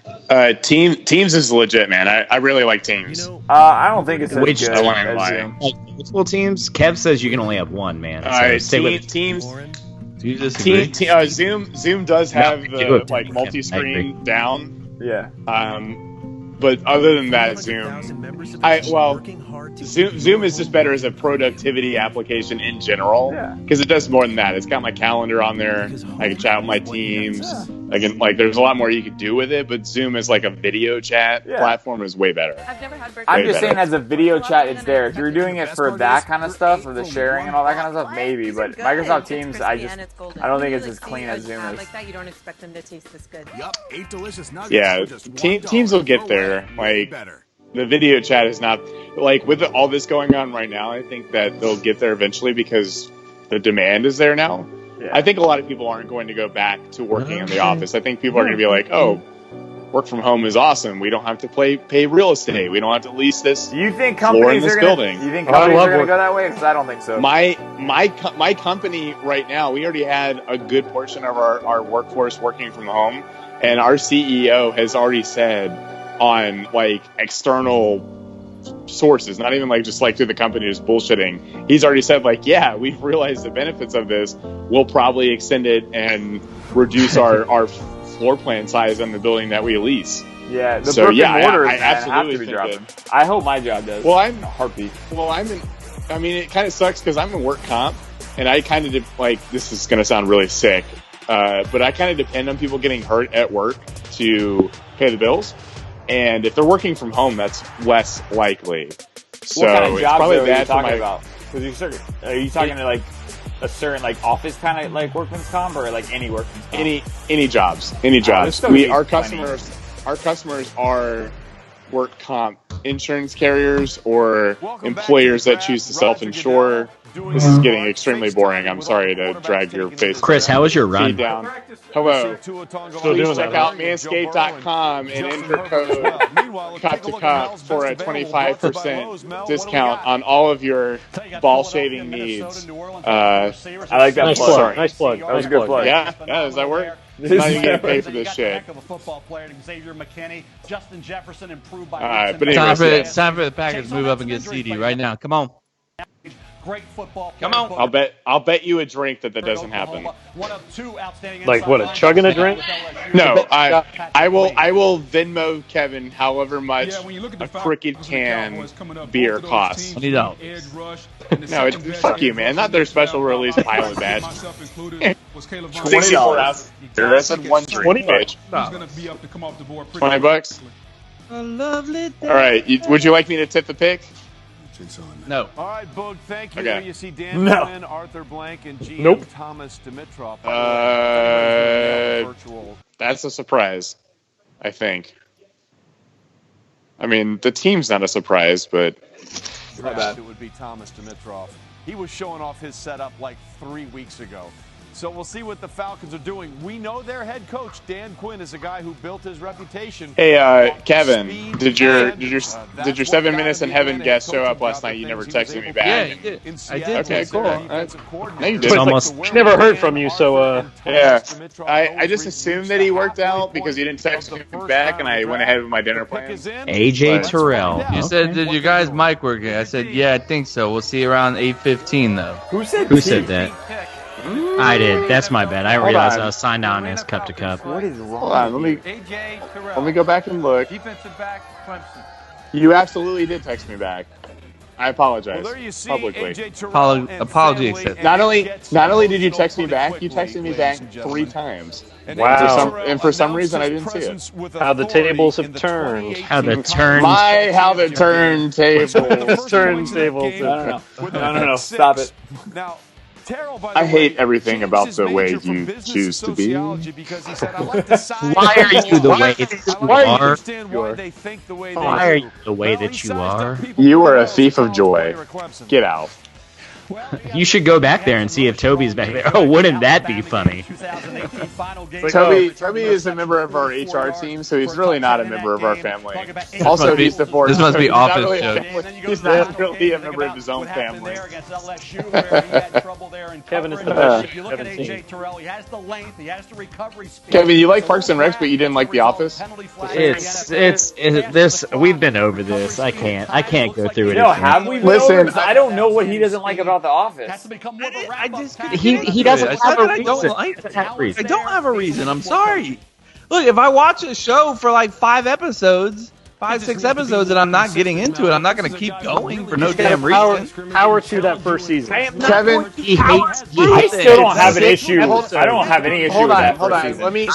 Teams is legit, man. I really like Teams. I don't think it's as Which good as Zoom. Multiple teams? Kev says you can only have one, man. So stay with Teams. Do you disagree? Zoom does have the like multi-screen down. Yeah. But other than that, Zoom is just better as a productivity application in general because it does more than that. It's got my calendar on there. I can chat with my teams. I can there's a lot more you can do with it. But Zoom is like a video chat platform is way better. I'm just saying, as a video chat, it's there. If you're doing it for that kind of stuff, for the sharing and all that kind of stuff, maybe. But Microsoft Teams, I don't think it's as clean as Zoom is. Like that, you don't expect them to taste this good. Yup, 8 delicious nuggets. Yeah, Teams will get there. Like the video chat is not like with all this going on right now. I think that they'll get there eventually because the demand is there now. Yeah. I think a lot of people aren't going to go back to working in the office. I think people are going to be like, "Oh, work from home is awesome. We don't have to pay real estate. We don't have to lease this. Do you think floor companies in this are building." You think companies are going to go that way? Because I don't think so. My company right now, we already had a good portion of our workforce working from home, and our CEO has already said on like external sources, not even like just like through the company just bullshitting. He's already said like, yeah, we've realized the benefits of this. We'll probably extend it and reduce our floor plan size on the building that we lease. Yeah, the brick and mortars, I absolutely have to be dropping. that. I hope my job does. Well, I'm a heartbeat. Well, I mean, it kind of sucks because I'm in work comp, and I kind of like this is going to sound really sick, but I kind of depend on people getting hurt at work to pay the bills. And if they're working from home, that's less likely. So what kind of jobs probably are you bad talking for about? Because are you talking to like a certain like office kind of like workman's comp or like any workman's comp? Any jobs. Our customers are work comp insurance carriers or employers that choose to self-insure. This is getting extremely boring. I'm sorry to drag your face. Chris, how was your run? Down. Hello. Please check out manscaped.com and enter code COP2COP for a 25% discount on all of your ball shaving needs. I like that plug. Nice plug. That was a good plug. Yeah, does that work? I'm not even getting paid for this shit. Alright, but anyways, it's time for the Packers to move up and get CD right now. Come on. Great football. Come on. I'll bet you a drink that doesn't happen. Like what? A chugging a drink? No, I will Venmo Kevin however much a Crooked Can beer costs. $20. No, fuck you, man. Not their special release pilot batch. $64. That's one drink. $20. A lovely day. All right. Would you like me to tip the pick? No. All right, Boog, thank you. Okay. You see Dan Quinn, Arthur Blank, and GM Thomas Dimitrov. That's a surprise, I think. I mean, the team's not a surprise, but It would be Thomas Dimitrov. He was showing off his setup like 3 weeks ago. So we'll see what the Falcons are doing. We know their head coach, Dan Quinn, is a guy who built his reputation. Hey, Kevin, did your 7 minutes in heaven guest show up last night? You never texted me back. Yeah, you did. I did. Okay, cool. No, you It's almost never heard from you, so yeah. I just assumed that he worked out because you didn't text me back, and I went ahead with my dinner plan. AJ Terrell. You said, did your guys' mic working? I said, yeah, I think so. We'll see you around 8:15 though. Who said that? I did. That's my bad. I realized I was signed on as Cup to Cup. What is wrong? Hold on, let me go back and look. Defensive back, Clemson. You absolutely did text me back. I apologize publicly. Apology accepted. Not only did you text me back, you texted me back 3 times. Wow. And for some reason, I didn't see it. How the tables have turned. How the turn. How the turntables. Turntables. No. Stop it. Now, I hate everything about the way you choose to be. Why are you the way that you are? Why are you the way that you are? You are a thief of joy. Get out. You should go back there and see if Toby's back there. Oh, wouldn't that be funny? Toby is a member of our HR team, so he's really not a member of our family. Also, he's the fourth. This must be office joke. He's not really a member of his own family. Kevin is the best. If you look at AJ Terrell, he has the length, he has the recovery speed. Kevin, you like Parks and Rec, but you didn't like The Office? It's this. We've been over this. I can't go through it. No, have we been over this? I don't know what he doesn't like about The Office. He doesn't have a I don't reason. like He doesn't have a reason. I don't have a reason. I'm sorry. Look, if I watch a show for like 5 episodes, 6 episodes, and I'm not getting into it, I'm not going to keep going for no damn reason. Power to that first season. Kevin, I still don't have an issue. I don't have any issue with that. Hold on. Let me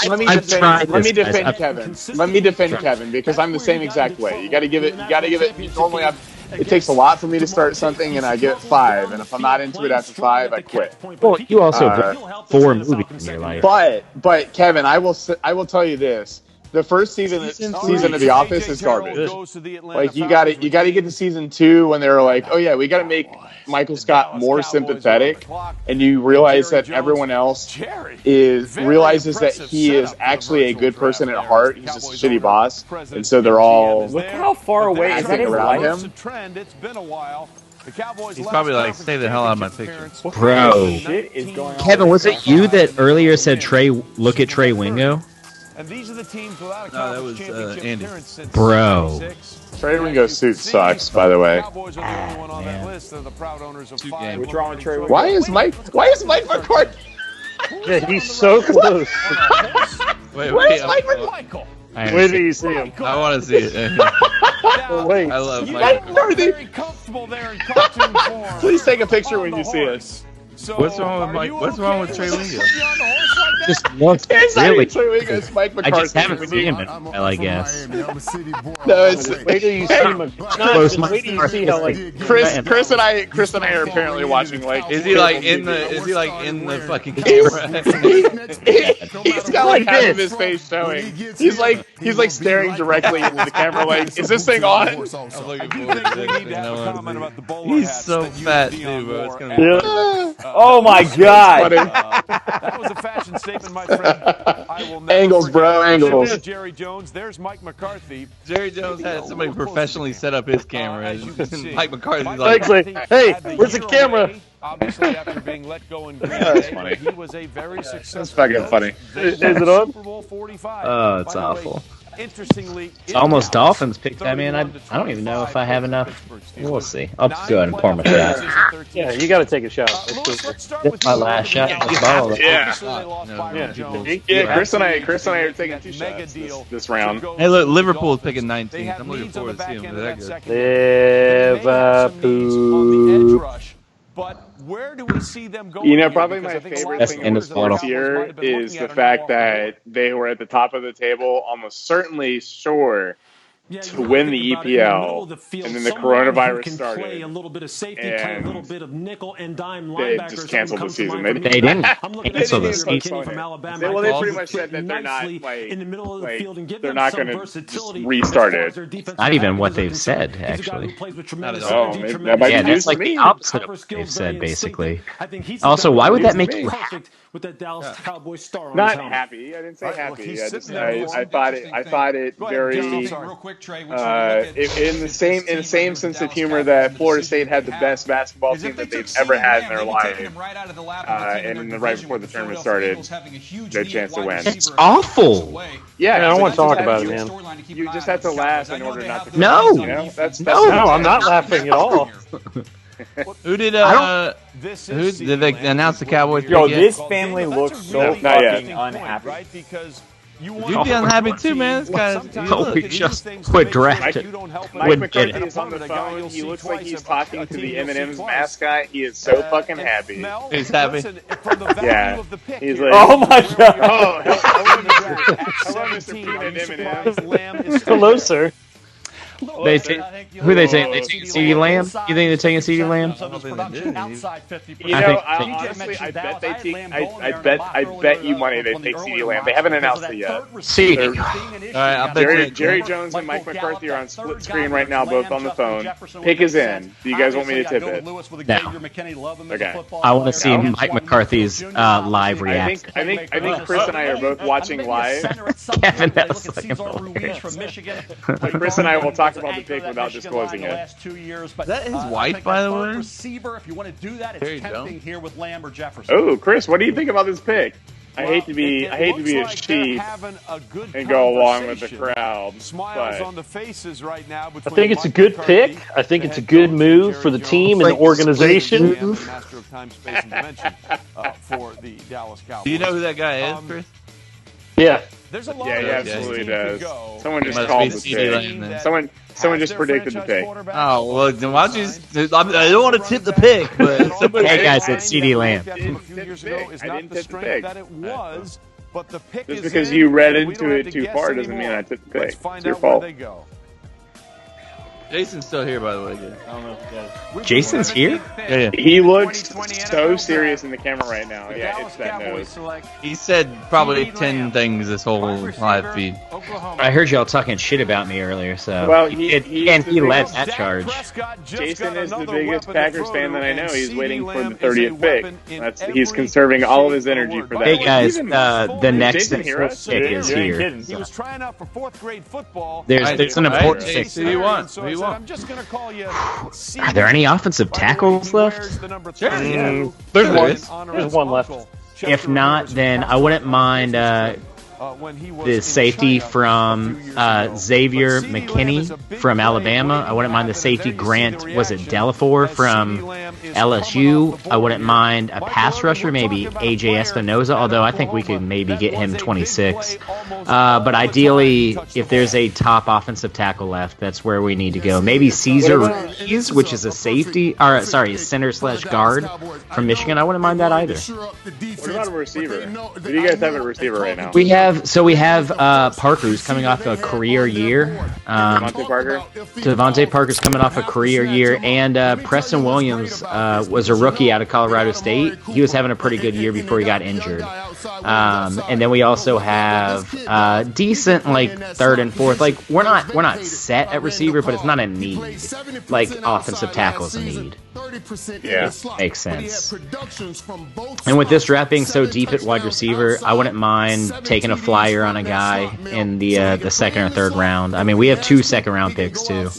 defend Kevin. Let me defend Kevin because I'm the same exact way. You got to give it. Normally, it takes a lot for me to start something, and I give it 5. And if I'm not into it after 5, I quit. Well, you also put 4 movies in your life. But Kevin, I will tell you this. The first season of The Office is garbage. Like you got to get to season 2 when they're like, oh yeah, we got to make Michael Scott more sympathetic, and you realize that everyone else realizes that he is actually a good person at heart. He's just a shitty boss, and so they're all look how far away is that around him. He's probably like, stay the hell out of my picture. Bro, Kevin, was it you that earlier said look at Trey Wingo? And these are the teams without a that was Andy. Bro. Trey Wingo's suit sucks, by the way. What's wrong with Trey Wingo? Why is Mike McCarthy? Yeah, he's so close. Where's Mike McCarthy? Wait till you see him. I want to see it. Wait. I love Mike. Very comfortable there in cartoon form. Please take a picture when you see us. So, what's wrong with Mike? What's wrong with Trey Wingo? Just looks really. Trey Wingo's Mike McCarthy. I just haven't seen him in a while, I guess. No, it's wait till you see him. Wait till you see how like Chris and I are apparently watching like. Is he like in the fucking camera? He's got like half of his face showing. He's like staring directly into the camera. Like, is this thing on? He's so fat too, bro. It's gonna be oh my god! That was a fashion statement, my friend. I will never Angles, bro, angles. Jerry Jones. There's Mike McCarthy. Jerry Jones had somebody professionally set up his camera. Mike McCarthy's like, hey, where's the camera? Obviously, after being let go in Green Bay, he was a very successful. That's fucking funny. Is it on? Super Bowl 45. Oh, it's awful. Interestingly, it's almost Dolphins picked that, man. I don't even know if I have enough. We'll see. I'll just go ahead and pour my shot. Yeah, you got to take a shot. That's my last shot. Yeah. Chris and I are taking 2 shots this round. Hey, look, Liverpool's picking 19th. I'm looking forward to seeing them. They're that good. Liverpool. But where do we see them going? You know, probably my favorite thing in the sports here is the fact that they were at the top of the table, almost certainly sure to win the EPL, and then the coronavirus started. Play a little bit of safety, play a little bit of nickel and dime they linebackers. just canceled the season. They didn't cancel the season. From Alabama. Well, they pretty much said that they're not in the middle of the field and give they're them not some going to versatility. Restart it. Not even what they've said, actually. Yeah, that's like the opposite of what they've said, basically. Also, why would that make you happy? With that Dallas Cowboys star on not happy. I didn't say happy. I thought it very in the same sense of humor that Florida State had the best basketball team that they've ever had in their life. And right before the tournament started, their chance to win. It's awful. Yeah, I don't want to talk about it, man. You just have to laugh in order not to. No, you know? No, I'm not laughing at all. Who did they announce the Cowboys? Yo, this family looks so fucking unhappy. Right? Because you'd be unhappy too, man. This guy's we just quit drafting. Mike McCarthy is on the phone. He looks like he's talking to the M&M's mascot. He is so fucking happy. He's happy. Yeah. He's like, oh my god. Hello, Mr. Peanut M&M. Hello, sir. Who they taking? They taking CeeDee Lamb? You think they're taking CeeDee Lamb? You know, honestly, I bet they take. I bet you money they take CeeDee Lamb. They haven't announced it yet. CeeDee. All right, I'll bet Jerry Jones and Mike McCarthy are on split screen right now, both on the phone. Pick is in. Do you guys want me to tip it? No. Okay. I want to see Mike McCarthy's live reaction. I think Chris and I are both watching live. Kevin, that's like Chris and I will talk talk about the pick without disclosing it. Is that his wife, by the way? Receiver, if you want to do that, it's tempting here with Lamb or Jefferson. Oh, Chris, what do you think about this pick? I hate to be a sheep and go along with the crowd. Smiles on the faces right now. I think it's a good pick. I think it's a good move for the team and the organization. Master of time, space, and dimension for the Dallas Cowboys. Do you know who that guy is, Chris? Yeah. There's a lot yeah, he of absolutely does. Someone just called the pick. Someone just predicted the pick. Oh, well, then why don't you just... I don't want to tip the pick, but somebody... Hey, guys, it's CD Lamb. I didn't tip the pick. That it was, but the pick Just is because in, you read and we into don't it have to too guess far doesn't mean anymore. I tipped the Let's pick. find It's your out where fault. they go. Jason's still here, by the way, guys. I don't know if you guys... Jason's here? Yeah. He looks so serious in the camera right now. Yeah, it's that nose. He said probably 10 things this whole live feed. I heard y'all talking shit about me earlier, so Well, he led that charge. Jason is the biggest Packers fan that I know. He's waiting for the 30th pick. He's conserving all of his energy for that. Hey guys, the next pick is here. He was trying out for fourth grade football. There's an important pick. Who do you want? Who do you want? I'm just going to call you. Are there any offensive tackles left? Sure, yeah. There's one left. If not, then I wouldn't mind the safety from Xavier McKinney from Alabama. I wouldn't mind the safety Grant, was it Delafour from LSU? I wouldn't mind a pass rusher, maybe AJ Espinoza, although I think we could maybe get him 26. But ideally, if there's a top offensive tackle left, that's where we need to go. Maybe Caesar Ruiz, which is a safety, or sorry, center/guard from Michigan. I wouldn't mind that either. What about a receiver? Do you guys have a receiver right now? We have Parker, who's coming off a career year. Devontae Parker? Devontae Parker's coming off a career year, and Preston Williams was a rookie out of Colorado State. He was having a pretty good year before he got injured. And then we also have decent third and fourth. We're not set at receiver, but it's not a need. Offensive tackle's a need. Yeah, makes sense. And with this draft being so deep at wide receiver, I wouldn't mind taking a flyer on a guy in the second or third round. I mean, we have 2 second-round picks too.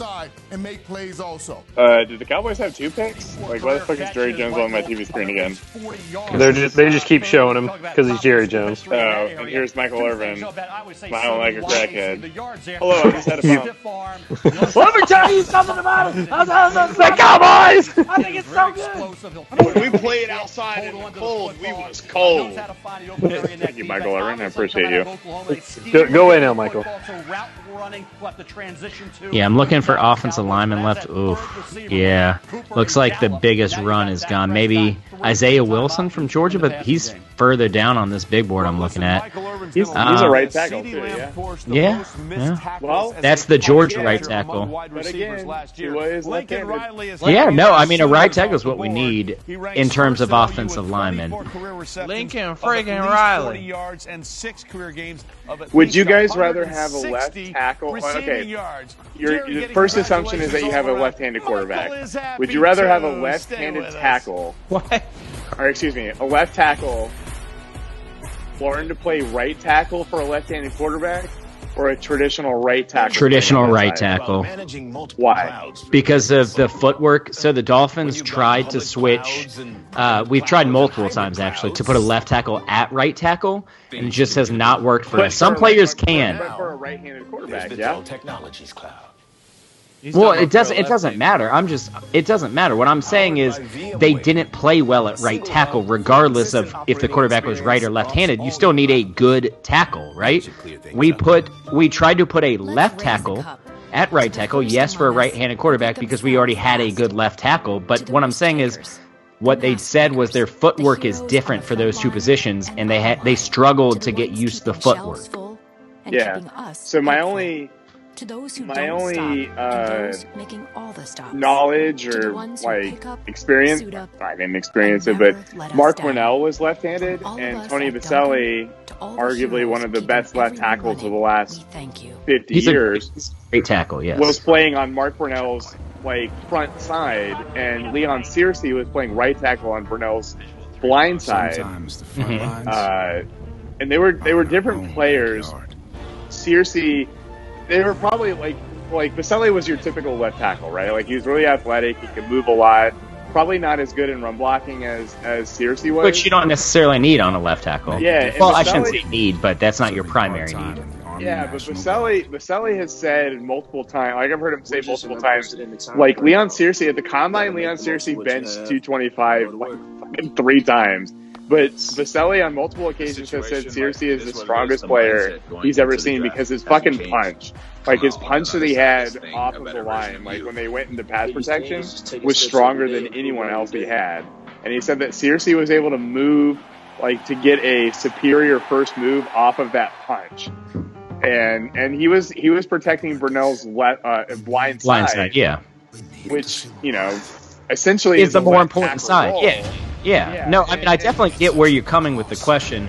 Did the Cowboys have 2 picks? Why the fuck is Jerry Jones on my TV screen again? They just keep showing him because he's Jerry Jones. Oh, and here's Michael Irvin, smiling like a crackhead. Hello, I just had a bump. Let me tell you something about it. The Cowboys! I think it's so good. When we played outside in the cold, we was cold. Thank you, Michael Irvin. I appreciate you. Go in now, Michael. Yeah, I'm looking for offensive lineman left. Oof. Yeah. Looks like the biggest run is gone. Maybe Isaiah Wilson from Georgia, but he's further down on this big board I'm looking at. He's a right tackle, too, yeah. Well, that's the Georgia right tackle. But again, he was left-handed. Yeah, no, I mean, a right tackle is what we need in terms of offensive linemen. Lincoln freaking Riley. Would you guys rather have a left tackle? Okay, your first assumption is that you have a left-handed quarterback. Would you rather have a left-handed tackle? What? Or excuse me, a left tackle learn to play right tackle for a left-handed quarterback, or a traditional right tackle? Traditional right tackle. Why? Because of the footwork. So the Dolphins tried to switch. We've tried multiple times, actually, to put a left tackle at right tackle, and it just has not worked for us. Some players can. But for a right-handed quarterback, yeah? Technologies cloud. Well, it doesn't matter. It doesn't matter. What I'm saying is they didn't play well at right tackle, regardless of if the quarterback was right or left-handed. You still need a good tackle, right? We tried to put a left tackle at right tackle, yes, for a right-handed quarterback because we already had a good left tackle. But what I'm saying is what they said was their footwork is different for those 2 positions, and they struggled to get used to the footwork. Yeah. So my only knowledge or experience, I didn't experience it, but Mark Winnell was left-handed, and Tony Vaselli, arguably one of the best left tackles of the last 50 years, great tackle, yes, was playing on Mark Brunell's front side, and Leon Searcy was playing right tackle on Brunell's blind side. And they were different players. Searcy, they were probably like Baselli was your typical left tackle, right? Like he was really athletic, he could move a lot. Probably not as good in run blocking as Searcy was. Which you don't necessarily need on a left tackle. Yeah. Well, I shouldn't say need, but that's not your primary need. Yeah, but Baselli has said multiple times, like I've heard him say multiple times, like Leon Searcy at the combine, Leon Searcy benched 225 like fucking 3 times. But Baselli on multiple occasions has said Searcy is the strongest player he's ever seen because his fucking punch, like his punch that he had off of the line, like when they went into pass protection, was stronger than anyone else he had. And he said that Searcy was able to move, like to get a superior first move off of that punch. And he was protecting Burnell's blind side, yeah, which essentially is the more important side. Role. Yeah. No, I mean I definitely get where you're coming with the question,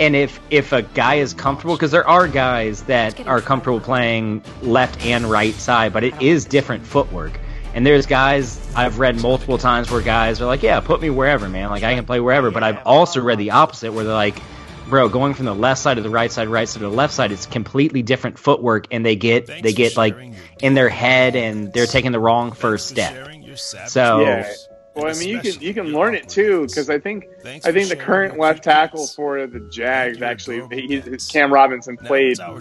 and if a guy is comfortable, because there are guys that are comfortable playing left and right side, but it is different footwork. And there's guys I've read multiple times where guys are like, yeah, put me wherever, man. Like I can play wherever. But I've also read the opposite where they're like, bro, going from the left side to the right side to the left side, it's completely different footwork, and they get like in their head, and they're taking the wrong first step. So, yeah. Well, I mean, you can learn it too, because I think the current left tackle for the Jags actually, Cam Robinson played. I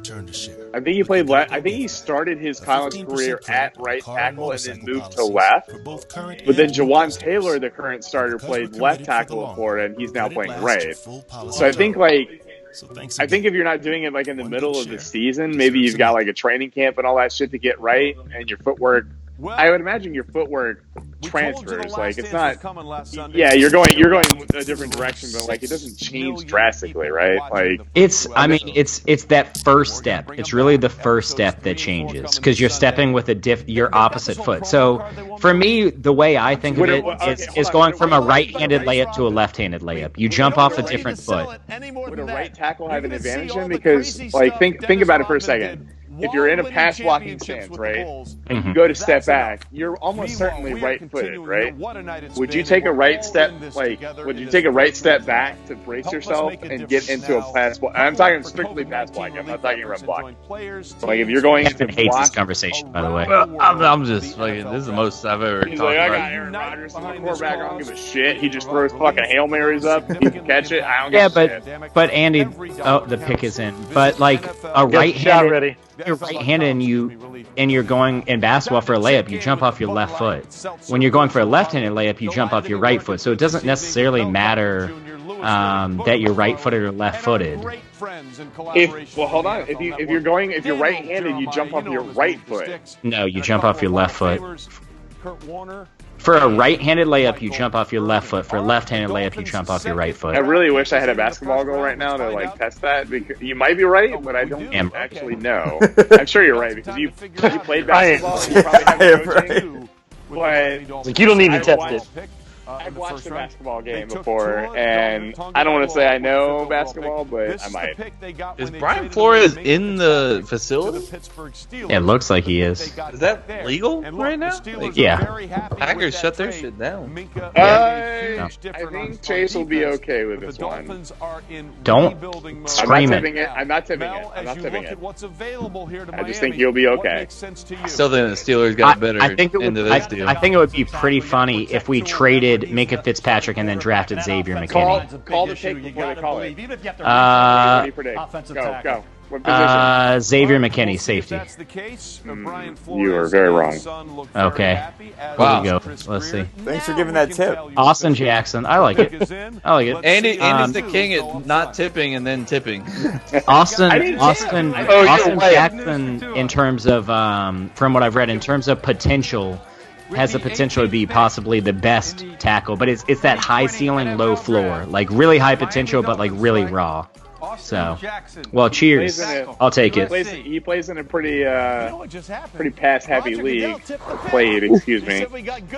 think he played left. I think he started his college career at right tackle and then moved to left. But then Jawan Taylor, the current starter, played left tackle at Florida, and he's now playing right. So I think if you're not doing it like in the middle of the season, maybe you've got like a training camp and all that shit to get right, and your footwork. I would imagine your footwork transfers. Like it's not. Yeah, you're going a different direction, but like it doesn't change drastically, right? Like it's that first step. It's really the first step that changes because you're stepping with your opposite foot. So for me, the way I think of it is going from a right-handed layup to a left-handed layup. You jump off a different foot. Would a right tackle have an advantage in? Because like think about it for a second. If you're in a pass blocking stance, right, and you go to step back, you're almost certainly right-footed, right? Would you take a right step, would you take a right step back to brace yourself and get into a pass block? I'm talking strictly pass blocking. I'm not talking run blocking. So, like if you're going into hates block, this conversation, by the way. Well, I'm just fucking. This is the most I've ever he's talked like, about. I got Aaron Rodgers on my quarterback. I don't give a shit. He just throws fucking Hail Marys up. He can catch it. I don't give a shit. But Andy, the pick is in. But like a right-handed. You're right-handed and you're going in basketball for a layup, you jump off your left foot. When you're going for a left-handed layup, you jump off your right foot. So it doesn't necessarily matter that you're right-footed or left-footed. Hold on. If you're right-handed, you jump off your right foot. No, you jump off your left foot. For a right-handed layup, you jump off your left foot. For a left-handed layup, you jump off your right foot. I really wish I had a basketball goal right now to like test that. Because you might be right, but I don't actually know. I'm sure you're right because you played basketball. You probably have coaching, but you don't need to test it. I've watched a basketball game before, and I don't want to say I know basketball, but I might. Is Brian Flores in the facility? It looks like he is. Is that legal right now? Yeah. Packers shut their shit down. I think Chase will be okay with this one. Don't scream it. I'm not tipping it. I just think he'll be okay. I still think the Steelers got better into this deal. I think it would be pretty funny if we traded Minkah Fitzpatrick and then drafted Xavier McKinney. Call the pick before they call it. What do you predict? Go. What position? Xavier McKinney, safety. You are very wrong. Okay. Wow. There we go. Let's see. Thanks for giving that tip. Austin Jackson. I like it. Andy's the king at not tipping and then tipping. Austin Jackson, in terms of, from what I've read, in terms of potential, has the potential to be possibly the best tackle, but it's that high ceiling, low floor, like really high potential, but like really raw. So, well, cheers. I'll take it. He plays in a pretty pass heavy league. Excuse me.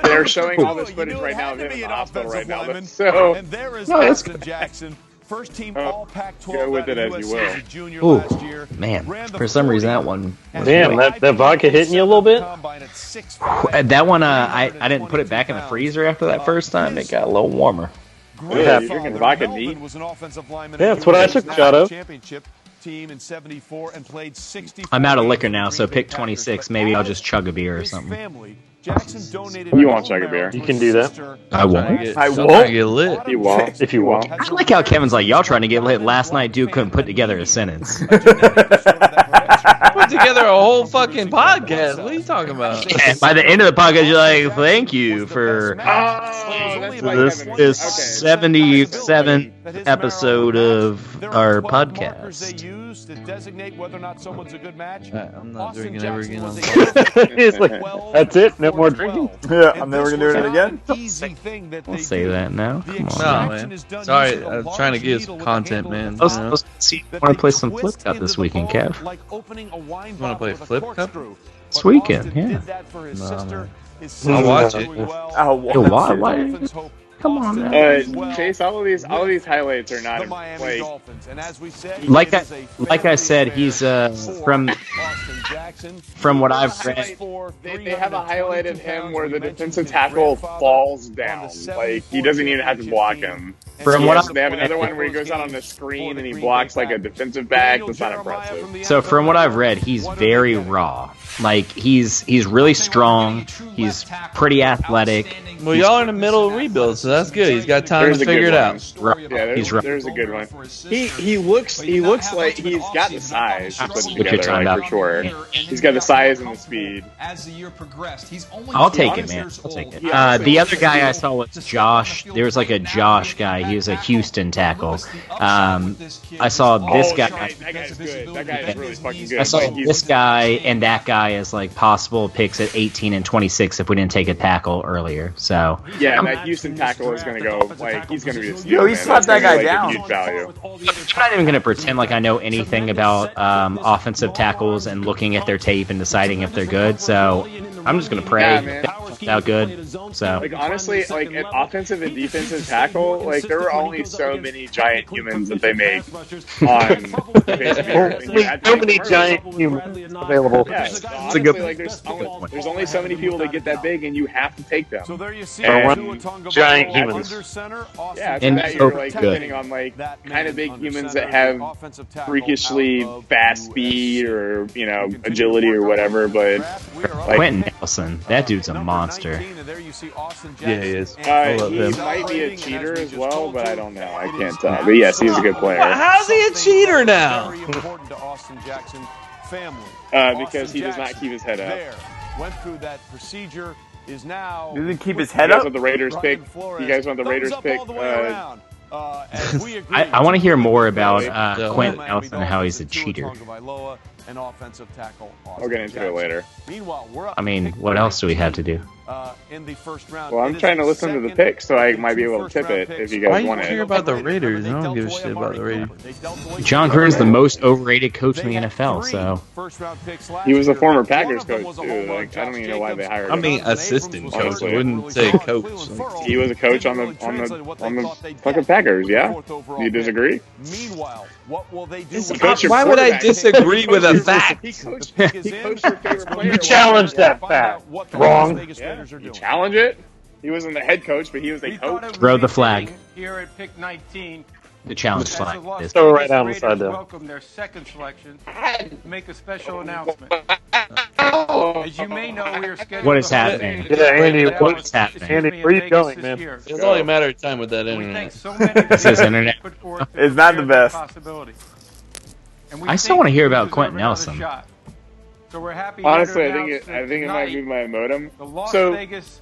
They're showing all this footage right now of him in the hospital right now. So, that's Jackson. First team all Pac-12. Go with it as you will. Ooh, man. For some reason, that one. Damn, that vodka hitting you a little bit? That one, I didn't put it back in the freezer after that first time. It got a little warmer. Yeah, you're drinking vodka neat. Yeah, that's what I took a shot of. team in '74 and played 60. I'm out of liquor now, so pick 26. Maybe I'll just chug a beer or something. Jackson donated. You won't chug a beer. You can do that. I won't. I won't get lit. You won't. If you won't. I like how Kevin's like, y'all trying to get lit. Last night, dude couldn't put together a sentence. Put together a whole fucking podcast. What are you talking about? And by the end of the podcast, you're like, thank you for this 77th episode of our podcast. To designate whether or not someone's a good match. I'm not drinking ever again. It's like, that's it? No more drinking? Yeah, I'm never going to do it again. Don't say that now. Come on. No, man. Sorry, I was trying to get some content, man. Let's see. I want to play some Flip Cup this weekend, Kev. You want to play Flip Cup? This weekend, yeah. No, man. I'll watch it. Why? Come on, man. Chase, all of these highlights are not like I said, he's from what I've read. They have a highlight of him where the defensive tackle falls down, like he doesn't even have to block him. They have another one where he goes out on the screen and he blocks like a defensive back. That's not impressive. So from what I've read, he's very raw. Like he's really strong. He's pretty athletic. Well, y'all are in the middle of rebuild, so that's good. He's got time to figure it out. Yeah, there's a good one. He looks like he's got the size to put it together, like, for sure. He's got the size and the speed. As the year progressed, he's only I'll take it, man. I'll take it. The other guy I saw was Josh. There was like a Josh guy. He was a Houston tackle. I saw this guy. That guy's good. That guy is really fucking good. I saw this guy and that guy as like possible picks at 18 and 26 if we didn't take a tackle earlier. So yeah, that Houston tackle is going to go like he's going to be a steal. Yo, he slapped that guy down. Huge value. I'm not even going to pretend like I know anything about offensive tackles and looking at their tape and deciding if they're good. So I'm just going to pray out good. So like honestly, like an offensive and defensive tackle, like there are only so many giant humans that they make on the face of the earth. So many giant humans available. Yeah, honestly, like there's only so many people that get that big, and you have to take them. So there you see giant humans. Yeah, and that you're like depending on like kind of big humans that have freakishly fast speed or agility or whatever, but like Quentin Nelson, that dude's a monster. Yeah, he is. He might be a cheater as well, but I don't know. I can't tell. But yes, he's a good player. How's he a cheater now? Because he does not keep his head up. Went through that procedure. Is now. He doesn't keep his head up. You guys want the Raiders pick? You guys want the Raiders pick? I want to hear more about Quentin Nelson and how he's a cheater. We'll get into it later. I mean, what else do we have to do? In the first round. Well, I'm trying to listen to the pick, so I might be able to tip it if you guys want it. Why do you care about the Raiders? I don't give a shit about the Raiders. John Gruden's the most overrated coach in the NFL, so. He was a former Packers coach, too. Like, I don't even know why they hired him. I mean, assistant coach. I wouldn't say coach. He was a coach on the fucking Packers, yeah? Do you disagree? Meanwhile, what will they do? Why would I disagree with a fact? He coached your favorite player. You challenged that fact. Wrong. Yeah, you challenge it. He wasn't the head coach, but he was a coach. Throw the flag. Here at pick 19. The challenge flag. Throw it right down the side there. Welcome their second selection. Make a special announcement. As you may know, we are scheduled. What is happening? Yeah, Andy, what's happening? Andy, where are you going, man? It's only a matter of time with that internet. This is internet. It's not the best. I still want to hear about Quentin Nelson. So we're happy. Honestly, I think it might be my modem. So,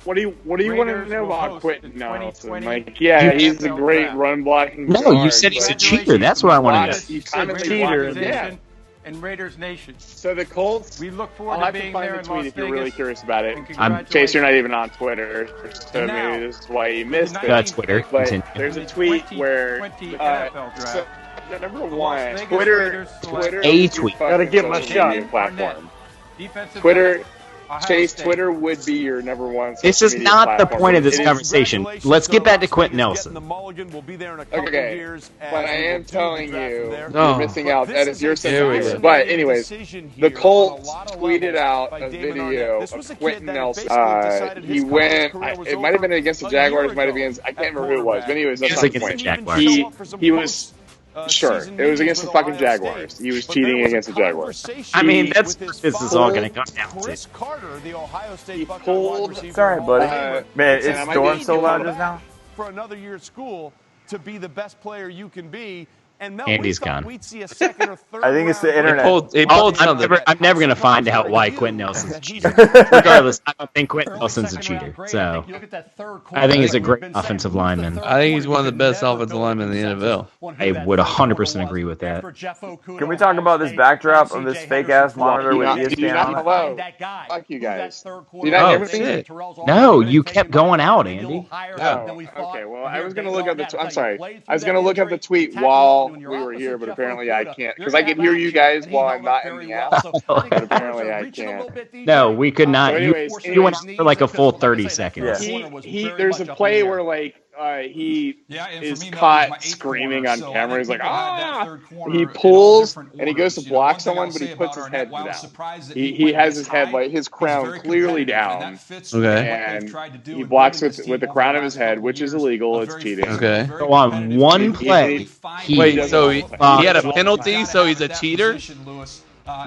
what do you want to know about Quentin Nelson? Like, yeah, he's a great run blocking. No, you said he's a cheater. That's what I want to know. He's kind of a cheater. Yeah. And Raiders Nation. So the Colts. We look forward I'll to have being to find there the tweet in if you're really curious about it. Chase, you're not even on Twitter, so maybe this is why you missed it. Twitter. But there's a tweet where so, number one, Twitter. A tweet. Gotta get my shot. Platform. Twitter. Chase, Twitter would be your number one. This is not the point of this conversation. Let's get back to Quentin Nelson. Okay, but I am telling you, you're missing out. That is your sense. But anyways, the Colts tweeted out a video of Quentin Nelson. He went. It might have been against the Jaguars. Might have been. I can't remember who it was. But anyways, that's not the point. He was. Sure, it was against the fucking Jaguars. He was cheating against the Jaguars. I mean, that's what this is all going to come down to. Carter, the Ohio State pulled. It's all right, buddy. Man, it's stormed so loud just now. For another year at school to be the best player you can be. And Mel, Andy's gone. we'd see a second or third I think it's the internet. I'm never going to find out why Quentin Nelson's a cheater. Regardless, I don't think Quentin Nelson's a cheater. So I think he's a great offensive lineman. I think he's one of the best offensive linemen in the NFL. I would 100% agree with that. Can we talk about this backdrop of this fake ass monitor with ESPN on it? Hello. Fuck you guys. Oh, shit. No, you kept going out, Andy. No. Okay, well, I was going to look up the I'm sorry. I was going to look up the tweet while we were here, but apparently I can't because I can hear you guys while I'm not in the app. But apparently I can't. No, we could not. So anyways, you went out for like a full 30 seconds. There's a play where like he is caught screaming on camera. He's like, ah! He pulls and he goes to block someone, but he puts his head down. He has his head, like his crown clearly down. Okay. And he blocks with the crown of his head, which is illegal. It's cheating. Okay. So on one play, wait, so he had a penalty, so he's a cheater?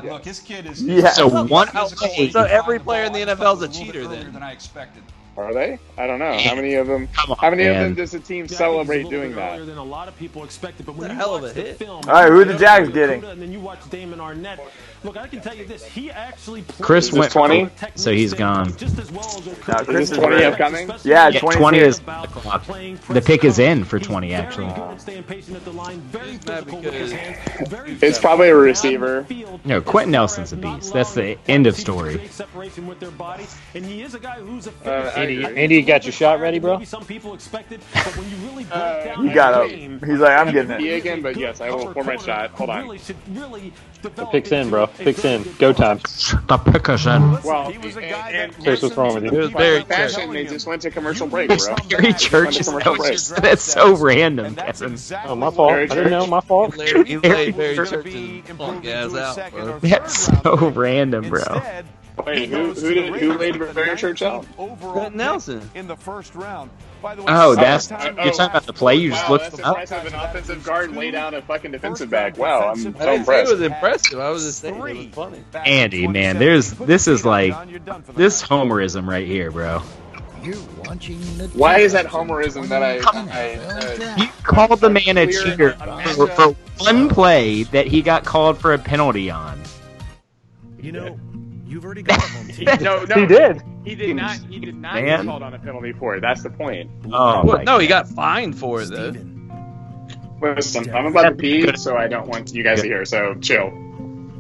Look, his kid is. Yeah. So one. So every player in the NFL is a cheater then. Than I expected. Are they? I don't know. How many of them? How many of them does the team celebrate doing that? Than a lot of people expected, but when It's a you hell of watch a the hit. film, All right, who are the Jags getting? And then you watch Damon Arnett. Look, I can tell you this: he actually played Chris went 20, so he's gone. just as well as No, Chris is 20 right. upcoming. Yeah, 20 is about the clock. playing The pick is in for 20 He's actually. very good at staying patient at the line, very physical with his hands, very It's probably a receiver. No, Quentin Nelson's a beast. That's the end of story. separation with their body, and he is a guy who's a Andy, you got your shot ready, bro? Some people expected, but when you really break down He got up. He's like, I'm getting He it. again, but yes, I will pour my shot. Hold on. The pick's in, bro. Pick's in. Go time. The pick is in. Well, Chris, what's wrong with you? It was very fashion, they just went to commercial break, bro. Gary Church is that's so random, Kevin. Oh, my fault. I didn't know. My fault. He laid Barry Church and punk ass out, bro. That's so random, bro. Wait, who laid Barry Church out? Quentin Nelson. In the first round. By the way, Oh, that's you're talking about the play. You just Wow, looked that's them up. impressive. An offensive guard lay down a fucking defensive back. Wow, I'm so I didn't say it impressed. was impressive. I was just saying it was funny. Andy, man, this is like this homerism right here, bro. You're watching the Why is that homerism that I You called the man a cheater for one play that he got called for a penalty on. You know, you've already got a home team. No, He did. He did not get Man. called on a penalty for it. That's the point. Oh, Well, my no, he got fined for it though. Listen, I'm about to pee, so I don't want you guys to hear. So chill.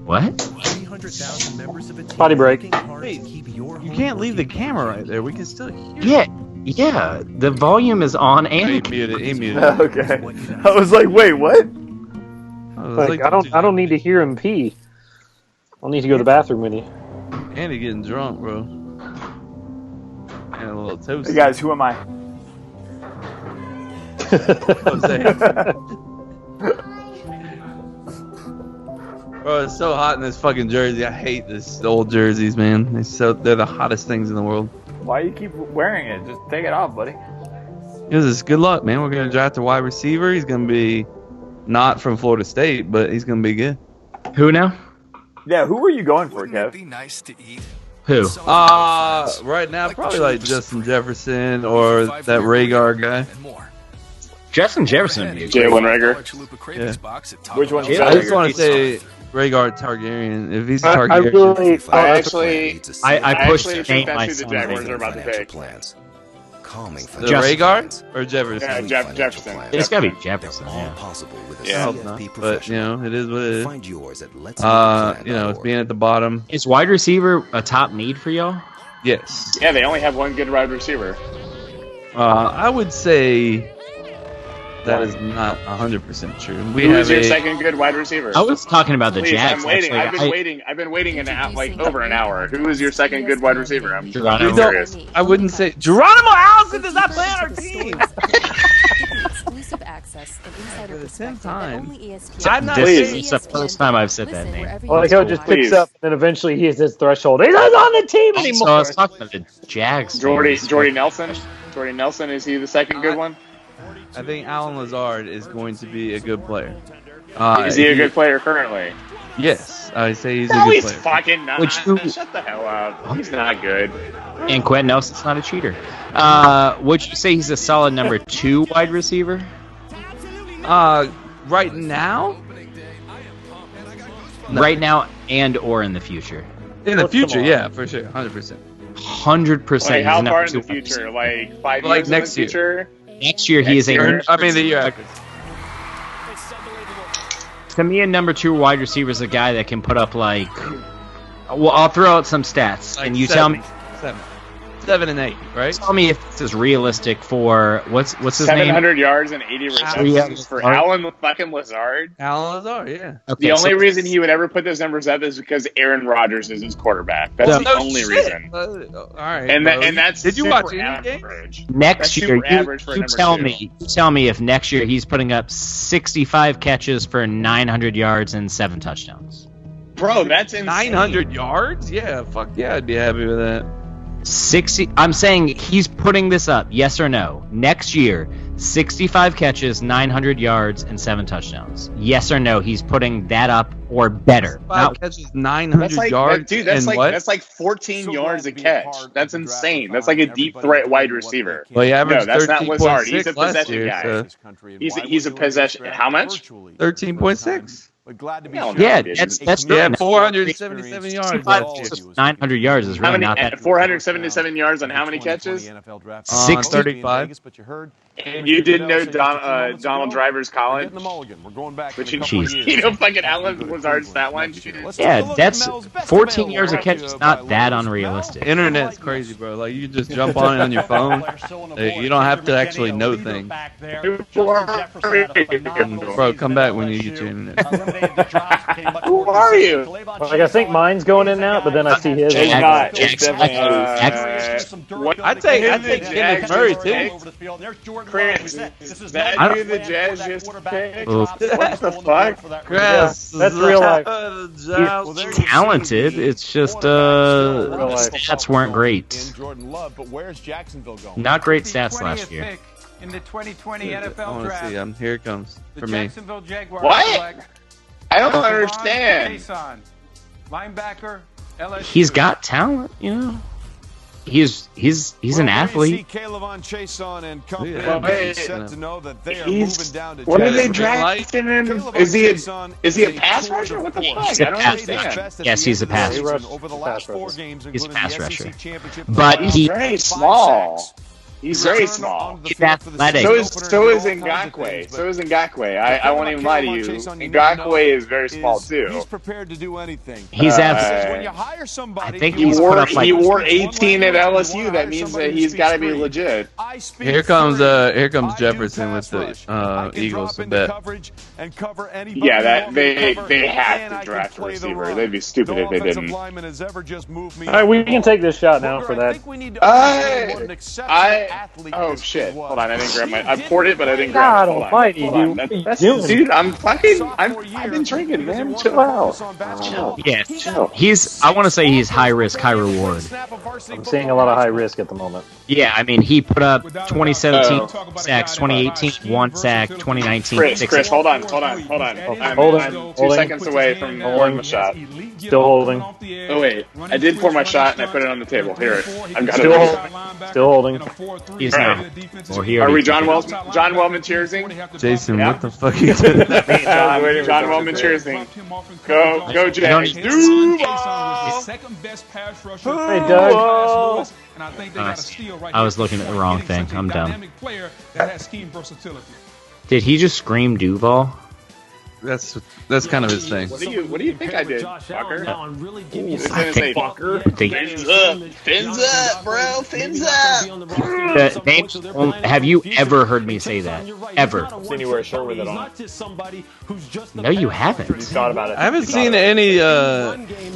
What? 300,000 members of a team Potty break. working hard to Hey, keep your You home can't leave the team camera right there. We can still hear. Yeah, the volume is on He and muted. He muted. Okay. I was like, wait, what? I was Like, I don't need to hear him pee. I'll need to go to the bathroom with you. Andy getting drunk, bro. And a little toast. Hey guys, who am I? Bro, it's so hot in this fucking jersey. I hate this old jerseys, man. They're the hottest things in the world. Why you keep wearing it? Just take it off, buddy. Because it's good luck, man. We're gonna draft a wide receiver. He's gonna be not from Florida State, but he's gonna be good. Who now? Yeah, who were you going for, Kev? be nice to eat. Who? Right now, probably like Justin Jefferson or that Rhaegar guy. Justin Jefferson. Jalen Rager. Yeah. Which one? I just want to say Rhaegar Targaryen. If he's a Targaryen, I pushed actually the think name that's who the my Jaguars son. are about to pick. the Rhaegar or Jefferson. Yeah, Jefferson. It's gotta be Jefferson. Yeah. I hope not, but you know, it is what it is. Find yours at You know, it's being at the bottom. Is wide receiver a top need for y'all? Yes. Yeah, they only have one good wide receiver. I would say that is not 100% true. Who is your second good wide receiver? I was talking about the Please, Jags. I'm waiting. Actually. I've been waiting like over an hour. Who is your second good wide receiver? I'm Geronimo. serious. I wouldn't say Geronimo Allison does not play on our team. Exclusive access and insider perspective that only ESPN. I'm not This saying is the first time I've said that name. Well, like how it just picks up, and then eventually he hits his threshold. He's not on the team So anymore. I was talking about the Jags. Jordy Nelson. Jordy Nelson, is he the second good one? I think Alan Lazard is going to be a good player. Is he a good player currently? Yes, I say he's a No, good he's player. fucking not. Shut the hell up. He's not good. And Quentin Nelson's not a cheater. Would you say he's a solid number 2 wide receiver? Right now? No. Right now and or in the future? In the future, yeah, for sure, 100%. 100%. Like how far in the future? Like 5 years like next in the future? Next year, he is the year after. To me, a number 2 wide receiver is a guy that can put up like. Well, I'll throw out some stats, Like and you 7 and 8, right? tell me if this is realistic for what's his name? 700 yards and 80 receptions for Alan fucking Lazard. Alan Lazard, yeah. Okay, The only reason he would ever put those numbers up is because Aaron Rodgers is his quarterback. That's the only reason. All right. And that's did you super watch any average. Next That's year, super average for a you number tell 2. me. You tell me if next year he's putting up 65 catches for 900 yards and 7 touchdowns. Bro, that's insane. 900 yards? Yeah, fuck yeah, I'd be happy with that. 60. I'm saying he's putting this up. Yes or no? Next year, 65 catches, 900 yards, and 7 touchdowns. Yes or no? He's putting that up or better. 5 catches, 900 yards. Dude, that's and like what? that's like 14 yards a catch. That's insane. That's like a deep threat wide receiver. Well, he averaged no, that's not Lazard. He's a 13.6 last possession year. guy. So. He's a possession. How much? 13.6. But glad to be Yeah, that's Yeah, good. 477 yards last year. 900 yards is really not that. 477 yards on how many catches? 35. And you didn't know Donald Driver's college? But you know fucking Alan Lazard's that one? Yeah, that's 14 yards a catch is not that unrealistic. Internet's crazy, bro. Like, you just jump on it on your phone. You don't have to actually know things. Bro, come back when you get your internet. Who are you? Like, I think mine's going in and out, but then I see his. It's on. not. It's definitely. I take Kenneth Murray, too. Chris, is that who the Jazz just picked? What the fuck? Chris, that's real life. He's talented. It's just stats weren't great. Not great stats last year. In the 2020 NFL I want to draft, see. Here it comes the for me. Jacksonville Jaguars What? select I don't Javon understand. Jason, linebacker, LSU. He's got talent, you know. He's an athlete. What are they drafting him? Is he a pass rusher? What the fuck? I don't understand. Yes, he's a pass rusher. He's a pass rusher. But He's very small. He's very small. He's athletic. So is Ngakoue. I won't even lie to you. Ngakoue is very small too. He's prepared to do anything. He's when you hire somebody, I think He he's put up like he wore 18 at LSU. That means that he's got to be legit. Here comes Jefferson with the Eagles. I bet. Yeah, that they have to draft a receiver. They'd be stupid if they didn't. All right, we can take this shot now for that. Oh shit! Hold on, I didn't grab my. I poured it, but I didn't grab it. Hold on. Almighty, Hold on. Dude, I've been drinking, man. Chill out. Chill. Yeah, Chill. I want to say he's high risk, high reward. I'm seeing a lot of high risk at the moment. Yeah, I mean, he put up 2017 sacks, 2018 1 sack, 2019 6 Chris, hold on. I'm 2 seconds away from pouring the shot. Still holding. Oh wait, I did pour my shot and I put it on the table. Here, I've got Still it. holding. Still holding. He's not. Or he Are already we took it. John Wellman cheersing? Jason, Yeah. what the fuck are you doing? John Wellman cheersing. Go, Jags. Second best pass rusher. Hey, Doug. And I think they got a steal right I was here. looking at the wrong Getting thing. such a I'm dumb. dynamic player that has scheme versatility. Did he just scream Duval? That's kind of his thing. What do you think I did, fucker? I think- fucker. Fins up, bro. Fins up. Have you ever heard me say that? Ever? Seen you wear a shirt with it on. No, you haven't. You thought about it. I haven't seen any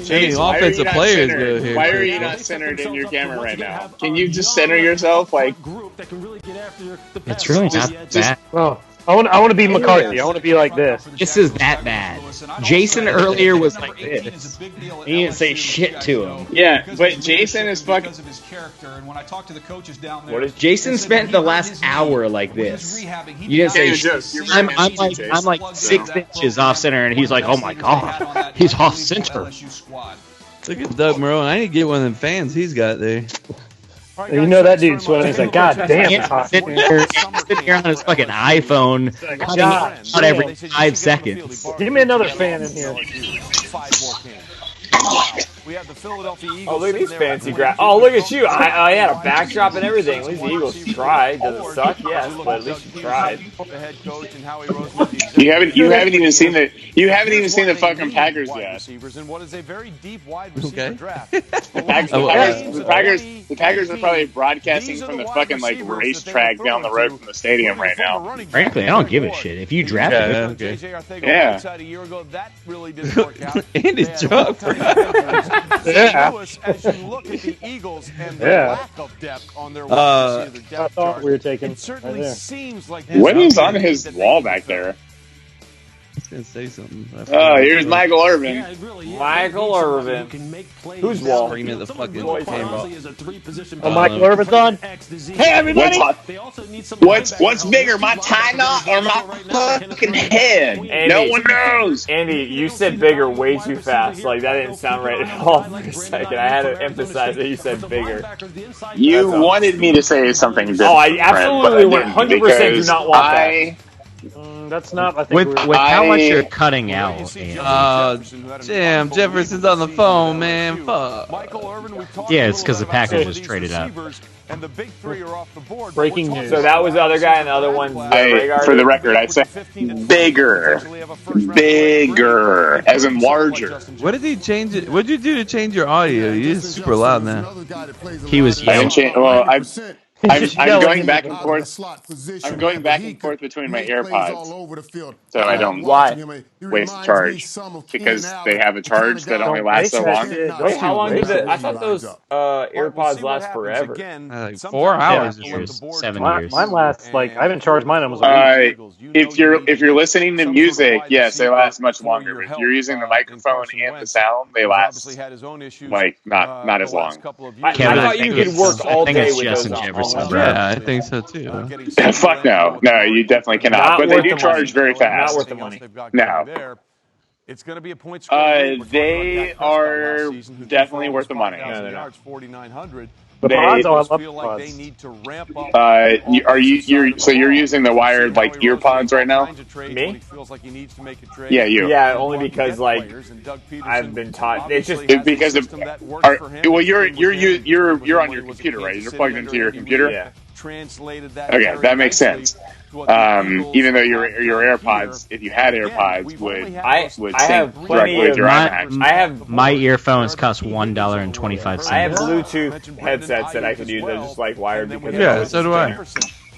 Chase, why are you offensive not players centered? go here. Why are you not centered in your camera right now? Can you just center yourself? Like, It's really not that. Oh, I want to be McCarthy. I want to be like this. This is that bad. Jason earlier was like this. He didn't say shit to him. Yeah, but Jason is fucking. Because of his character, and when I talk to the coaches down there, What is Jason spent the last hour like this? You didn't say I'm like 6 inches off center, and he's like, oh my god, he's off center. Look at Doug Marone. I need to get one of them fans he's got there. You know that dude's sweating. He's like, God damn, it's hot. Sitting here on his fucking iPhone, cutting out every 5 seconds. Give me another fan in here. We have the Philadelphia Eagles. Oh, look at these fancy graphics. Oh, look at you. I had a backdrop and everything. At least the Eagles tried. Does it suck? Yes, but at least you tried. The head coach and Howie Roseman. You haven't even seen the fucking Packers yet. And what is a very deep wide receiver draft. The Packers are probably broadcasting from the fucking like racetrack down the road from the stadium right now. Frankly, I don't give a shit. If you draft it, yeah. That really didn't work out. Andy's drunk. Yeah. As you look at the Eagles and the lack of depth on their wide receiver depth I thought chart, we were taking. it certainly seems like What is on his wall back there? I was gonna say something. Oh, here's Michael Irvin. Michael Irvin. Whose wall? Screaming at the fucking camera. Oh, Michael Irvin's on. Hey, everybody! What's bigger, my tie knot or my fucking head? Andy, No one knows. Andy, you said bigger way too fast. Like, that didn't sound right at all for a second. I had to emphasize that you said bigger. You wanted me to say something different. Oh, I absolutely 100% do not want that. That's not. I think with how much you're cutting out. Damn, Jefferson's on the phone, man. Fuck. Yeah, it's because the Packers just traded up. And the big three are off the board. Breaking news. So that was the other guy, and the other one's For the record, I said bigger, as in larger. What did he change it? What did you do to change your audio? You're super loud now. He was yelling. I'm going back and forth. I'm going back and forth between my AirPods, so I don't waste charge because they have a charge that only lasts so long. Wait, how long does it? I thought those AirPods last forever. Like 4 hours. 7 years. Mine lasts like I haven't charged mine almost. If you're listening to music, yes, they last much longer. But if you're using the microphone and the sound, they last like not as long. I thought you could work all day with those on. Yeah, I think so too. Fuck no, you definitely cannot. But they do charge very fast. Not worth the money. No. It's going to be a point they are definitely worth the money. No, they're not. 4,900. The pods, I love feel like they need to ramp up. You're using the wired like ear pods right now? Me? Yeah, you. Yeah, only because like I've been taught. It's just because you're on your computer, right? You're plugged into your computer. Yeah. Okay, that makes sense. Even though your AirPods, if you had AirPods, would sync directly with your iMac. My earphones cost $1.25. I have Bluetooth headsets that I could use. They're just like wired because so do I.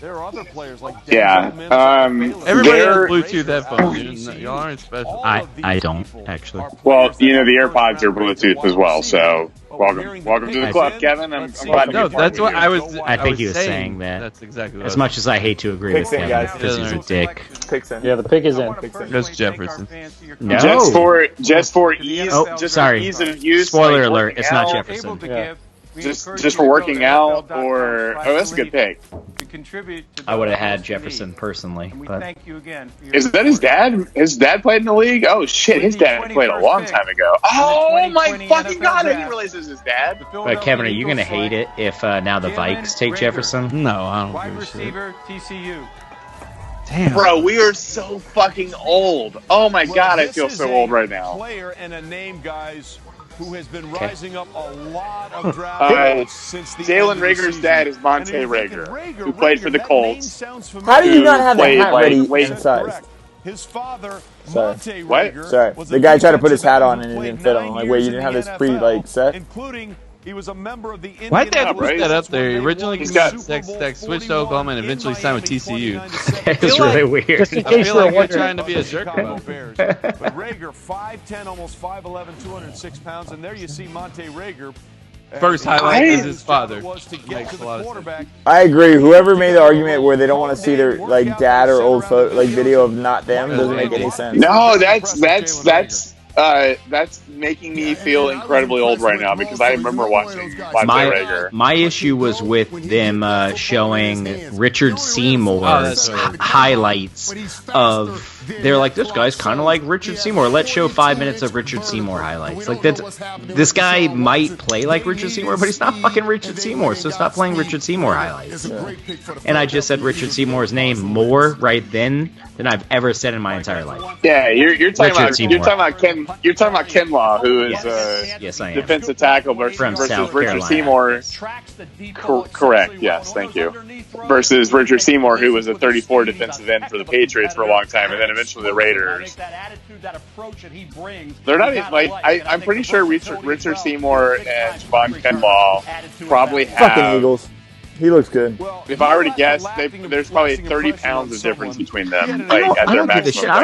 There are other players like everybody has Bluetooth headphones. Y'all aren't special. I don't actually. Well, the AirPods are Bluetooth as well, so welcome to the club, Kevin. I'm glad to be part that's of what you. I was. I think he was saying that. That's exactly what as much as I hate to agree with him, because he's a dick. Yeah, the pick is in. That's Jefferson. No. Just for ease. Sorry. Ease of use. Spoiler alert! It's not Jefferson. Yeah. Just for working out, or that's a good pick. I would have had Jefferson personally, but thank you again. Is that his dad? His dad played in the league? Oh shit, his dad played a long time ago. Oh my fucking god, I didn't realize it was his dad. But Kevin, are you gonna hate it if now the Vikes take Jefferson? No, I don't. Wide receiver, TCU. Damn. Bro, we are so fucking old. Oh my god, I feel so old right now. Player and a name, guys, who has been rising up a lot of draft since the Jalen Rager's dad is Monte Rager, who played for the Colts. How do you not have the hat ready and sized? His father, Sorry. What? Sorry. The guy tried to put his hat on and it didn't fit him. I'm like, wait, you didn't have this set? Including he was a member of the Indian. Why'd they have to put that up there? He originally He's got switched to Oklahoma and eventually signed with TCU. It was really weird. Just in I case feel you're like you're wondering. trying to be a jerk about Bears. But Rager, 5'10", almost 5'11", 206 pounds, and there you see Monte Rager first highlight is his father. Makes a lot of sense. I agree. Whoever made the argument where they don't want to see their dad or old video of not them doesn't make any sense. No, that's making me feel incredibly old right now because I remember watching Rager. My issue was with them showing Richard Seymour's highlights of. They're like, this guy's kind of like Richard Seymour. Let's show 5 minutes of Richard Seymour highlights. Like this guy might play like Richard Seymour, but he's not fucking Richard Seymour. So stop playing Richard Seymour highlights. And I just said Richard Seymour's name more right then than I've ever said in my entire life. Yeah, you're talking about Kinlaw, who is defensive tackle versus Richard Seymour. Correct. Yes, thank you. Versus Richard Seymour, who was a 34 defensive end for the Patriots for a long time, and then eventually the Raiders. They're not even, like, I'm pretty sure Richard Seymour and Javon Kinlaw probably have. Fucking Eagles. He looks good. If I were to guess, there's probably 30 pounds of difference between them. Like at their maximum. I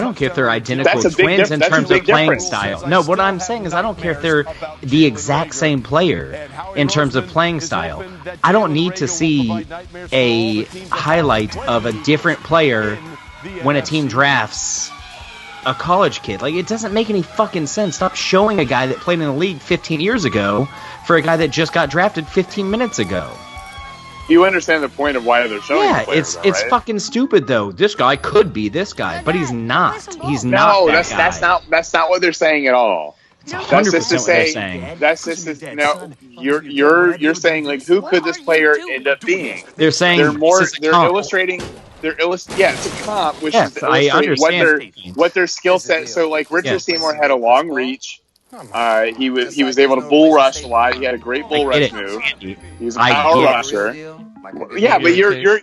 don't care if they're identical twins in terms of playing style. No, what I'm saying is I don't care if they're the exact same player in terms of playing style. I don't need to see a highlight of a different player when a team drafts a college kid. Like, it doesn't make any fucking sense. Stop showing a guy that played in the league 15 years ago for a guy that just got drafted 15 minutes ago. You understand the point of why they're showing the player, it's right? fucking stupid though. This guy could be this guy, but he's not. He's not. No, that's not what they're saying at all. That's 100% what they're saying. That's just you're saying, like, who could this player end up being? They're saying they're illustrating. Yeah, it's a comp, which is illustrating what their skill set. So, like, Richard Seymour had a long reach. He was able to bull rush a lot. He had a great bull rush move. He was a power rusher. Yeah, but you're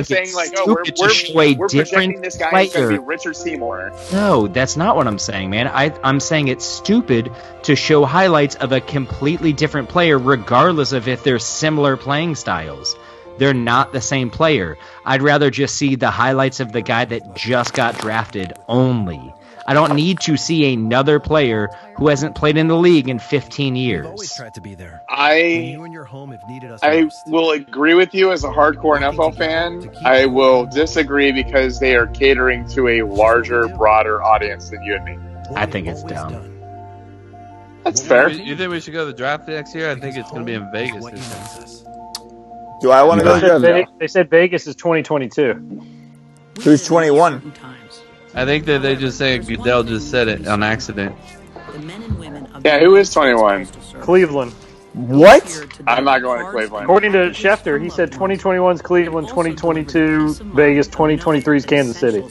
saying, like, oh, we're projecting this guy is going to be Richard Seymour. No, that's not what I'm saying, man. I'm saying it's stupid to show highlights of a completely different player, regardless of if they're similar playing styles. They're not the same player. I'd rather just see the highlights of the guy that just got drafted only. I don't need to see another player who hasn't played in the league in 15 years. Always tried to be there. I will agree with you as a hardcore NFL fan. I will disagree because they are catering to a larger, broader audience than you and me. I think it's dumb. That's fair. You think we should go to the draft next year? I think it's going to be in Vegas this time. Do I want to go there? They said Vegas is 2022. Who's 21? I think that they just say Goodell just said it on accident. Yeah, who is 21? Cleveland. What? I'm not going to Cleveland. According to Schefter, he said 2021 is Cleveland, 2022 Vegas, 2023 is Kansas City.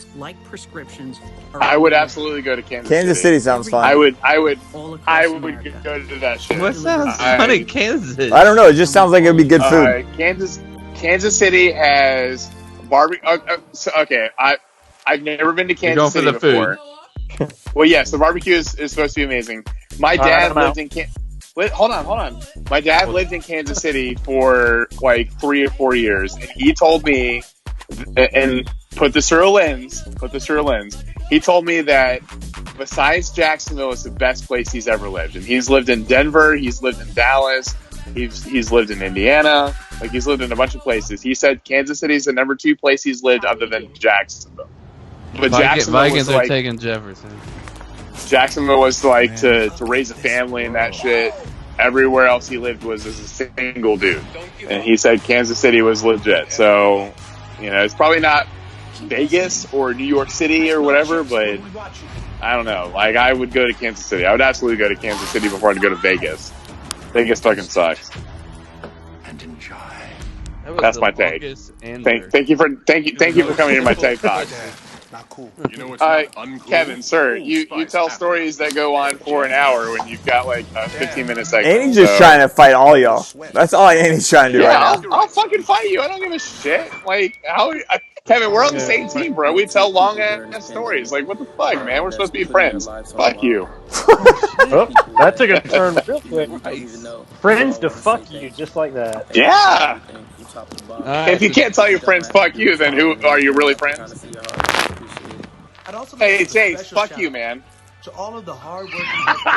I would absolutely go to Kansas City. Kansas City sounds fun. I would go to that shit. What sounds fun in Kansas? I don't know. It just sounds like it would be good food. Kansas City has barbecue. Okay, I've never been to Kansas City before. Well, yes, the barbecue is supposed to be amazing. My dad lived in Hold on. My dad lived in Kansas City for like 3 or 4 years, and he told me, and put this through a lens. He told me that besides Jacksonville, it's the best place he's ever lived. And he's lived in Denver, he's lived in Dallas, he's lived in Indiana, like he's lived in a bunch of places. He said Kansas City is the number 2 place he's lived other than Jacksonville. But Vikings are taking Jefferson. Jacksonville was like to raise a family and that shit. Everywhere else he lived was as a single dude. And he said Kansas City was legit. So, it's probably not Vegas or New York City or whatever, but I don't know. Like, I would go to Kansas City. I would absolutely go to Kansas City before I'd go to Vegas. Vegas fucking sucks. That's my take. Thank you for coming to my take talk. Not cool. Kevin, sir, you tell stories that go on for an hour when you've got like a 15-minute segment. Annie's just trying to fight all y'all. That's all Annie's trying to do right now. I'll fucking fight you. I don't give a shit. Like, Kevin, we're on the same team, bro. We tell long ass stories. Like, what the fuck, man? We're supposed to be friends. Fuck you. Oh, that took a turn real quick. Friends to fuck you, just like that. Yeah. If you can't tell your friends fuck you, then who are you really friends? Hey, Chase, fuck you, man. To all of the hard working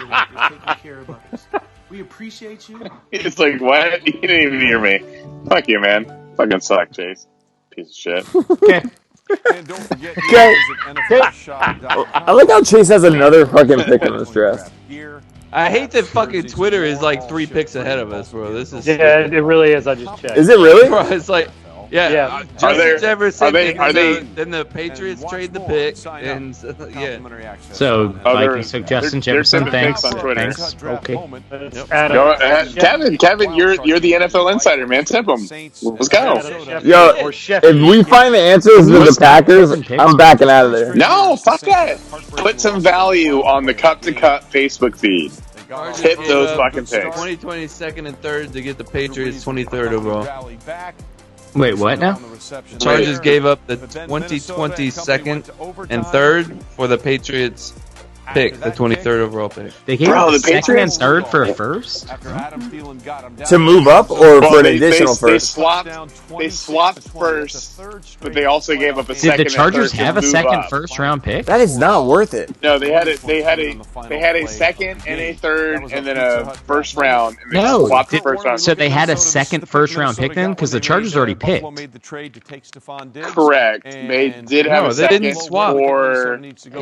you're taking care of others. We appreciate you. It's like, what? You didn't even hear me. Fuck you, man. Fucking suck, Chase. Piece of shit. And don't forget, you can visit NFLshop.com. I like how Chase has another fucking pick in this draft. I hate that fucking Twitter is like 3 picks ahead of us, bro. This is Yeah, it really is. I just checked. Is it really? Bro, it's like, yeah. Justin Jefferson, then the Patriots trade the pick, and yeah. So Vikings took Justin Jefferson. Thanks. Thanks. Okay. Kevin, you're the NFL insider, man. Tip him. Let's go. Yo, if we find the answers to the Packers, I'm backing out of there. No, fuck that. Put some value on the Cup to Cup Facebook feed. Tip those fucking picks. 2020 second and third to get the Patriots 23rd overall. Wait, what now? The Chargers gave up the 2020 second and third for the Patriots pick, the 23rd overall pick. They gave up the second and third for a first? To move up or for an additional first? They swapped first, but they also gave up a second. Did the Chargers and third have a second first round pick? That is not worth it. No, they had a second and a third and then a first round. And they swapped the first round. So they had a second first round pick then? Because the Chargers already picked. Correct. They did have a second. They didn't swap.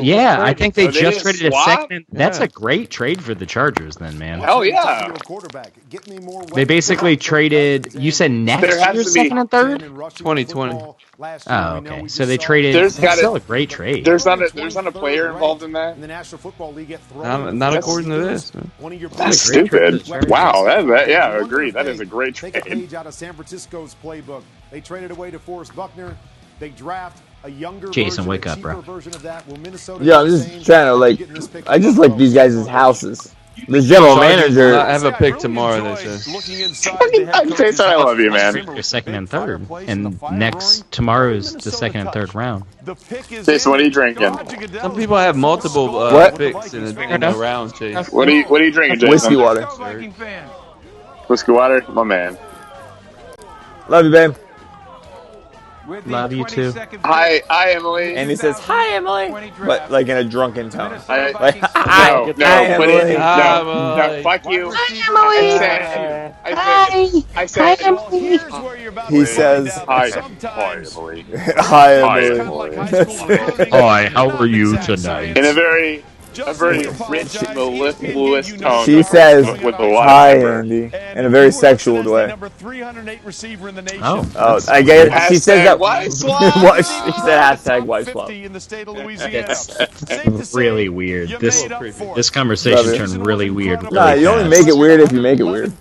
Yeah, I think they just traded a second. That's a great trade for the Chargers then, man. Hell yeah. They basically traded, you said next year's second and third? 2020. Oh, okay. So they traded, that's still a great trade. There's not a player involved in that? Not according to this. That's stupid. Wow. Yeah, agreed. That is a great trade. Take a page out of San Francisco's playbook. They traded away to Forrest Buckner. They draft a younger Jason, wake up, bro. Yeah, I'm just trying to I just like these guys' houses. The general manager. I have a pick tomorrow. They say. Jason, I love you, man. Your second and third, and tomorrow's the second and third round. Jason, what are you drinking? Some people have multiple picks in the round, Chase. What are you drinking, Jason? Whiskey water. Whiskey water, my man. Love you, babe. Love you too. Hi, Emily. And he says, "Hi, Emily," but like in a drunken tone. No, fuck you. I said, he says, "Hi, Emily." Hi, Emily. Hi, how are you tonight? In a very rich and mellifluous tone. She says, with the "Hi, Andy," in a very sexual way. Oh, I get it. She says that. Wife swap. She said hashtag wife swap. That's really weird. This conversation turned really weird. Nah, you only make it weird if you make it weird.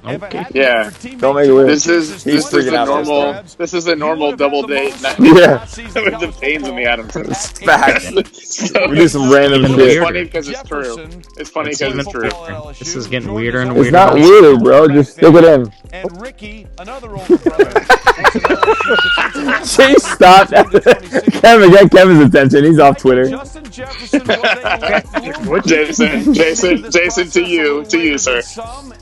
Okay. Yeah. Don't make it weird. This is a normal double date. Yeah. With the Pains and the Adamsons. Facts. So, We do some random shit. It's funny because it's true. It's funny because it's true. This is getting weirder and weirder. It's not weird, bro. Just stick it in. And Ricky, another older brother. Chase, stop. Kevin, get Kevin's attention. He's off Twitter. Justin Jefferson was Jason, to you, sir.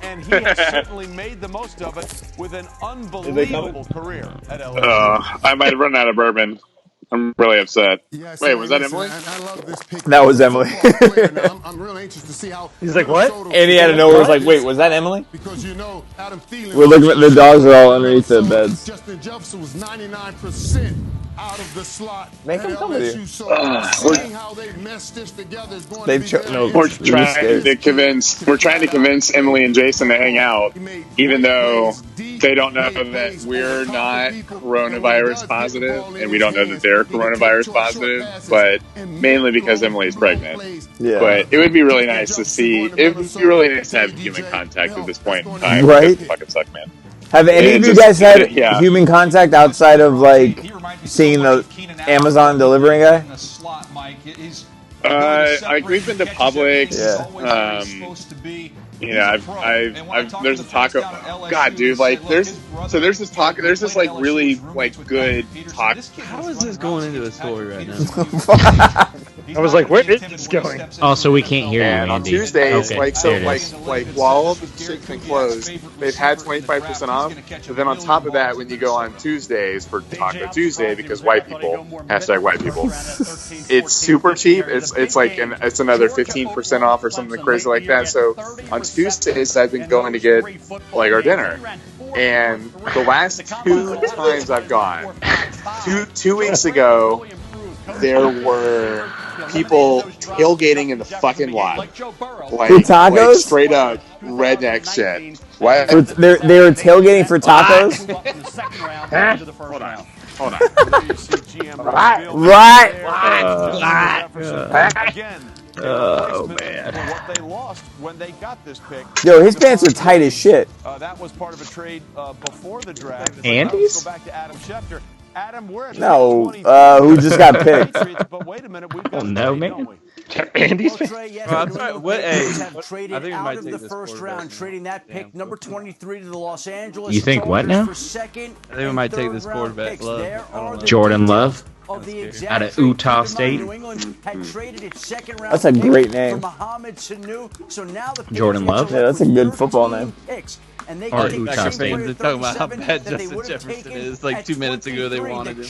And he has certainly made the most of it with an unbelievable career at LA. I might have run out of bourbon. I'm really upset. Wait, was that Emily? I love this pick. That was Emily. I'm real anxious to see how. He's like, what? Andy out of nowhere was like, "Wait, was that Emily?" Because Adam Thielen. We're looking at the dogs are all underneath the beds. Justin Jefferson was 99% out of the slot. Make them come with you. Seeing how they meshed this together is going to be We're trying to convince Emily and Jason to hang out, even though they don't know that we're not coronavirus positive, and we don't know that they're coronavirus positive, but mainly because Emily is pregnant. Yeah. But it would be really nice to see. It would be really nice to have human contact at this point in time. Right? Fucking suck, man. Have any of you guys had human contact outside of like seeing the Amazon delivering guy? We've been to Publix. Yeah. There's a taco. God, dude, like there's this taco. There's this like really like good taco. How is this going into a story right now? I was like, where is this going? Also, we can't hear you, And on Andy. Tuesdays, Okay, there it is. while all of the shit's been closed, they've had 25% off. But then on top of that, when you go on Tuesdays for Taco Tuesday, because white people, hashtag white people, it's super cheap. It's like it's another 15% off or something crazy like that. So on Tuesdays, I've been going to get like our dinner. And the last 2 times I've gone, two weeks ago, there were people tailgating in the fucking lot, like tacos? like straight up redneck shit. What? They were tailgating for tacos. Hold on. Right. Oh man! What they lost when they got this pick. Yo, his pants are tight as shit. That was part of a trade before the draft. Andy's? Let's go back to Adam Schefter. Adam, we're at No, who just got picked? But wait a minute, we've got Oh no, man. Andy's What? Hey, I think we might take this first round, trading that pick number 23 to the Los Angeles. You think what now? I think we might take this quarterback. Love. I don't know. Jordan Love out of Utah State. That's a great name. Jordan Love? Yeah, that's a good football name. Or Utah State. They're talking about how bad Justin Jefferson is. Like 2 minutes ago, they wanted him.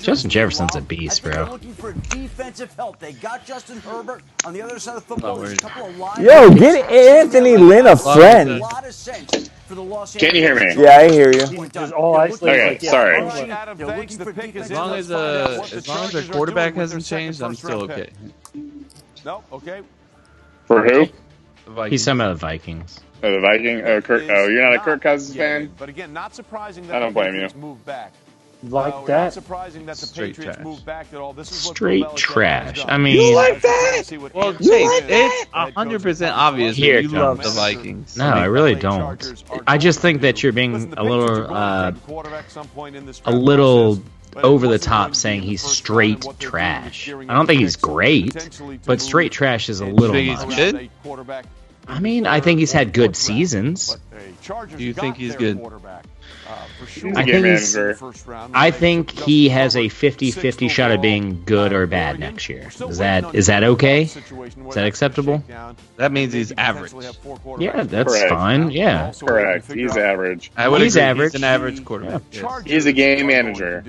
Justin Jefferson's a beast, bro. Looking for defensive help. They got Justin Herbert on the other side of the football. There's a couple of lines. Yo, get Anthony Lynn a friend. Can you hear me? Yeah, I hear you. Okay, sorry. As long as their quarterback hasn't changed, I'm still okay. No, okay. For who? He's talking about the Vikings. Oh, the Viking? Oh, you're not a Kirk Cousins fan? But again, not surprising that I don't blame you. Moved back. Like that? Not surprising that the Patriots moved back at all. This is what Straight Bill Belichick trash. has done. I mean, You like that? Well, You Chase, like it's 100% obvious that Here, you love Jones. the Vikings. No, I really don't. I just think that you're being a little over the top saying he's straight trash. I don't think he's great, but straight trash is a little He's much. good? I mean, I think he's had good seasons. Do you think he's good? I think he has a 50-50 shot of being good or bad next year. Is that okay? Is that acceptable? That means he's average. Yeah, that's Correct. fine. Yeah. Correct. He's average. I would He's agree. average. He's an average quarterback. Yes. He's a game manager.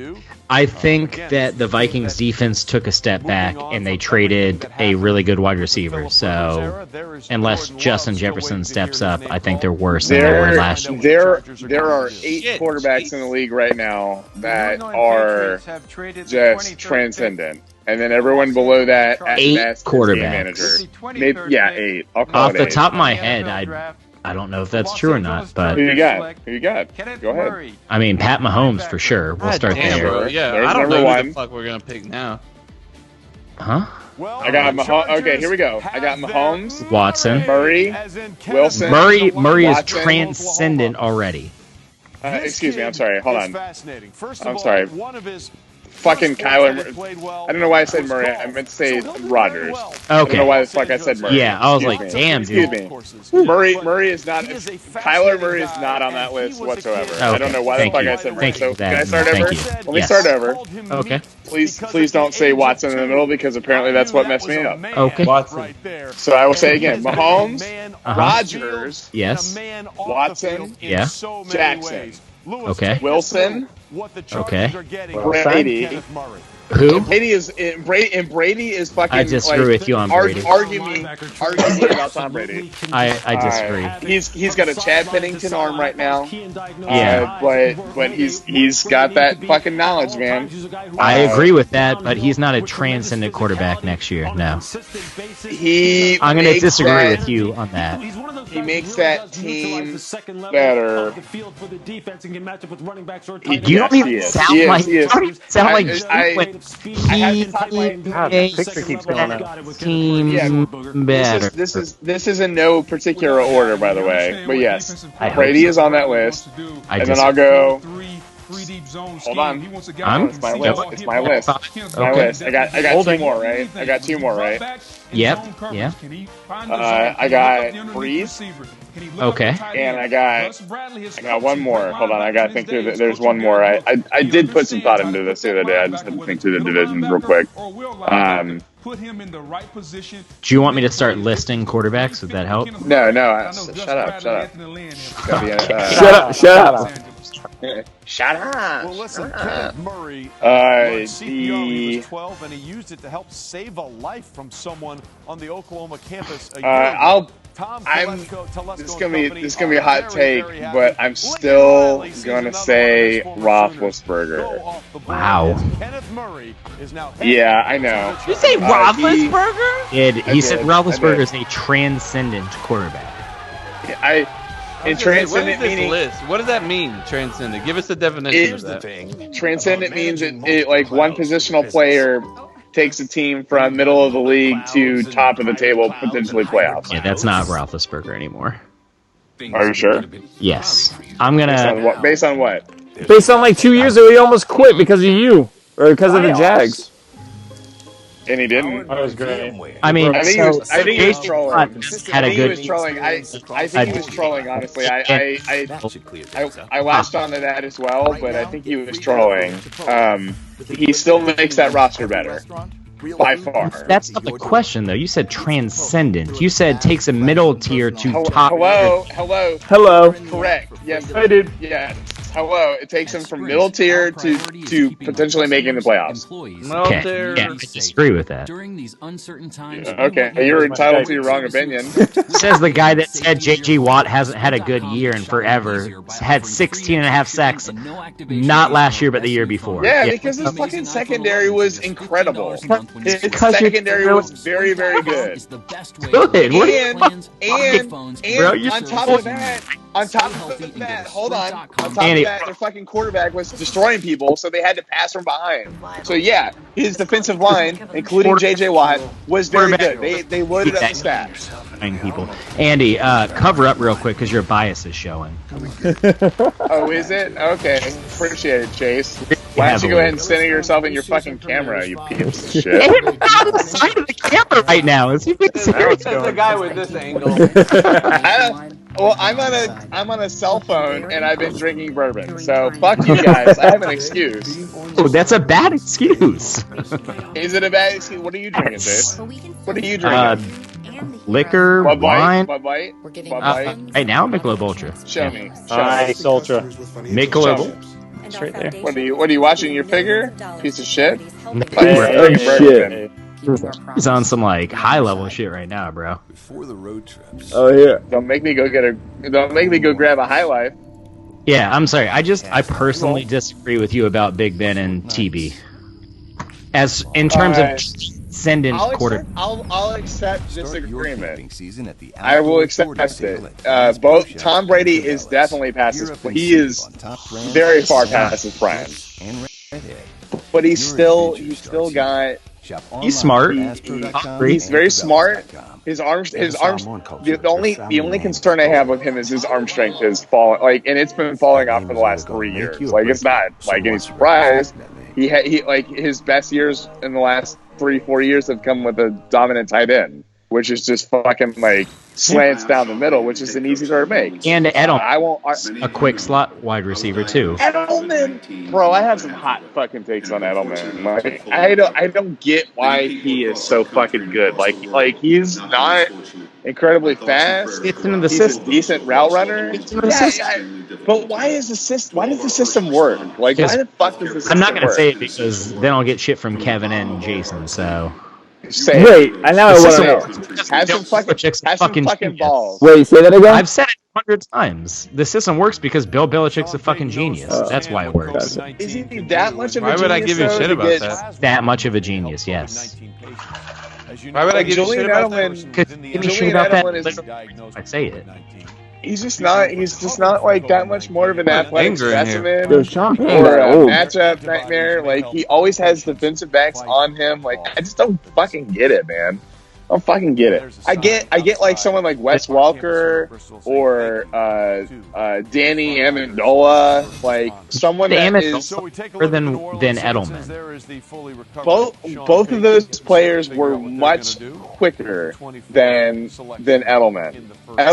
I think that the Vikings defense took a step back and they traded a really good wide receiver. So unless Justin Jefferson steps up, I think they're worse than they were last year. There are 8 quarterbacks in the league right now that are just transcendent. And then everyone below that at 8 best quarterbacks. is game manager. Maybe, 8. I'll call Off it the 8. top of my head, I don't know if that's true or not, but Who you got? Go ahead. I mean, Pat Mahomes for sure. We'll start Damn, there. bro. Yeah, There's I don't number know who one. the fuck we're gonna pick now. Huh? I got Mahomes. Okay, here we go. I got Mahomes, Watson. Murray, Wilson. Murray is Watson. transcendent already. Excuse me. I'm sorry. Hold on. Fascinating. First of I'm all, sorry. one of his Fucking Kyler. I don't know why I said Murray. I meant to say Rodgers. I don't Okay. know why the fuck I said Murray. Yeah, I was Excuse like, me. damn, dude. Excuse me. Murray is not. Kyler Murray is not on that list whatsoever. I don't know why the Thank fuck you. I said Murray. Thank you So for that. can I start Thank over? you. Let me Yes. start over. Okay. Please don't say Watson in the middle because apparently that's what messed me up. Okay. Watson. So I will say again: Mahomes, Uh-huh. Rodgers, Yes. Watson, Yeah. Jackson, Okay. Wilson, Okay. Brady. Who? Brady is fucking. I disagree with you on Brady. Argue me about Tom Brady. I disagree. He's got a Chad Pennington arm right now. Yeah. But he's got that fucking knowledge, man. I agree with that, but he's not a transcendent quarterback next year. No. I'm going to disagree with you on that. He makes that team better. You don't even sound like he is. The picture keeps going up. team better. This is in no particular order, by the way. But yes, Brady is on that list. And then I'll go three deep zone Hold scheme. on. He wants a guy I'm- who It's can my see list. ball, It's hit my ball. list. He's My Okay. list. I got two Holding. more, right? I got two more, right? Yep. Yeah. I got Breeze. Okay. And I got one more. Hold on, I got to think through. There's one more. I did put some thought into this the other day. I just had to think through the divisions real quick. Put him in the right position. Do you want me to start listing quarterbacks? Would that help? No. Shut up. Shut up. Shut up. Well, listen, Kenneth Murray CPR when he was 12, and he used it to help save a life from someone on the Oklahoma campus a year ago. This is gonna be a hot take, but I'm still gonna say Roethlisberger. Wow. Kenneth Murray is now. Yeah, I know. You say Roethlisberger? He said did. Roethlisberger is a transcendent quarterback. Transcendent what is meaning this list? What does that mean? Transcendent. Give us the definition of that. Transcendent means it like one positional player takes a team from middle of the league to top of the table, potentially playoffs. Yeah, that's not Roethlisberger anymore. Are you sure? Yes. I'm gonna. Based on what? Based on like 2 years ago, he almost quit because of you or because of the Jags. And he didn't. That was great. I mean, I think he was trolling. Had a He good. was trolling. I think he was trolling. Honestly, I latched onto that as well, but I think he was trolling. He still makes that roster better. By far. That's not the question, though. You said transcendent. You said takes a middle tier to top. Hello. Correct. Yes, I did. Yeah. Hello. It takes him from middle tier to potentially making the playoffs. Okay. Yeah, I disagree with that. During these uncertain times, Okay, you're entitled to your wrong opinion. Says the guy that said J.G. Watt hasn't had a good year in forever. Had 16 and a half sacks, not last year, but the year before. Yeah, because his fucking secondary was incredible. His secondary was very, very good. Good. What And on top of that, hold on. On top of that, their fucking quarterback was destroying people, so they had to pass from behind. So yeah, his defensive line, including J.J. Watt, was very good. They loaded up the stats. People. Andy, cover up real quick because your bias is showing. Oh, is it? Okay. Appreciate it, Chase. Why don't you go ahead and center yourself in your fucking camera, you piece of shit? I'm on the side of the camera right now. Is he being serious? That's the guy with this angle. Well, I'm on a cell phone and I've been drinking bourbon. So fuck you guys. I have an excuse. Oh, that's a bad excuse. Is it a bad excuse? What are you drinking, Chase? What are you drinking? Liquor, wine. Bud Light. Right now, Michelob Ultra. Show me. Nice Ultra. Michelob. It's right there. What are you watching your figure? Piece of shit. Shit. He's on some like high level shit right now, bro. Before the road trips. Oh yeah. Don't make me go grab a High Life. Yeah, I'm sorry. I personally disagree with you about Big Ben and TB. As in terms of transcendent quarterback. I'll accept disagreement. I will accept it. Both Tom Brady is definitely past his. He is very far past his prime. But he's still got. He's smart. He's very smart. His arms. The only concern I have with him is his arm strength has fallen. And it's been falling off for the last 3 years. It's not like any surprise. He his best years in the last 3-4 years have come with a dominant tight end, which is just fucking slants down the middle, which is an easy throw to make. And Edelman, a quick slot wide receiver too. Edelman, bro, I have some hot fucking takes on Edelman. I don't get why he is so fucking good. He's not incredibly fast. It's into the He's system. a decent route runner. But why does the system work? Why the fuck does the system work? I'm not gonna say it because then I'll get shit from Kevin and Jason. So. Wait, I now want to know. Have some fucking balls. Wait, say that again? I've said it 100 times. The system works because Bill Belichick's a fucking genius. That's why it works. Is he that much of a genius? Why would I give you shit about that? That much of a genius, yes. Why would I give you shit about that? Give me shit about that. I say it. He's just not that much more of an athletic specimen or a matchup nightmare. He always has defensive backs on him. I just don't fucking get it, man. don't fucking get it. I get like someone like Wes Welker or Danny Amendola, like someone that is better than Edelman. Both of those players were much quicker than Edelman.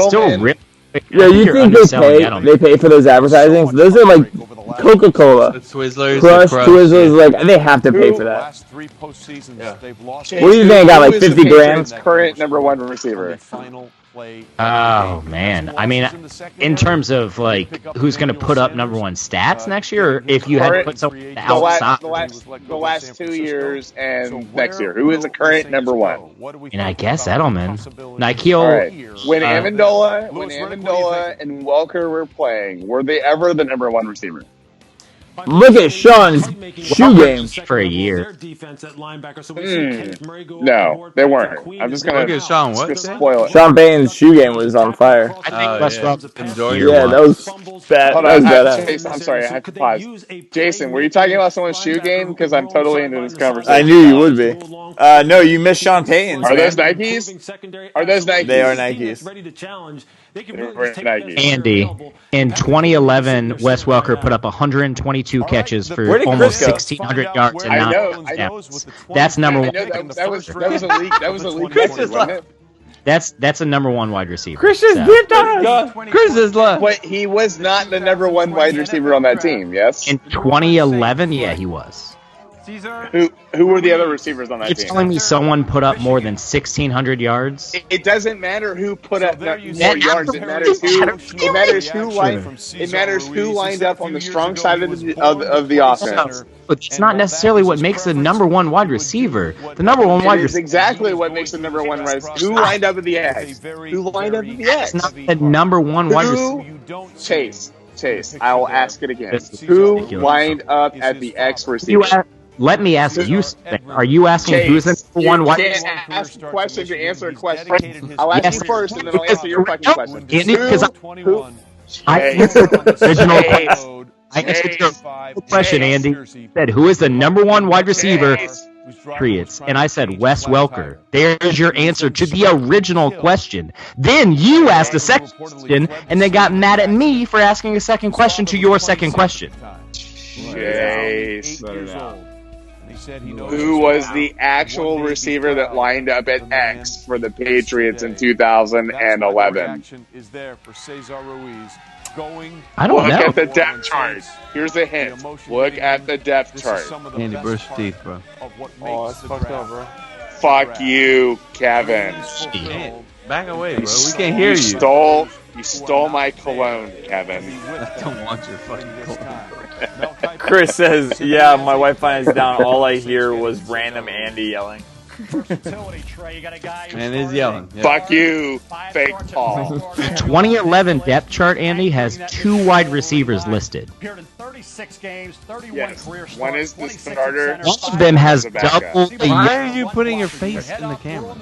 Still really. Yeah, you think they pay for those advertisings? Those are like Coca-Cola, Twizzlers, Crush, Twizzlers, like they have to pay for that. Yeah. What do you think? I got like 50 grand. Current number one receiver. Oh man, I mean, in terms of like who's going to put up number one stats next year, or if you had to put someone outside the last 2 years and next year, who is the current number one? And I guess Edelman, Nikhil. Right. When Amendola and Welker were playing, were they ever the number one receiver? Look at Sean's shoe game for a year. No, they weren't. I'm just gonna look at Sean. What? spoil it. Sean Payton's shoe game was on fire. I think that was bad. Hold that was on, badass. Jason, I'm sorry, I have to pause. Jason, were you talking about someone's shoe game? Because I'm totally into this conversation. I knew you would be. No, you missed Sean Payton's. Are those Nikes? Are those Nikes? They are Nikes. Andy, in 2011, Wes Welker put up 122 catches for almost 1,600 yards and 9 touchdowns. That's number one. That was a league record, wasn't it? That's a number one wide receiver. Chris just dipped on us. Chris is left. But he was not the number one wide receiver on that team, yes? In 2011, yeah, he was. Who were the other receivers on that team? You're telling me someone put up more than 1,600 yards? It doesn't matter who put up more yards. It matters who lined up on the strong side of the offense. But it's not necessarily what makes the number one wide receiver. The number one wide receiver. Exactly what makes the number one wide receiver. Who lined up at the X? Who lined up at the X? It's not the number one wide receiver. Chase, I will ask it again. Who lined up at the X receiver? Let me ask you something. Are you asking Chase, who's the number one wide receiver? You can't ask a question to answer a question. I'll ask you first, and then I'll answer your fucking question. Andy, because I answered the original question. I answered your question, Andy. Said, who is the number one wide receiver? Patriots. And I said, Wes Welker. There's your answer to the original question. Then you asked a second question, and then got mad at me for asking a second question to your second question. Chase. Who was the actual receiver that lined up at X for the Patriots in 2011? I don't know. Look at the depth chart. Here's a hint. Look at the depth chart. Andy, brush your teeth, bro. Oh, that's fucked up, bro. Fuck you, Kevin. Back away, bro. We can't hear you. You stole my cologne, Kevin. I don't want your fucking cologne. Chris says, yeah, my Wi-Fi is down. All I hear was random Andy yelling. And he's yelling. Yeah. Fuck you, fake Paul. 2011 depth chart, Andy, has 2 wide receivers listed. Yes. One is the starter. One of them has double the Why are you putting your face in the camera?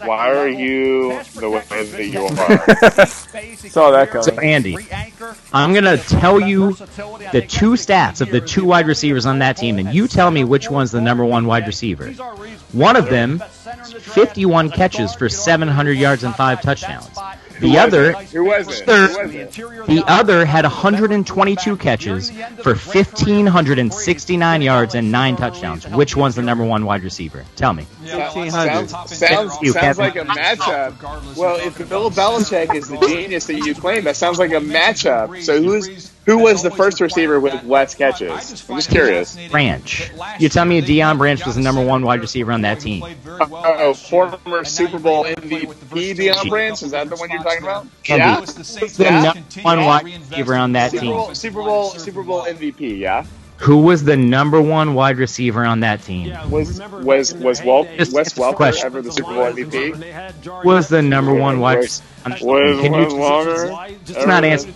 Why are you the way that you are? Saw that coming. So, Andy, I'm going to tell you the 2 stats of the 2 wide receivers on that team, and you tell me which one's the number one wide receiver. One of them, 51 catches for 700 yards and 5 touchdowns. The other had 122 catches for 1,569 yards and 9 touchdowns. Which one's the number one wide receiver? Tell me. Sounds like a matchup. Well, if Bill Belichick is the genius that you claim, that sounds like a matchup. So who was the first receiver with less catches? I'm just curious. Branch. You tell me Deion Branch was the number one wide receiver on that team. Former Super Bowl MVP Deion Branch? Is that the one you're talking about? Yeah. The number one wide receiver on that team. Super Bowl MVP, yeah? Who was the number one wide receiver on that team? Was Wes Welker ever the Super Bowl MVP? Was the number one wide receiver? Can you just not answer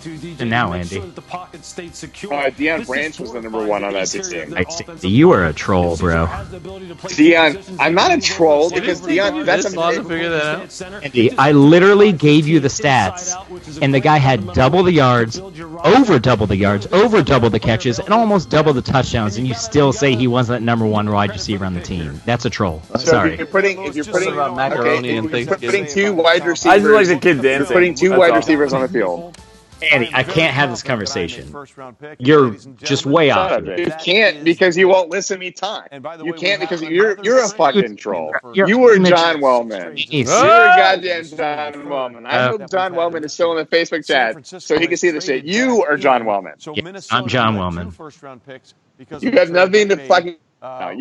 now, Andy? Deion Branch was the number one on that team. You are a troll, bro. Deion, I'm not a troll because Deion. That's to figure that out. Andy, I literally gave you the stats, and the guy had double the yards, over double the yards, over double the catches, and almost double triple the touchdowns, and you still say he wasn't number one wide receiver on the team. That's a troll. So Sorry. if you're putting macaroni and putting two wide receivers, I just like the kid dancing. You're putting two wide receivers on the field. Andy, I can't have this conversation. You're just way off. You can't because you won't listen to me talk. You can't because you're a fucking troll. You were John Wellman. You're a goddamn John Wellman. I hope John Wellman is still in the Facebook chat so he can see the shit. You are John Wellman. Yes, I'm John Wellman. You have nothing to fucking... I'm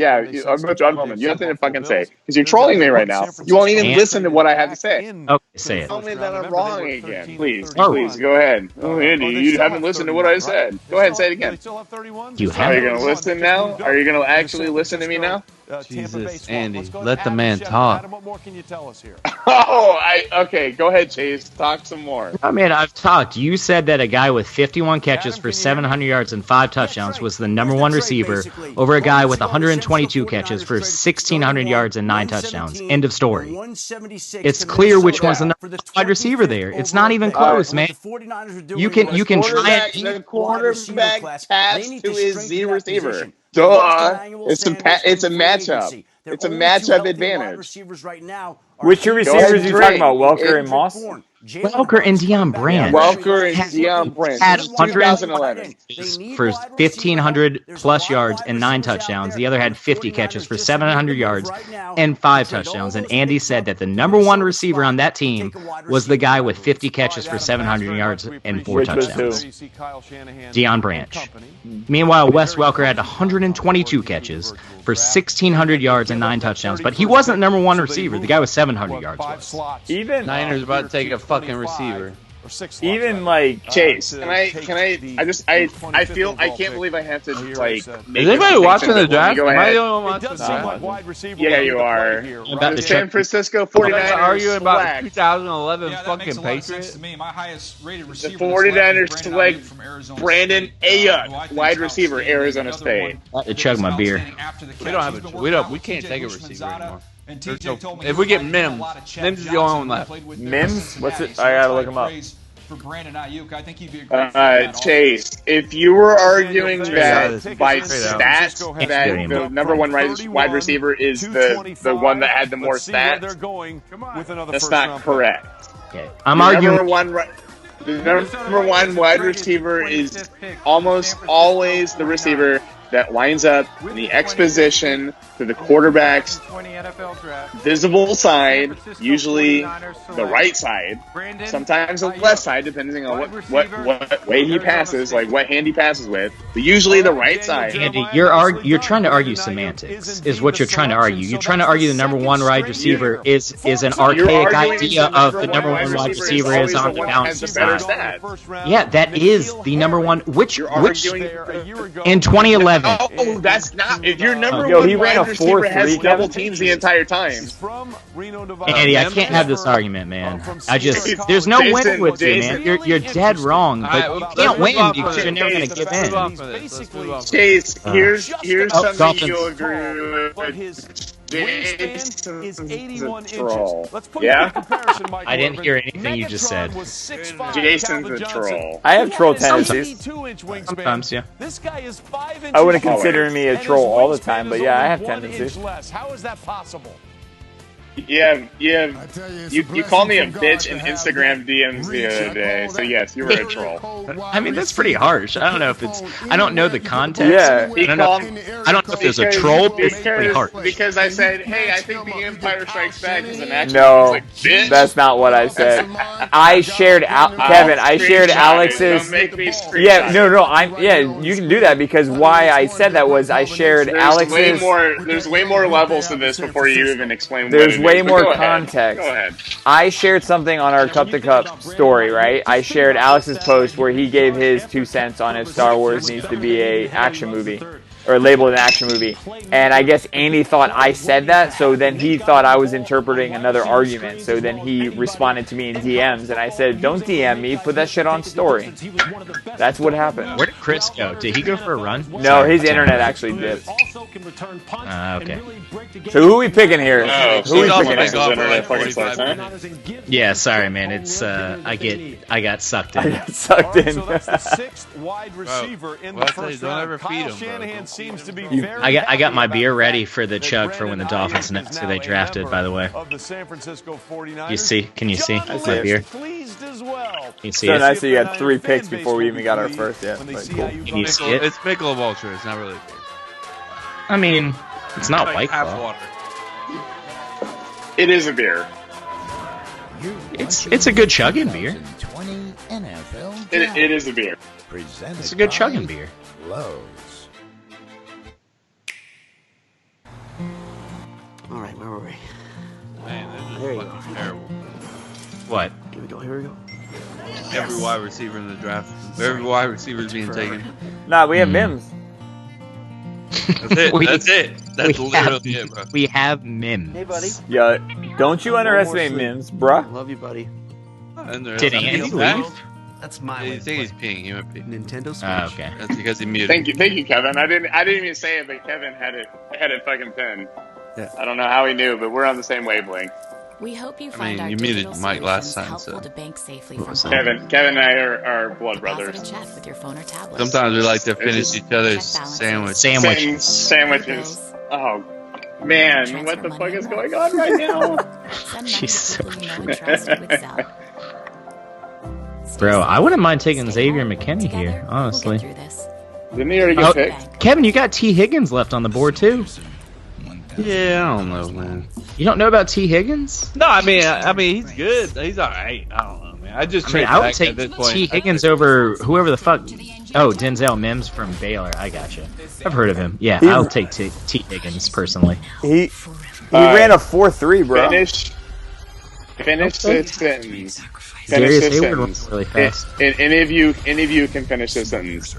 John Wellman. You have nothing to fucking say because you're trolling me right now. You won't even listen to what I have to say. Okay, say it. Tell me that I'm wrong again. Please, go ahead. Oh, Andy, you haven't listened to what I said. Go ahead and say it again. You Are you going to listen now? Are you going to actually listen to me now? Jesus, Andy, let the man talk. What more can you tell us here? Okay, go ahead, Chase. Talk some more. I mean, I've talked. You said that a guy with 51 catches for 700 yards and 5 touchdowns was the number one receiver over a guy with 122 catches for 1,600 yards and 9 touchdowns. End of story. It's clear which one's the number one wide receiver there. It's not even close, man. You can try and... The quarterback passed to his Z receiver. Duh. It's a matchup. It's a matchup advantage. Which two receivers are you talking about? Welker and Moss? Welker and Deion Branch. Welker and Deion Branch. Had 2011 for 1,500 plus yards and 9 touchdowns. The other had 50 catches for 700 yards and 5 touchdowns. And Andy said that the number one receiver on that team was the guy with 50 catches for 700 yards and 4 touchdowns. Deion Branch. Meanwhile, Wes Welker had 122 catches for 1,600 yards and 9 touchdowns. But he wasn't the number one receiver. The guy was 700 yards. Even Niners about to take a fucking receiver. Even like Chase, I feel I can't believe I have to like. Is anybody watching the draft? Am I the only one watching the draft? Yeah, you are. The San Francisco 49ers arguing about the select 2011 that fucking makes a lot of Patriots. sense to me. My highest rated the receiver. 49ers select Brandon Ayuk, wide receiver, Arizona State. I have to chug my beer. We don't have we can't take a receiver anymore. If we get Mims, Mims is the only one left. Mims? What's it? I gotta look him up. For Brandon Ayuk, I think he'd be a great Chase, if you were arguing that by stats that the number one wide receiver is the one that had the more stats, that's not correct. Okay. I'm arguing. The number one wide receiver is almost always the receiver that lines up in the X position to the quarterback's visible side, usually the right side, sometimes the left side, depending on what way he passes, like what hand he passes with, but usually the right side. Andy, you're trying to argue semantics, is what you're trying to argue. You're trying to argue the number one wide receiver is an archaic idea of the number one wide receiver is on the balance side. Yeah, that is the number one. Which in 2011. Oh, that's not. If your number one wide receiver has double teams the entire time. Andy, I can't have this argument, man. There's no winning with you, man. You're dead wrong. But you can't win because you're never going to give in. Chase, here's something you'll agree with. Wingspan is 81 inches. Let's put yeah? it in comparison, Mike. I didn't hear anything you just said. Jason's a troll. I have troll tendencies. Sometimes, yeah. This guy is 5 inches. I wouldn't consider me a troll all the time, but yeah, I have tendencies. How is that possible? You called me a bitch in Instagram DMs the other day, so yes, you were a troll. I mean, that's pretty harsh. I don't know if it's. I don't know the context. Yeah. I don't know if there's a troll, but it's pretty harsh. Because I said, hey, I think The Empire Strikes Back is an action. No, like, bitch. That's not what I said. I shared Kevin. I shared Alex's. Yeah, no. You can do that because why I said that was I shared Alex's. There's way more levels to this before you even explain. There's way more context. Go ahead. I shared something on our Cup to Cup story, right? I shared Alex's post where he gave his 2 cents on if Star Wars needs to be a action movie. or labeled an action movie. And I guess Andy thought I said that, so then he thought I was interpreting another argument. So then he responded to me in DMs, and I said, "Don't DM me, put that shit on story." That's what happened. Where did Chris go? Did he go for a run? No, his internet actually dipped. Okay. So who are we picking here? Oh, Who are we so picking his here? internet fucking sucks, huh? Yeah, sorry, man. It's I got sucked in. I got sucked in. So that's the sixth wide receiver in the first round. Don't ever feed Kyle him, Shanahan seems to be You- very I got my happy beer about ready the for the fact chug that for when the Brandon Dolphins Ayuk is next who now they a drafted, member by the way. of the San Francisco 49ers. You see? Can you see John my Lynch beer? pleased as well. You see So it? nice that you had 3 picks before we even got our first yet. When they Like, see cool. Ayuk Can you on see it? It's Michelob Ultra. It's not really beer. I mean, it's not Like White half Claw. water. It is a beer. It's a good chugging beer. 20 NFL It is a beer. It's a good chugging beer. Lowe's. All right, where were we? Man, There this you is fucking terrible. What? Here we go. Here we go. Every wide receiver in the draft. Every wide receiver is being taken. Nah, we have Mims. That's it. That's it. That's literally it, bro. We have Mims. Hey, buddy. Yeah, don't you underestimate One more Mims, bruh. Love you, buddy. Did Andy leave? That's my I way. think he's peeing. He might pee. Nintendo Switch. Oh, okay. That's because he muted. Thank you, Kevin. I didn't even say it, but Kevin had it fucking pinned. Yeah. I don't know how he knew, but we're on the same wavelength. We hope you I find mean, our you muted digital Mike last solutions time, helpful so. to bank safely What from was home. that? Kevin and I are blood Deposit brothers. and check with your phone or tablet. Sometimes we like to finish just- each other's Check sandwich. Sandwiches. Sandwiches. Oh, man, Transfer what the money fuck or is more. going on right now? Send money She's to people you know and trust with Zelle. Stay Bro, safe, I wouldn't mind taking stay Xavier home, McKinney together, here, we'll honestly. get through this. Didn't he already get Oh, picked? Kevin, you got T. Higgins left on the board, too. Yeah, I don't know, man. You don't know about T. Higgins? No, I mean, he's good. He's all right. I don't know, man. I just trade I would back take at this point. T. Higgins over whoever the fuck. Oh, Denzel Mims from Baylor. I gotcha. I've heard of him. Yeah, I'll take T. Higgins personally. He ran a 4.3, bro. Finish this sentence. Darius Finish this Hayward runs sentence. really fast. Any of you can finish this sentence.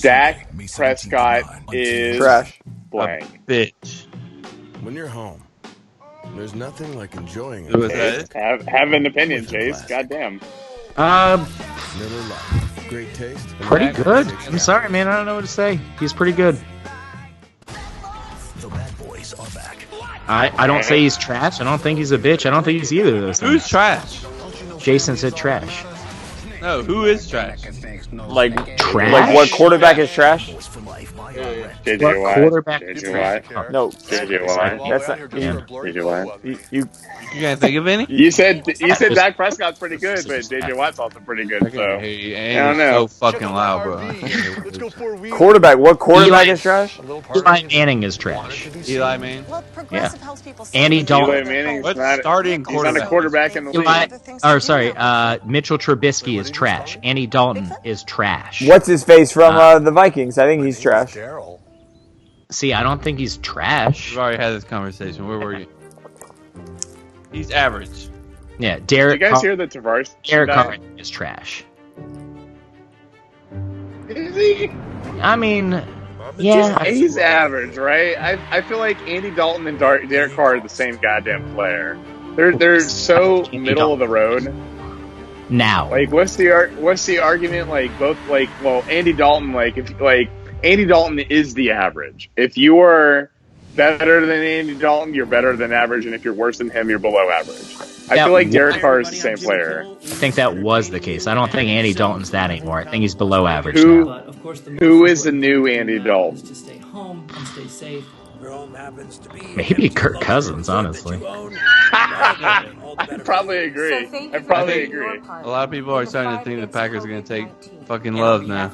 Dak Prescott is Trash. blank. Bitch. When you're home, there's nothing like enjoying Who was it. that? Have an opinion, Chase. Goddamn. Miller Lite. Great taste. and Pretty Dak good. takes I'm sorry, man. I don't know what to say. He's pretty good. The bad boys are back. I don't say he's trash. I don't think he's a bitch. I don't think he's either of those Who's things. trash? Jason said trash. No, who is trash? Like, Trash? like what quarterback is trash? JJ What Watt. quarterback JJ is Watt. trash? No, JJ Watt. that's not. JJ Watt. You You can't think of any? You said Dak Prescott's pretty good, but JJ Watt's also pretty good. So I don't know. So fucking loud, bro. quarterback. What quarterback is trash? Eli Manning is trash. Eli Manning. Yeah. Andy Dalton. Eli Manning's What's not, starting he's not a quarterback in the league. Mitchell Trubisky is trash. Andy Dalton is trash. What's his face from the Vikings? I think he's trash. See, I don't think he's trash. We've already had this conversation. Where were you? He's average. Yeah, Did Derek. you guys hear the Tavares? Derek died? Carr is trash. Is he? I mean, yeah. He's average, right? I feel like Andy Dalton and Derek Carr are the same goddamn player. They're so middle of the road. Now, Like, what's the argument? Like, both like, well, Andy Dalton, Andy Dalton is the average. If you are better than Andy Dalton, you're better than average, and if you're worse than him, you're below average. I feel like Derek Carr is the same player. I think that was the case. I don't think Andy Dalton's that anymore. I think he's below average now. Who is the new Andy Dalton? Maybe Kirk Cousins, honestly. I probably agree. I probably agree. A lot of people are starting to think the Packers are going to take fucking Love now. I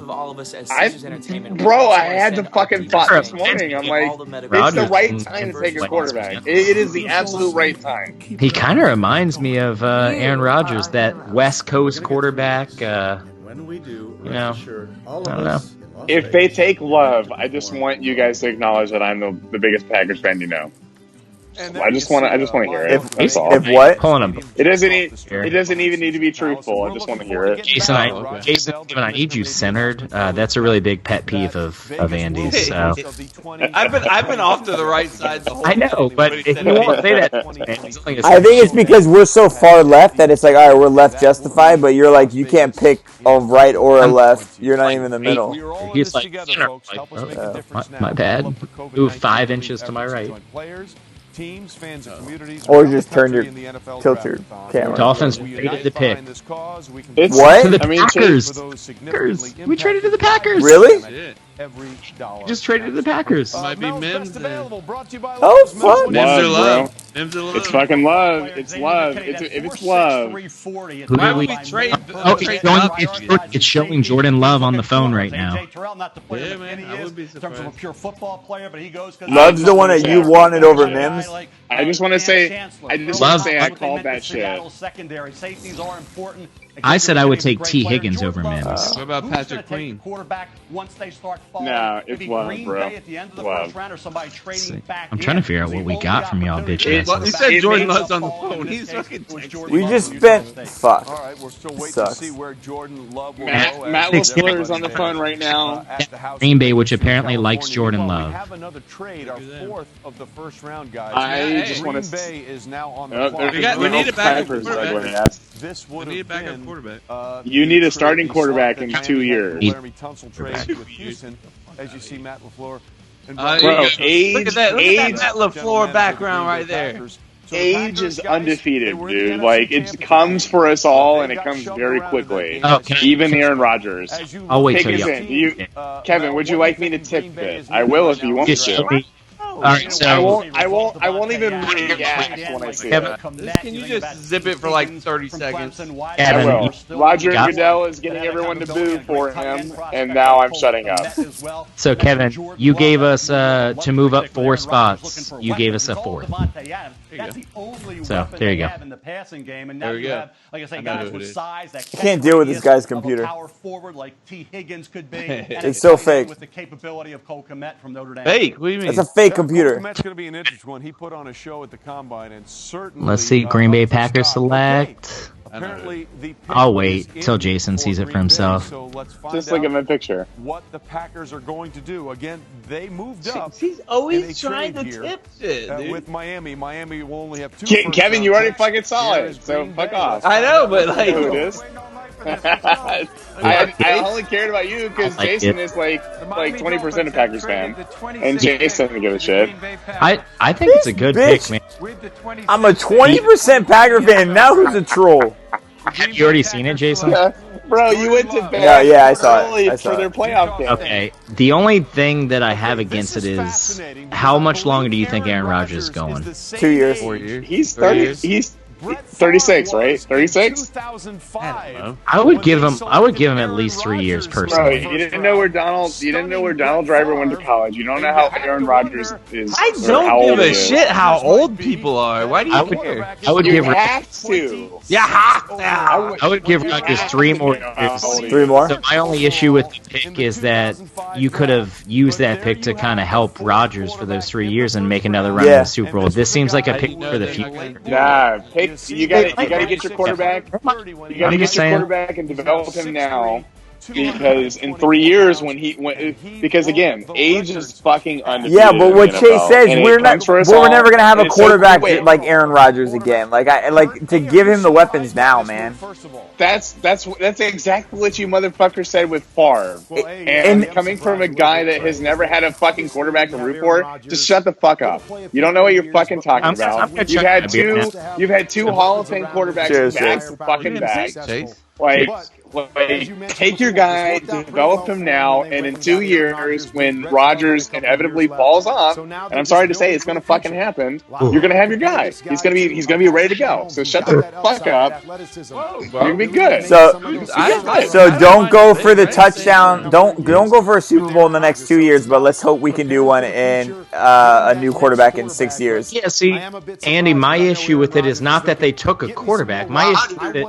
had the fucking thought this morning. I'm like, it's the right time to take a quarterback. It is the absolute right time. He kind of reminds me of Aaron Rodgers, that West Coast quarterback. You know, I don't know. If they take Love, I just want you guys to acknowledge that I'm the biggest Packers fan you know. I just want to hear it. That's all. If what? It doesn't even need to be truthful. I just want to hear it. Jason, I need you centered. That's a really big pet peeve of Andy's. So. I've been off to the right side the whole time. I know, but if you won't say that, I think it's because we're so far left that it's like, all right, we're left justified, but you're like, you can't pick a right or a left. You're not even in the middle. He's like, my bad. Move 5 inches to my right. Teams, fans, and communities, or just tilt your camera. Dolphins traded the pick. What? To the Packers. We traded to the Packers. Really? Just traded to the Packers. Might be Mims. Oh, fuck. Mims or love. Mims or love. It's fucking love. It's love. If it's love. Why would we trade? It's showing Jordan Love on the phone right now. Yeah, man. I would be surprised. Love's the one that you wanted over Mims. I just want to say, I called that shit. I said I would take T. Higgins over Mims. What about Patrick Queen? No, it's love, bro. Love. I'm trying to figure out what we got from y'all bitches. He said Jordan Love's on the phone. He's fucking texting. We just spent... Fuck. All right, we're still waiting Sucks. to see where Jordan Love will go. Matt LaFleur is on the phone right now. Green Bay, which apparently likes Jordan Love. We have another trade, our fourth of the first round, guys. I just want Green Bay is now on the to. clock. We need a backup quarterback. This would We need a have backup been, quarterback. You need a starting quarterback in 2 years. Laramie Tunsil trade with Houston, as you see Matt LaFleur. And Bro, Look at that Matt LaFleur background right there. Age is undefeated, dude. Like, it comes for us all, and it comes very quickly. Oh, Even Aaron Rodgers. I'll wait Take till us in. Kevin, would you like me to tip it? I will if you want me to. All right, so I won't even react when I see it. Can you just zip it for like 30 seconds? I will. Roger Goodell is getting everyone to boo for him, and now I'm shutting up. So Kevin, you gave us to move up 4 spots. You gave us a 4th. So there you go. There we go. Like I say, guys with size that can't deal with this guy's computer. Power forward like T. Higgins could be. It's so fake. With the capability of Cole Kmet from Notre Dame. Fake? What do you mean? It's a fake computer. Kmet's going to be an interesting one. He put on a show at the Combine, and certainly... Let's see Green Bay Packers select. Apparently, the I'll wait till Jason sees it for himself. So let's find Just look at my picture. what the Packers are going to do. Again, they moved up. He's always trying to tip shit, dude. With Miami. Miami will only have 2 Kevin, you already fucking saw it, so fuck off. I know, but like... Who it is? I only cared about you because Jason is like 20% of Packers fan, and Jason doesn't give a shit. I think it's a good pick, man. I'm a 20% Packer fan. Now who's a troll? Have you already seen it, Jason? Bro, you went to bed Yeah, I saw it. for their playoff game. Okay. The only thing that I have against it is how much longer do you think Aaron Rodgers is going? 2 years. 4 years. He's 30. He's 36, right? 36. I would give him at least 3 years Bro, personally. you didn't know where Donald Driver went to college. You don't know how Aaron Rodgers is. I don't give a shit how old people are. Why do you care? I would You give have to. I would give Rodgers 3 more years. 3 more? So my only issue with the pick is that you could have used that pick to kind of help Rodgers for those 3 years and make another run in the Super Bowl. This seems like a pick for the future. Nah, you gotta get your quarterback. You gotta get your quarterback and develop him now. Because in 3 years, because again, age is fucking undefeated. Yeah, but what in the Chase NFL, says, and we're it comes for us we're all, never gonna have a and it's so quarterback quick. like Aaron Rodgers again. Like to give him the weapons now, man. That's exactly what you motherfuckers said with Favre. And coming from a guy that has never had a fucking quarterback to root for, just shut the fuck up. You don't know what you're fucking talking about. You've had two Hall of Fame quarterbacks back to fucking back. Like, take your guy, develop him now, and in 2 years, when Rodgers inevitably falls off, and I'm sorry to say it's going to fucking happen, you're going to have your guy. He's going to be ready to go. So shut the fuck up. You're going to be good. So don't go for the touchdown. Don't go for a Super Bowl in the next 2 years. But let's hope we can do one in a new quarterback in 6 years. Yeah, see, Andy, my issue with it is not that they took a quarterback. My issue with it,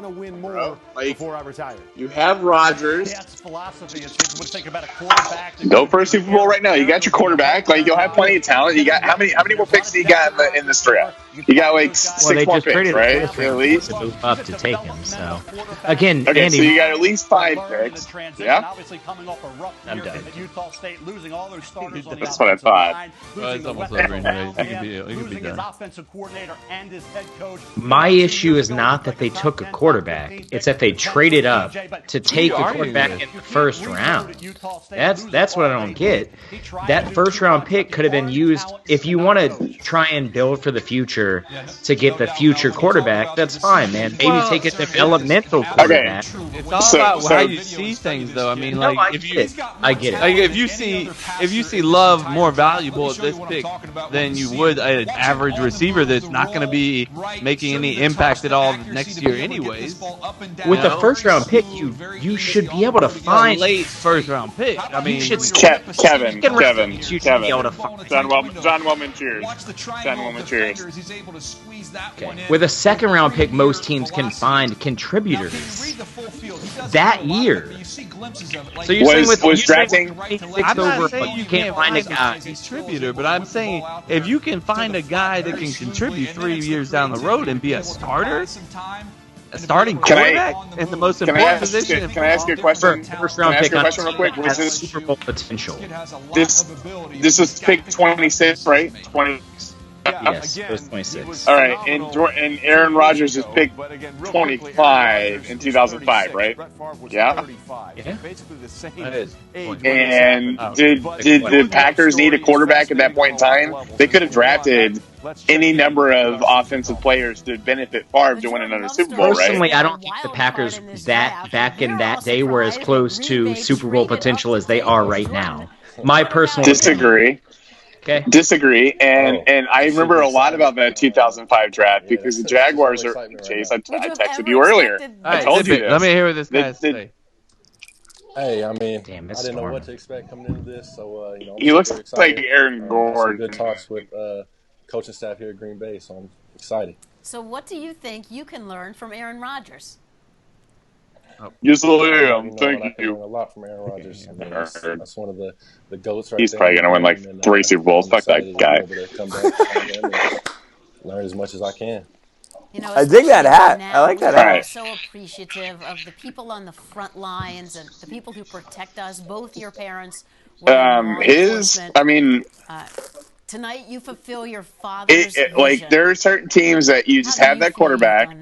You have Rodgers. Philosophy is would think about a quarterback. Go for a Super Bowl right now. You got your quarterback. Like you'll have plenty of talent. You got how many more picks do you got in this draft? You got like six more picks, right? At least to move up to take him. So again, okay, Andy, so you got at least 5 picks. Yeah, obviously coming off a rough I'm year done. at Utah State, losing all their starters on the that's what I thought. It's almost over anyway. It can be his done. offensive coordinator and his head coach. my issue is not that they took a quarterback; it's that they traded up to take a quarterback in the first round. That's what I don't get. That first round pick could have been used if you want to try and build for the future to get the future quarterback. That's fine, man. Maybe take a developmental quarterback. It's all about how you see things, though. I mean, like I if get it. I get it. Like if you see Love more valuable at this pick than you would an average receiver that's not going to be making any impact at all next year, anyways. With the first round pick, you should be able to find late first round pick. I mean, Kevin. John Wellman, cheers. John Wellman, cheers. With a second round pick, most teams can find contributors that year. So you're saying with drafting? I'm not saying you can't find a guy contributor, but I'm saying if you can find a guy that can contribute 3 years down the road and be a starter, a starting quarterback in the most important position. Can I ask you a question? First round pick real quick. has Super Bowl potential. This is pick 26, right? 20. Yes, it was 26. All right, and Aaron Rodgers is picked 25 in 2005, right? Yeah. And did the Packers need a quarterback at that point in time? They could have drafted any number of offensive players to benefit Favre to win another Super Bowl, right? Personally, I don't think the Packers back in that day were as close to Super Bowl potential as they are right now. My personal disagree. Opinion. Okay. Disagree, and I remember a lot about that 2005 draft because the Jaguars are. Chase, I texted you earlier. I told you this. Let me hear what this guy say. Hey, I mean, Damn, I didn't know what to expect coming into this, so he looks like Aaron Gordon. Good talks with coaching staff here at Green Bay, so I'm excited. So, what do you think you can learn from Aaron Rodgers? Yes, I am. Thank you. A lot from Aaron Rodgers. I mean, that's one of the goats right He's there. probably going to win like 3 Super Bowls. Fuck that guy. Learn as much as I can. You know, I dig that hat. I like that hat. We're so appreciative of the people on the front lines and the people who protect us. Both your parents were I mean, tonight you fulfill your father's vision. Like there are certain teams that you just have that quarterback.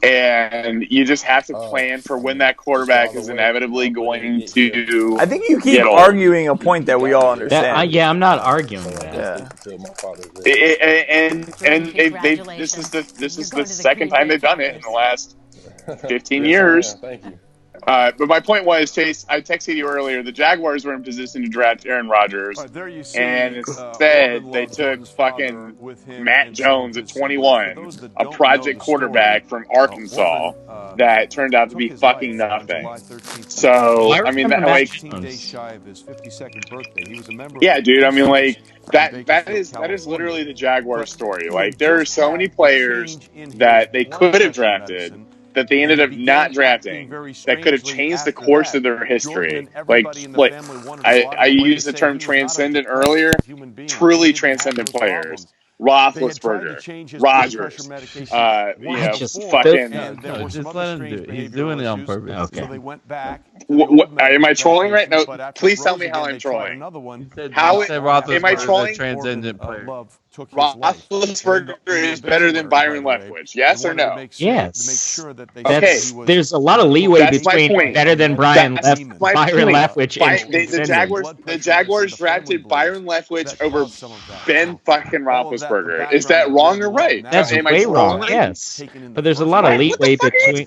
And you just have to plan for when that quarterback is inevitably going to. I think you keep arguing a point that we all understand. I'm not arguing that. This is the second time they've done it in the last 15 years. Thank you. But my point was, Chase, I texted you earlier. The Jaguars were in position to draft Aaron Rodgers, and instead they took fucking Matt Jones at 21, a project quarterback from Arkansas that turned out to be fucking nothing. So I mean, that like, yeah, dude. I mean, like that is literally the Jaguars story. Like there are so many players that they could have drafted that they ended up not drafting that could have changed the course of their history. Like I used the term transcendent earlier. Truly transcendent players. Roethlisberger, Rodgers, fucking. No, just let him do it. He's doing it on purpose. Okay. So they went back. Am I trolling right now? Please tell me how I'm trolling. How am I trolling? Transcendent player. Roethlisberger is better than Byron Leftwich. Yes or no? Yes. Okay. There's a lot of leeway between better than Byron Leftwich and the Jaguars drafted Byron Leftwich over Ben fucking Roethlisberger. Is that wrong or right? That's way wrong. Yes, but there's a lot of leeway between.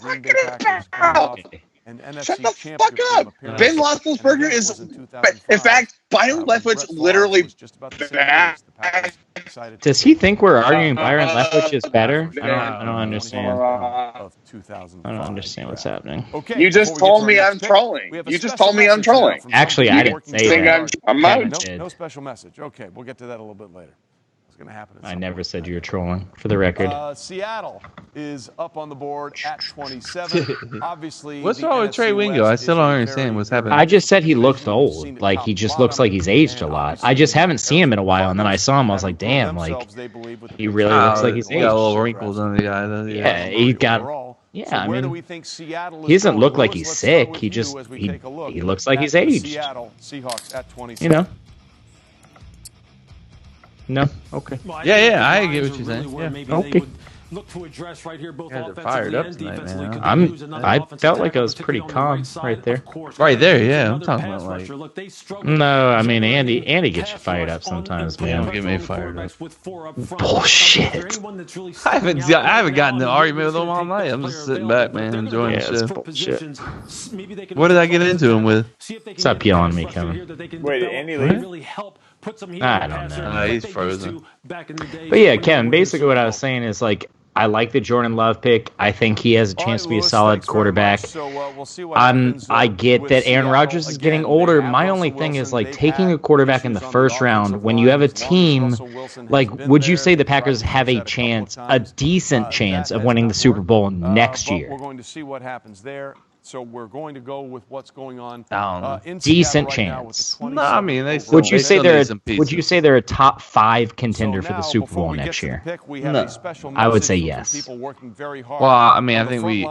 Shut the fuck up! Ben Roethlisberger is, in fact, Byron Leftwich literally. Does he think we're arguing Byron Leftwich is better? I don't understand. I don't understand what's happening. You just told me I'm trolling. Actually, I didn't say that. I'm not. No special message. Okay, we'll get to that a little bit later. going to happen. I never said you were trolling, for the record. Seattle is up on the board at 27. Obviously, what's wrong with Trey Wingo? I still don't understand what's happening. I just said he looks old. Like, he just looks like he's aged a lot. I just haven't seen him in a while, and then I saw him, I was like, damn, like, he really looks like he's aged. He got little wrinkles under the eye, though. Yeah, he got... Yeah, I mean, he doesn't look like he's sick. He just, he looks like he's aged. You know? No? Okay. Yeah, I get what you're saying. Yeah. Okay. Look to address right here, both offensively fired up tonight, man. I felt like I was pretty calm right there. Right there, yeah. I'm talking about like. No, I mean Andy gets you fired up sometimes, man. Don't get me fired up. Bullshit. I haven't gotten in an argument with him all night. I'm just sitting back, man, enjoying the show. Bullshit. What did I get into him with? Stop yelling at me, Kevin. Wait, did Andy leave? I don't know. He's frozen. But yeah, Kevin, basically what I was saying is, like, I like the Jordan Love pick. I think he has a chance to be a solid quarterback. I get that Aaron Rodgers is getting older. My only thing is, like, taking a quarterback in the first round when you have a team, like, would you say the Packers have a chance, a decent chance of winning the Super Bowl next year? We're going to see what happens there. So we're going to go with what's going on. Decent chance. No, I mean, would you say they're a top 5 contender for the Super Bowl next year? No. I would say yes. Well, I mean, I think we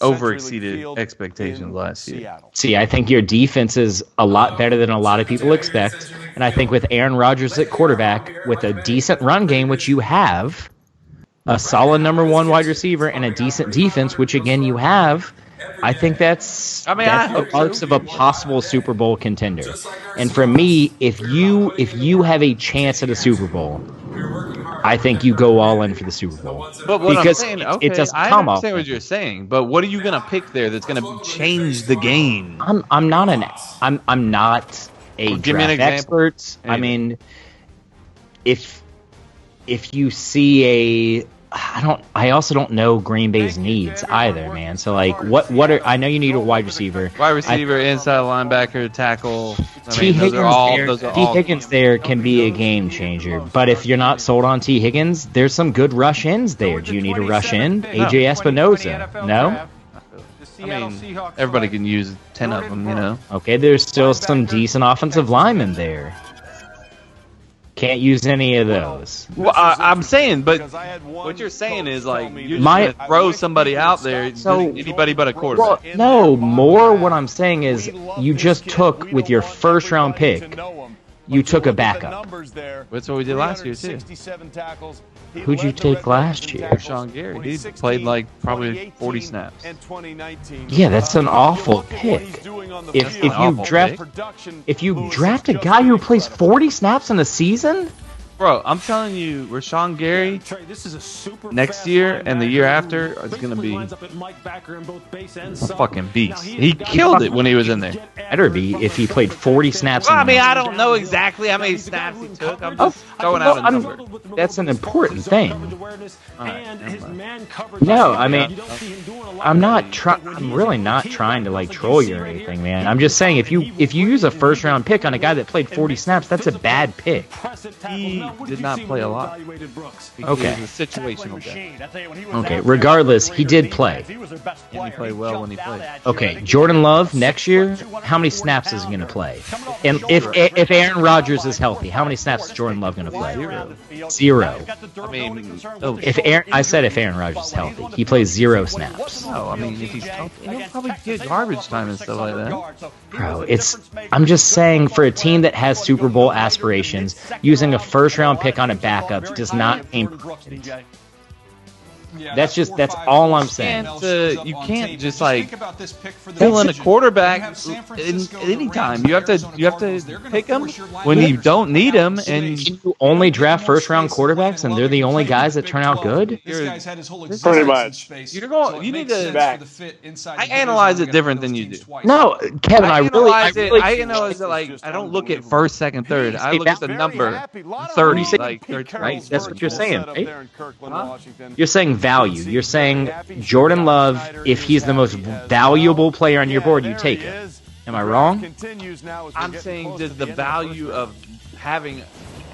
over-exceeded expectations last year. See, I think your defense is a lot better than a lot of people expect, and I think with Aaron Rodgers at quarterback, with a decent run game, which you have, a solid number 1 wide receiver, and a decent defense, which again you have, I think that's the marks of a possible Super Bowl contender. And for me, if you have a chance at a Super Bowl, I think you go all in for the Super Bowl. But what because I'm saying, okay, it doesn't I come off. understand what you're saying, but what are you going to pick there that's going to change the game? I'm not a draft expert. I mean, if you see a I also don't know Green Bay's needs either, man. So like, what are I know you need a wide receiver, inside linebacker, tackle. T. Higgins there can be a game changer, but if you're not sold on T. Higgins, there's some good rush ins there. Do you need a rush in? AJ Espinoza? No. I mean, everybody can use 10 of them, you know. Okay, there's still some decent offensive linemen there. Can't use any of those. Well, I'm saying, but what you're saying is like you just throw somebody out there, anybody but a quarterback. Well, no, more what I'm saying is you just took with your first round pick, you took a backup. That's what we did last year too. Who'd you take last year? Sean Gary. He played like probably 40 snaps. Yeah, that's an awful pick. If you draft a guy who plays 40 snaps in a season, bro, I'm telling you, Rashawn Gary next year and the year after is going to be a fucking beast. He killed it when he was in there. Better be if he played 40 snaps. Well, I mean, I don't know exactly how many snaps he took. I'm just throwing out a number. That's an important thing. No, I mean, I'm really not trying to like troll you or anything, man. I'm just saying if you use a first round pick on a guy that played 40 snaps, that's a bad pick. He did not play a lot. Okay. He was a situational guy. Okay, regardless, he did play. And he played well when he played. Okay, Jordan Love next year, how many snaps is he going to play? And if Aaron Rodgers is healthy, how many snaps is Jordan Love going to play? Zero. I mean, if Aaron Rodgers is healthy, he plays 0 snaps. No, I mean, if he's healthy, he'll probably get garbage time and stuff like that. Bro, I'm just saying, for a team that has Super Bowl aspirations, using a first-round pick on a backup does not aim. That's all I'm saying. You can't just like fill in a quarterback any time. You have to pick them when you don't need them, and you only draft first round quarterbacks, and they're the only guys that turn out good. Pretty much. You need to. I analyze it different than you do. No, Kevin, I analyze it like I don't look at first, second, third. I look at the number 30, like 30. Right? That's what you're saying, right? Huh? You're saying value. You're saying Jordan Love, if he's the most valuable player on your board, you take it. Am I wrong? I'm saying the value of having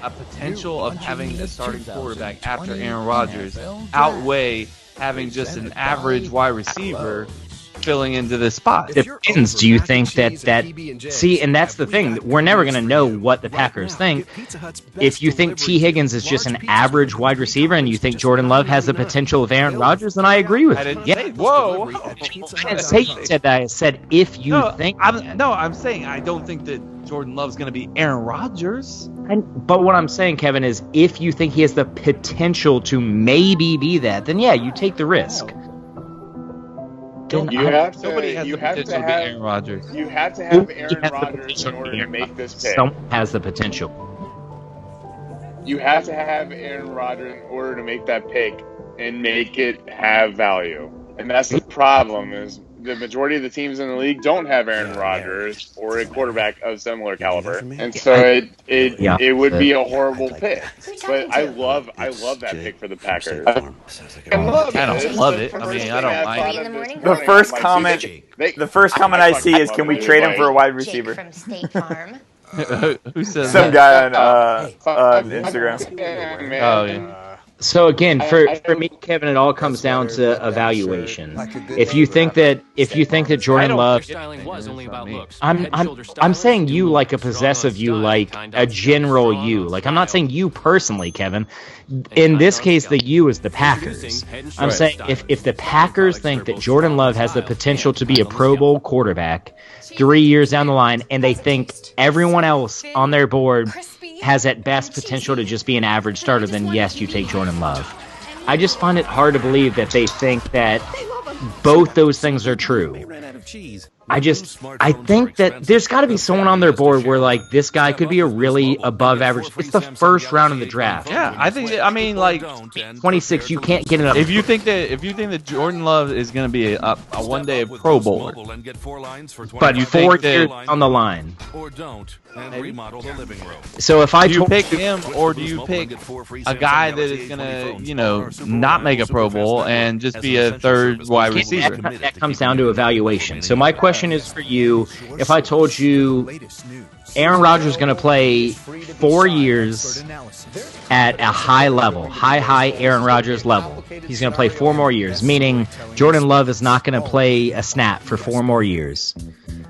a potential of having a starting quarterback after Aaron Rodgers outweigh having just an average wide receiver filling into this spot? Depends. Do you think that see, and that's the thing. We're never going to know what the Packers think. If you think T. Higgins is just an average wide receiver and you think Jordan Love has the potential of Aaron Rodgers, then I agree with you. Yeah. Whoa. I didn't say you said that. I said if you think. I'm saying I don't think that Jordan Love's going to be Aaron Rodgers. But what I'm saying, Kevin, is if you think he has the potential to maybe be that, then yeah, you take the risk. You have to have Aaron Rodgers. You have to have Aaron Rodgers in order to make this pick. Someone has the potential. You have to have Aaron Rodgers in order to make that pick and make it have value. And that's the problem, is the majority of the teams in the league don't have Aaron Rodgers or a quarterback of similar caliber. And so it would be a horrible pick. But I love that pick for the Packers. I don't love it. I mean, I don't like it. The first comment I see is, can we trade him for a wide receiver? From State Farm. Who says Some that? guy on Instagram. Oh, yeah. So again, for me, Kevin, it all comes down to evaluation. If you think that Jordan Love, I'm saying you like a possessive you, like a general you. Like, I'm not saying you personally, Kevin. In this case, the you is the Packers. I'm saying if the Packers think that Jordan Love has the potential to be a Pro Bowl quarterback 3 years down the line, and they think everyone else on their board has at best potential to just be an average starter, then yes, you take Jordan Love. I just find it hard to believe that they think that both those things are true. I think that there's got to be someone on their board where, like, this guy could be a really above average. It's the first round of the draft. Yeah, I think. I mean, like 26, you can't get enough. If you think that Jordan Love is going to be a one-day Pro Bowler, but you 4 years on the line. So if do you pick him, or do you pick a guy that is going to, not make a Pro Bowl and just be a third wide receiver? That comes down to evaluation. So my question is for you: if I told you Aaron Rodgers is going to play 4 years at a high level, high Aaron Rodgers level, he's going to play 4 more years, meaning Jordan Love is not going to play a snap for 4 more years.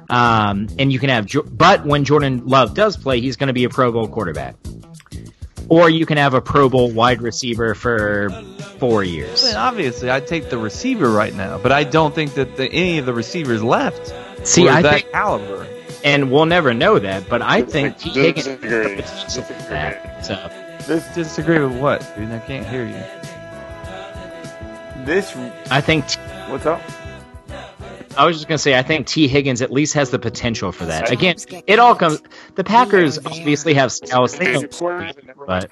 And you can have, but when Jordan Love does play, he's going to be a Pro Bowl quarterback. Or you can have a Pro Bowl wide receiver for 4 years. I mean, obviously, I'd take the receiver right now, but I don't think that any of the receivers left I that think, caliber. And we'll never know that, but I think T. Higgins is that. So. Disagree with what, dude? I can't hear you. I think. What's up? I was just going to say, I think T. Higgins at least has the potential for that. Again, it all comes. The Packers obviously have scouts. But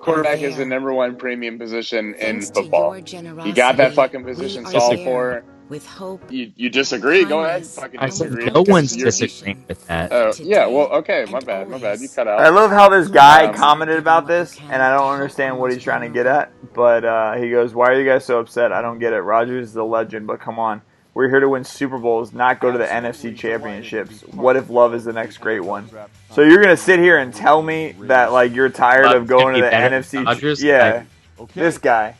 quarterback is the number one premium position in football. You got that fucking position solved for. With hope, you disagree? Go ahead. I said no one's disagreeing with that. Oh, yeah. Well, okay. My bad. You cut out. I love how this guy commented about this, and I don't understand what he's trying to get at. But he goes, "Why are you guys so upset? I don't get it. Rodgers is a legend, but come on. We're here to win Super Bowls, not go to the NFC Championships. What if Love is the next great one?" So you're going to sit here and tell me that, like, you're tired of going to the NFC? Rodgers? Yeah. This guy.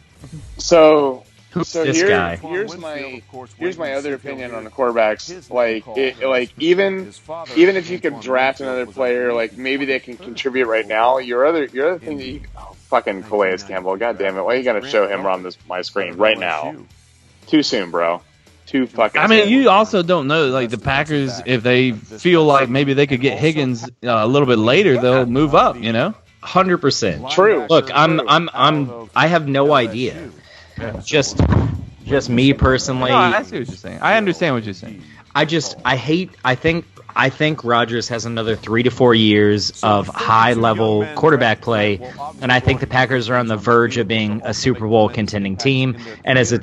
So this guy? Here's my other opinion on the quarterbacks. Like even if you could draft another player, like maybe they can contribute right now. Your other thing that fucking Calais Campbell, god damn it, why you gotta show him on my screen right now? Too soon, bro. Too fucking. I mean, soon. you also don't know, like, the Packers, if they feel like maybe they could get Higgins a little bit later, they'll move up. 100%. True. Look, I have no idea. Just me personally. No, I see what you're saying. I understand what you're saying. I think Rodgers has another 3 to 4 years of high level quarterback play, and I think the Packers are on the verge of being a Super Bowl contending team. And as a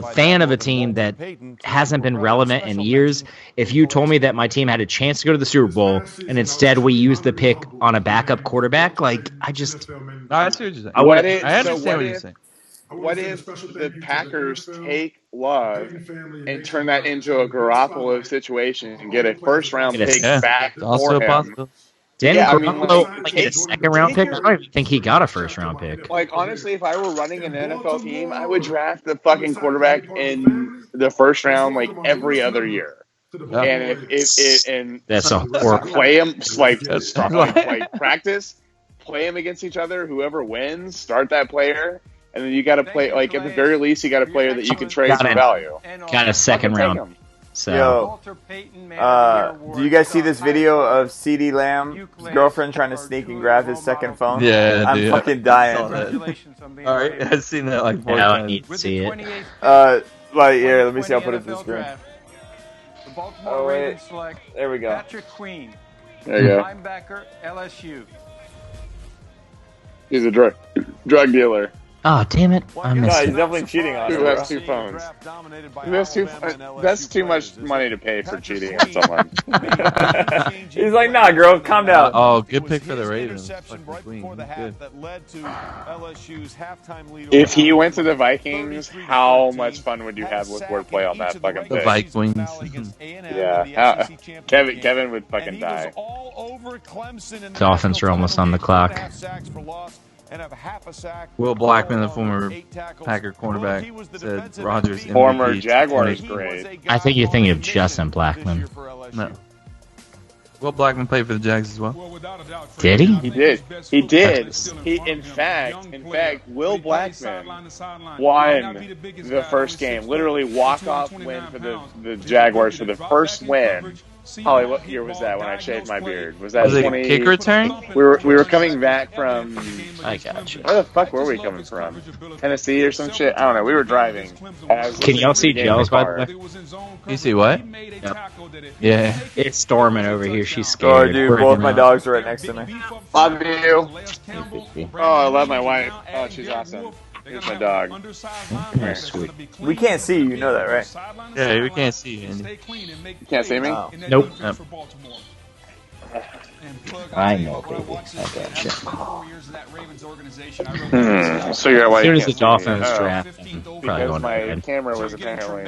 fan of a team that hasn't been relevant in years, if you told me that my team had a chance to go to the Super Bowl and instead we used the pick on a backup quarterback, like, I see what you're saying. I understand what you're saying. What if the Packers take Love and turn that into a Garoppolo situation and get a first-round pick back for him Didn't I mean, Garoppolo get a second round pick? I don't even think he got a first round pick. Like, honestly, if I were running an NFL team, I would draft the fucking quarterback in the first round like every other year. Yeah. And if That's a horrible. play them like practice, play them against each other. Whoever wins, start that player, and then you got to play like at the very least, you got a player that you can trade for value. Got a second round. So. Yo, do you guys see this video of CeeDee Lamb's girlfriend trying to sneak and grab his second phone? Yeah, I'm dude. fucking dying. All right, I've seen that like 4 Now I times. need to see it. Like here, let me see. I'll put it to the screen. The Baltimore Ravens select There we go. Patrick Queen, There you go. linebacker, LSU. He's a drug dealer. Oh, damn it. I No, missed he's it. definitely cheating on Who it. has 2 phones? Who has 2? That's too much money to pay for cheating on someone. He's like, nah, girl, calm down. Oh, good pick for the Ravens. Fucking Queen. Good. If he went to the Vikings, how much fun would you have with wordplay on that fucking The pick? Vikings. Yeah. Kevin would fucking die. Dolphins are almost on the clock. Will Blackman, the former Packer cornerback, said Rodgers MVP Former Jaguars great. I think you're thinking of Justin Blackman. No. Will Blackman played for the Jags as well. Did he? He did. He did. In fact, Will Blackman won the first game. Literally walk-off win for the Jaguars for the first win. Holly, what year was that when I shaved my beard? Was that 20? Kick return? We were coming back from. I got you. Where the fuck were we coming from? Tennessee or some shit? I don't know. We were driving. Can y'all see Gels, by the way? You see what? Yep. Yeah. It's storming over here. She's Oh, scared. dude, We're both in my a- dogs are right next to me. Love you. Oh, I love my wife. Oh, she's awesome. Here's my dog. Yeah, sweet. We can't see you, you know that, right? Yeah, we can't see you, Andy. You can't see me? Oh. Nope. I know, baby. I got you. So you're As like, soon as the Dolphins draft, probably because going my to camera was apparently.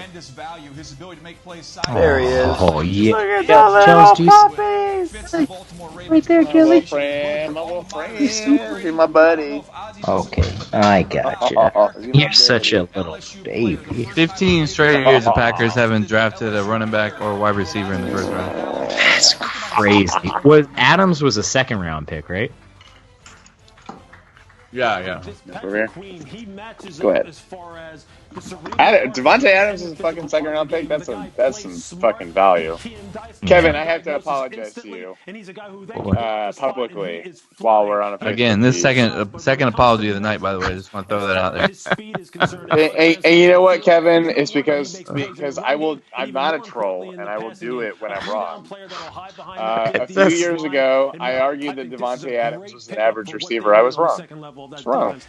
There he is. Oh, yeah. Look at Yeah, the Gels, do little you see- puppies. Right there, My Kelly. little friend, he's my buddy. Okay, I got you. You're such a little baby. 15 straight years the Packers haven't drafted a running back or wide receiver in the first round. That's crazy. Adams was a second round pick, right? Yeah. Over here. Go ahead. Devontae Adams is a fucking second round pick. That's some fucking value. Kevin, I have to apologize to you publicly while we're on a Facebook Again, this feed. second apology of the night, by the way. I just want to throw that out there. And you know what, Kevin? It's because I'm not a troll, and I will do it when I'm wrong. A few years ago, I argued that Devontae Adams was an average receiver. I was wrong. It's wrong.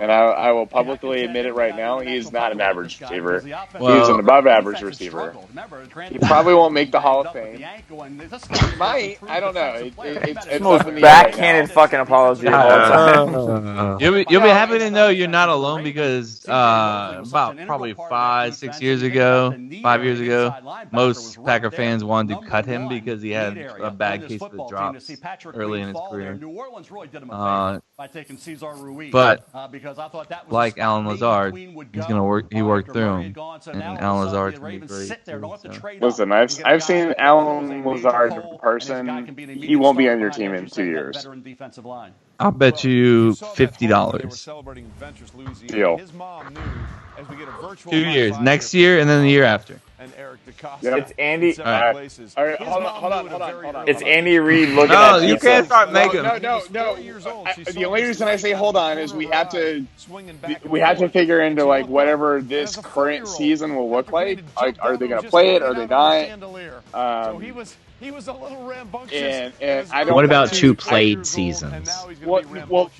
And I will publicly admit it right now. He is not an average receiver. He is an above average receiver. He probably won't make the Hall of Fame. He might. I don't know. It's The most up in the air right backhanded now. fucking apology of all time. You'll be happy to know you're not alone because about probably 5 years ago, most Packer fans wanted to cut him because he had a bad case of the drops early in his career. But like Alan Lazard, he's gonna work. He worked through him, and Alan Lazard's gonna be great. Listen, I've seen Alan Lazard in person. He won't be on your team in 2 years. I'll bet you $50. Deal. 2 years, next year, and then the year after. Yep. It's Andy. All right, hold on. It's Andy Reid looking No, at you can't start making. No. The only reason I say hold on is we have to figure into like whatever this current season will look like. Like, are they going to play it? Are they not? He was a little rambunctious. And I don't. What about two played seasons? Well, What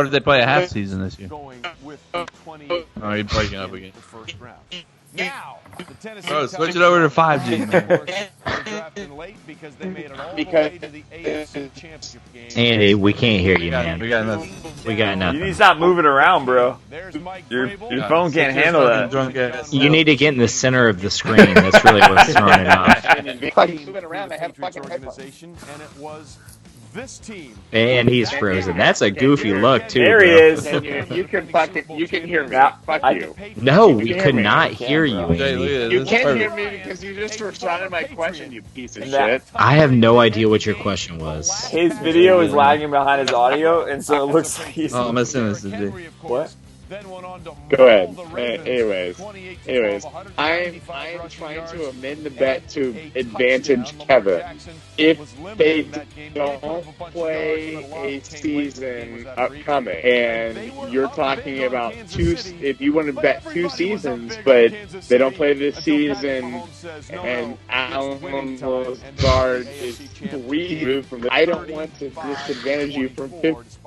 did they play a half season this year? Oh, you're breaking up again. Now, the Tennessee Bro, switch it over to 5G, man. Andy, we can't hear you, man. We got nothing. We got You nothing. need to stop moving around, bro. Your phone can't handle that. You need to get in the center of the screen. That's really what's throwing it off. Moving around, I have fucking headphones. And it was this team. And he's frozen. That's a goofy look, too. There he bro. is. And you can hear me. Fuck you. No, we can could hear me. not hear you, Andy. You can't hear me because you just responded to my question, you piece of shit. I have no idea what your question was. His video is lagging behind his audio, and so it looks like he's... Oh, I'm missing this today. What? Go ahead. Anyways, I'm trying to amend the bet to advantage Kevin. If they don't play a season upcoming, and you're talking about if you want to bet 2 seasons, but they don't play this season, and Alan Lazard is removed from the, I don't want to disadvantage you from 50.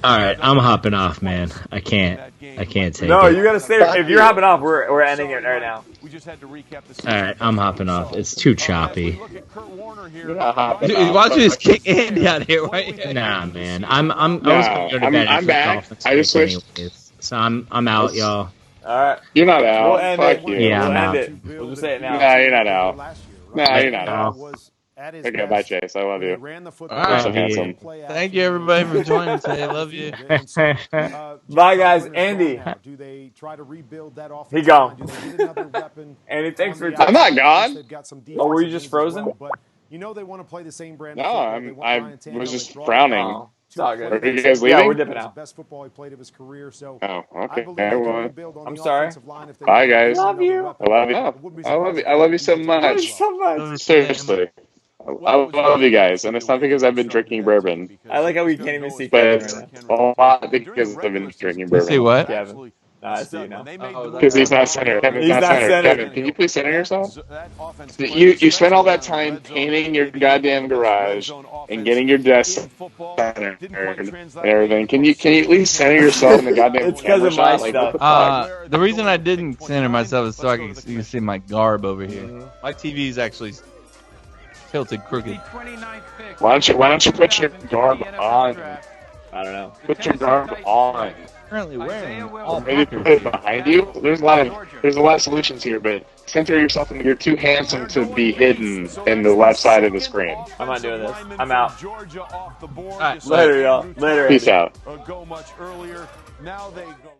All right, I'm hopping off, man. I can't take it. No, you gotta stay. If you're hopping off, we're ending it right now. All right, I'm hopping off. It's too choppy. You're not hopping Dude, off. why don't you just kick Andy out here? Right? Nah, man. I was gonna go to bed. I'm back. I just switched. Anyways. So I'm out, y'all. All right. You're not out. We'll end Fuck it. you. Yeah, I'm We'll out. end it. We'll just say it now. Nah, you're not out. Nah, you're not out. At his Okay, best, bye, Chase. I love you. they ran the football. All right. You're so handsome. Thank you, everybody, for joining today. I love you. Bye, guys. Andy. Do they try to rebuild that offense? He gone. Do they get another weapon? Andy, thanks for... I'm not gone. They've got some Oh, were you defensive just needs as frozen? well, but you know they want to play the same brand No, of football. They want I Ryan Tannehill was just to frowning. Oh, it's all good. Are you guys Yeah, leaving? we're dipping It's the out. best football he played of his career. So Oh, I okay. believe they can rebuild on I'm the sorry. offensive line if they Bye, guys. Love you. I love you. I love you so Love you much. so much. Seriously. I love you guys, and it's not because I've been drinking bourbon, I like how we can't even see but Kevin it's right now. a lot because I've been drinking You see bourbon. what? Kevin. Nah, I see you now. Because he's not center. Kevin's He's not not center. center. Kevin, can you please center yourself? You spent all that time painting your goddamn garage and getting your desk centered and everything. Can you at least center yourself in the goddamn It's 'cause camera of my shot? Like, stuff. what the fuck? The reason I didn't center myself is so I can you can see my garb over here. My TV is actually tilted crooked. Why don't you put your garb on? I don't know. Put your garb on. Currently wearing Or maybe put it behind you. There's a lot of solutions here, but center yourself and you're too handsome to be hidden in the left side of the screen. I'm not doing this. I'm out. All right, Later, y'all. Later. Peace Andy. out. Go much earlier. Now they go.